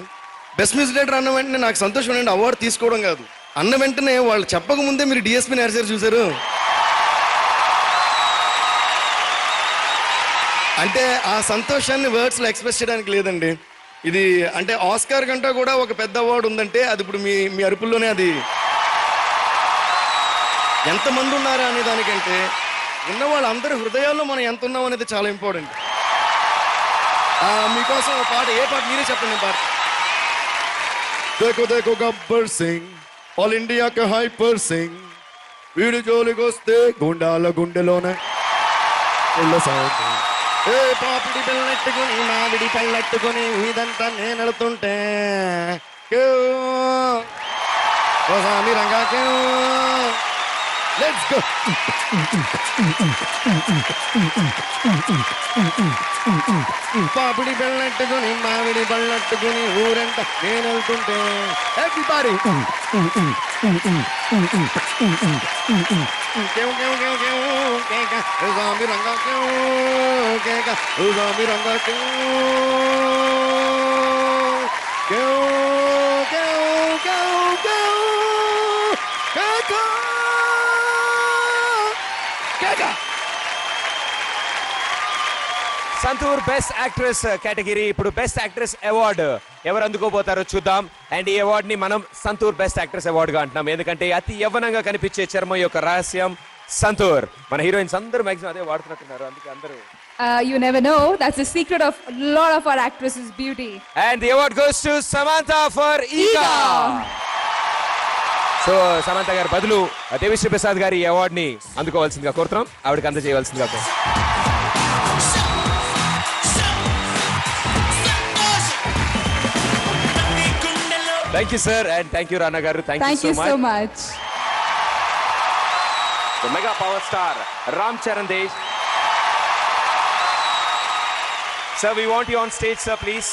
బెస్ట్ మ్యూజిక్ డైరెక్టర్ అన్న వెంటనే నాకు సంతోషం అండి, అవార్డు తీసుకోవడం కాదు, అన్న వెంటనే వాళ్ళు చెప్పక ముందే మీరు డిఎస్పీని అరిసారు చూసారు. అంటే ఆ సంతోషాన్ని వర్డ్స్లో ఎక్స్ప్రెస్ చేయడానికి లేదండి. ఇది అంటే ఆస్కార్ కంటే కూడా ఒక పెద్ద అవార్డు ఉందంటే అది ఇప్పుడు మీ అరుపుల్లోనే అది ఎంతమంది ఉన్నారా అనే దానికంటే ఉన్న వాళ్ళందరి హృదయాల్లో మనం ఎంత ఉన్నాం అనేది చాలా ఇంపార్టెంట్. మీకోసం ఒక పాట, ఏ పాట మీరే చెప్పండి. పాట దేకో దేకో గబ్బర్ సింగ్ ఆల్ ఇండియాకి హైపర్ సింగ్ వీడి జోలికి వస్తే గుండాల గుండెలోనే సౌండ్. ఏ పాపిడి పెళ్ళెట్టుకుని మామిడి పెళ్ళెట్టుకుని ఇదంతా నేను వెళుతుంటే స్వామి రంగా లెట్స్ గో. పాపిడి పెళ్ళెట్టుకుని మామిడి పళ్ళెట్టుకుని ఊరంతా నేను వెళ్తుంటే everybody Swami Ranga Swami Ranga Santoor best actress category. ఇప్పుడు బెస్ట్ యాక్ట్రెస్ అవార్డు ఎవరు అందుకోబోతారో చూద్దాం. అండ్ ఈ అవార్డ్ ని మనం సంతూర్ బెస్ట్ యాక్ట్రెస్ అవార్డ్ గా అంటున్నాం, ఎందుకంటే అతి యవ్వనంగా కనిపించే చర్మం యొక్క రహస్యం సంతూర్. మన హీరోయిన్స్ అందరూ మాక్సిమం అదే వాడుతున్నట్టున్నారు, అందుకే అందరూ. You never know. That's the secret of a lot of our actresses' beauty. And the award goes to Samantha for Ika. So Samantha గారి బదులు దేవిశ్రీ ప్రసాద్ గారి ఈ అవార్డ్ ని అందుకోవాల్సిందిగా కోరుతున్నాం, ఆవిడకి అందజేయవలసిందిగా కోరుతున్నాం. Thank you sir, and thank you రానా గారు. Thank you so much. The mega power star Ram Charan Dej. Sir, we want you on stage, sir, please.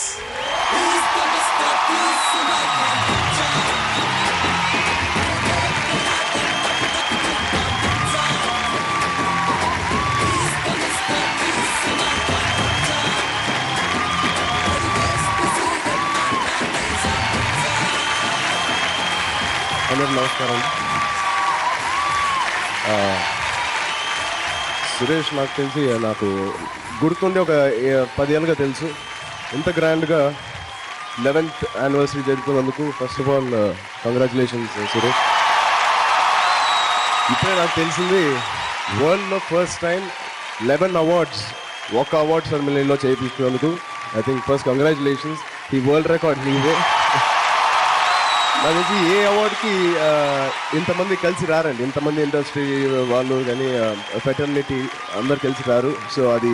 అందరూ నమస్కారం. సురేష్ నాకు తెలిసి నాకు గుర్తుండి ఒక 10 ఏళ్ళుగా తెలుసు. ఇంత గ్రాండ్గా 11th యానివర్సరీ జరుపుకున్నందుకు first of all congratulations Suresh. ఇప్పుడే నాకు తెలిసింది వరల్డ్లో ఫస్ట్ టైం 11 అవార్డ్స్ ఒక అవార్డ్ సెరమనీలో చేయించినందుకు. I think first congratulations. ఈ వరల్డ్ రికార్డ్ నీదే. నాకు తెలిసి ఏ అవార్డుకి ఇంతమంది కలిసి రారండి, ఇంతమంది ఇండస్ట్రీ వాళ్ళు కానీ ఫెటర్నిటీ అందరు కలిసి రారు. సో అది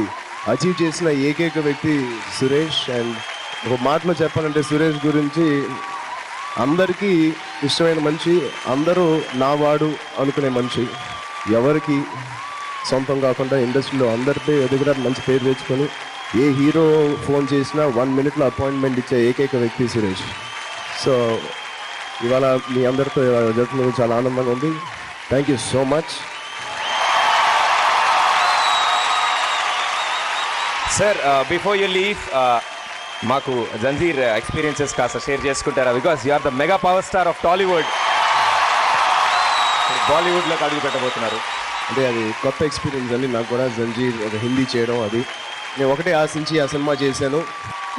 అచీవ్ చేసిన ఏకైక వ్యక్తి సురేష్. అండ్ ఒక మాటలో చెప్పాలంటే సురేష్ గురించి అందరికీ ఇష్టమైన మనిషి, అందరూ నా వాడు అనుకునే మనిషి, ఎవరికి సొంతం కాకుండా ఇండస్ట్రీలో అందరిపై ఎదుగురా మంచి పేరు తెచ్చుకొని ఏ హీరో ఫోన్ చేసినా 1 minute అపాయింట్మెంట్ ఇచ్చే ఏకైక వ్యక్తి సురేష్. సో ఇవాళ మీ అందరితో జరుగుతున్నది చాలా ఆనందంగా ఉంది. Thank you so much. Sir, before you leave మాకు జంజీర్ ఎక్స్పీరియన్సెస్ కాస్త షేర్ చేసుకుంటారా? Because you are the mega power star of Tollywood. బాలీవుడ్లోకి అడుగు పెట్టబోతున్నారు అంటే అది కొత్త ఎక్స్పీరియన్స్ అండి నాకు కూడా. జంజీర్ ఒక హిందీ చేయడం, అది నేను ఒకటే ఆశించి ఆ సినిమా చేశాను.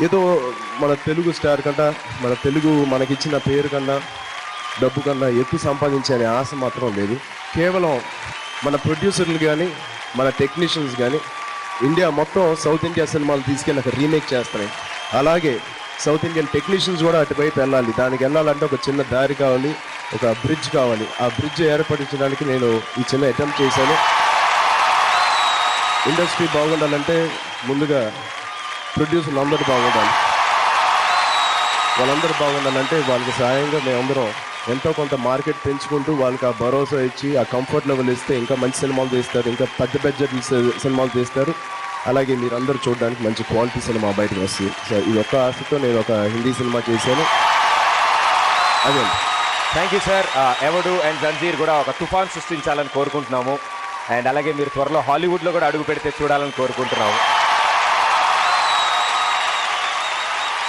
ఏదో మన తెలుగు స్టార్ కన్నా, మన తెలుగు మనకిచ్చిన పేరు కన్నా, డబ్బు కన్నా ఎక్కువ సంపాదించే ఆశ మాత్రం లేదు. కేవలం మన ప్రొడ్యూసర్లు కానీ, మన టెక్నీషియన్స్ కానీ ఇండియా మొత్తం సౌత్ ఇండియా సినిమాలు తీసుకెళ్ళి ఒక రీమేక్ చేస్తున్నాయి. అలాగే సౌత్ ఇండియన్ టెక్నీషియన్స్ కూడా అటువైపు వెళ్ళాలి. దానికి వెళ్ళాలంటే ఒక చిన్న దారి కావాలి, ఒక బ్రిడ్జ్ కావాలి. ఆ బ్రిడ్జ్ ఏర్పడించడానికి నేను ఈ చిన్న అటెంప్ట్ చేశాను. ఇండస్ట్రీ బాగుండాలంటే ముందుగా ప్రొడ్యూసర్లు అందరూ బాగుండాలి. వాళ్ళందరూ బాగుండాలంటే వాళ్ళకి సహాయంగా మేమందరం ఎంతో కొంత మార్కెట్ పెంచుకుంటూ వాళ్ళకి ఆ భరోసా ఇచ్చి ఆ కంఫర్ట్ లెవెల్ ఇస్తే ఇంకా మంచి సినిమాలు తీస్తారు, ఇంకా పెద్ద బడ్జెట్ సినిమాలు తీస్తారు. అలాగే మీరు అందరూ చూడడానికి మంచి క్వాలిటీ సినిమా బయటకు వస్తుంది. సో ఇది ఒక్క ఆశతో నేను ఒక హిందీ సినిమా చేశాను. అదే. Thank you sir. ఎవడు అండ్ జంజీర్ కూడా ఒక తుఫాన్ సృష్టించాలని కోరుకుంటున్నాము. అండ్ అలాగే మీరు త్వరలో హాలీవుడ్లో కూడా అడుగు పెడితే చూడాలని కోరుకుంటున్నాము.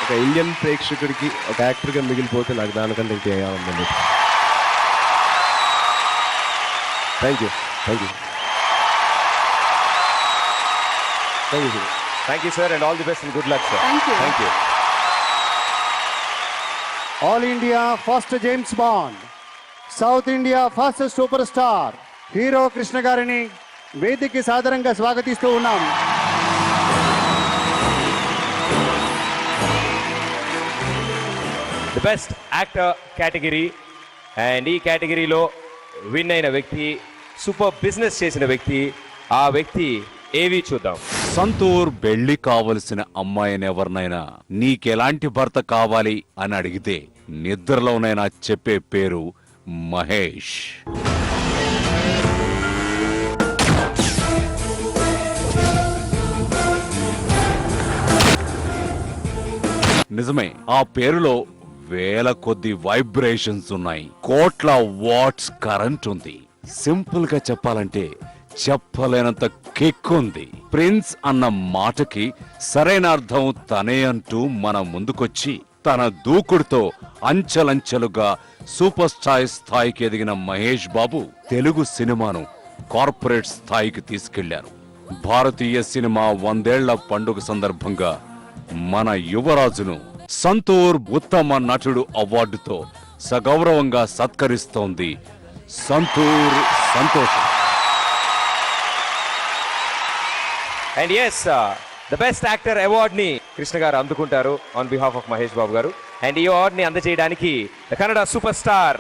ఒక ఇండియన్ ప్రేక్షకుడికి ఒక యాక్టర్గా మిగిలిపోతే నాకు దానికంటే ఇంకే ఆనందం లేదు. Thank you. Thank you. Thank you. Thank you sir, and all the best and good luck sir. Thank you. Thank you. All India first James bond, south India first super star hero Krishna గారిని వేదికకి సాదరంగా స్వాగతిస్తూ ఉన్నాం. The best actor category. And ఈ కేటగిరీలో win అయిన వ్యక్తి, super business చేసిన వ్యక్తి, ఆ వ్యక్తి ఏవి చూద్దాం. సంతూర్ పెళ్లి కావలసిన అమ్మాయిని ఎవరినైనా నీకెలాంటి భర్త కావాలి అని అడిగితే నిద్రలోనైనా చెప్పే పేరు మహేష్. నిజమే, ఆ పేరులో వేల కొద్ది వైబ్రేషన్స్ ఉన్నాయి, కోట్ల వాట్స్ కరెంట్ ఉంది. సింపుల్ గా చెప్పాలంటే చెప్పలేనంత కిక్ ఉంది. ప్రిన్స్ అన్న మాటకి సరైన అర్థం తనే అంటూ మన ముందుకొచ్చి తన దూకుడుతో అంచెలంచెలుగా సూపర్ స్టార్ స్థాయికి ఎదిగిన మహేష్ బాబు తెలుగు సినిమాను కార్పొరేట్ స్థాయికి తీసుకెళ్లారు. భారతీయ సినిమా 100ఏళ్ల పండుగ సందర్భంగా మన యువరాజును సంతూర్ ఉత్తమ నటుడు అవార్డుతో సగౌరవంగా సత్కరిస్తోంది Santoor Santosham. And yes the best actor award ని కృష్ణ గారు అందుకుంటారు on behalf of Mahesh Babu గారు. అండ్ ఈ అవార్డ్ ని అందజేయడానికి the Kannada super star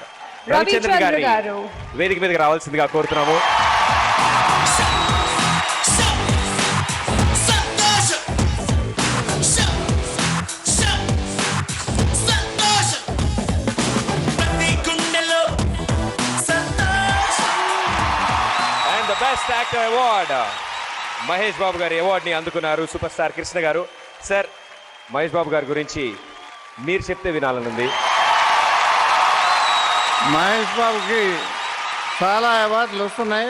Ravichandran గారిని వేదిక మీదకి రావాల్సిందిగా కోరుతున్నాము. And the best actor award Mahesh Babu గారి అవార్డ్ ని అందుకున్నారు సూపర్ స్టార్ కృష్ణ గారు. సార్, మహేష్ బాబు గారి గురించి మీరు చెప్తే వినాలనుంది. మహేష్ బాబుకి చాలా అవార్డులు వస్తున్నాయి.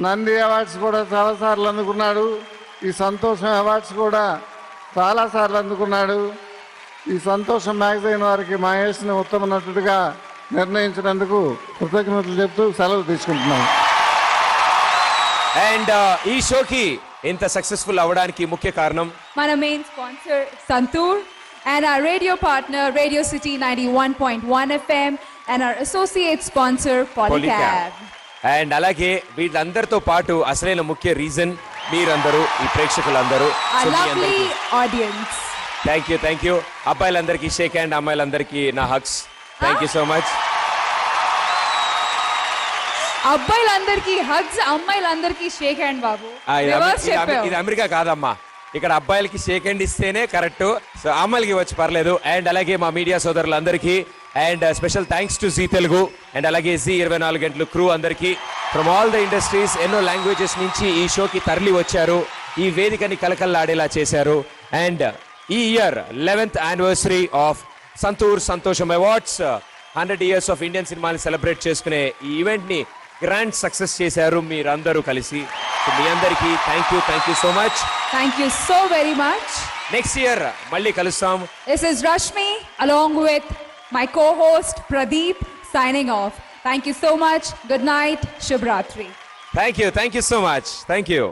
నంది అవార్డ్స్ కూడా చాలాసార్లు అందుకున్నాడు. ఈ సంతోషం అవార్డ్స్ కూడా చాలాసార్లు అందుకున్నాడు. ఈ సంతోషం మ్యాగజైన్ వారికి మహేష్ని ఉత్తమ నటుడిగా నిర్ణయించినందుకు కృతజ్ఞతలు చెప్తూ సెలవు తీసుకుంటున్నాను. అండ్ ఈ షోకి ఇంత సక్సెస్ఫుల్ అవ్వడానికి ముఖ్య కారణం మన main sponsor Santoor and our radio partner Radio City 91.1 FM and our associate sponsor Polycab. And అలాగే వీళ్ళందరితో పాటు అసలైన ముఖ్య రీజన్ మీరందరూ, ఈ ప్రేక్షకులందరూ. Our lovely audience. Thank you. అబ్బాయిలందరికీ షేక్ హ్యాండ్, అమ్మాయిలందరికీ నా hugs. Thank you so much. అబ్బాయిలందరికీ హగ్స్, అమ్మాయిలందరికీ షేక్ హ్యాండ్ బాబు. ఇది అమెరికా కాదమ్మా, ఇక్కడ అబ్బాయిలకి షేక్ హ్యాండ్ ఇస్తేనే కరెక్ట్. సో అమ్మాయిలకి వచ్చి పర్లేదు. అండ్ అలాగే మా మీడియా సోదరులందరికీ and special thanks to Zee Telugu and అలాగే జీ 24 గంటలు క్రూ అందరికీ ఫ్రమ్ ఆల్ ద ఇండస్ట్రీస్. ఎన్నో లాంగ్వేజెస్ నుంచి ఈ షోకి తరలి వచ్చారు, ఈ వేదికని కలకల్లాడేలా చేశారు. అండ్ ఈ year 11th anniversary of Santoor సంతోషం అవార్డ్స్ 100 years ఆఫ్ ఇండియన్ సినిమాని సెలబ్రేట్ చేసుకునే ఈ ఈవెంట్ ని గ్రాండ్ సక్సెస్ చేశారు మీరందరూ కలిసి. సో మీ అందరికీ thank you so much. Thank you so very much. Next year మళ్ళీ కలుస్తాం. This is Rashmi along with my co-host Pradeep signing off. Thank you so much. Good night. Shubh Ratri. Thank you so much. Thank you.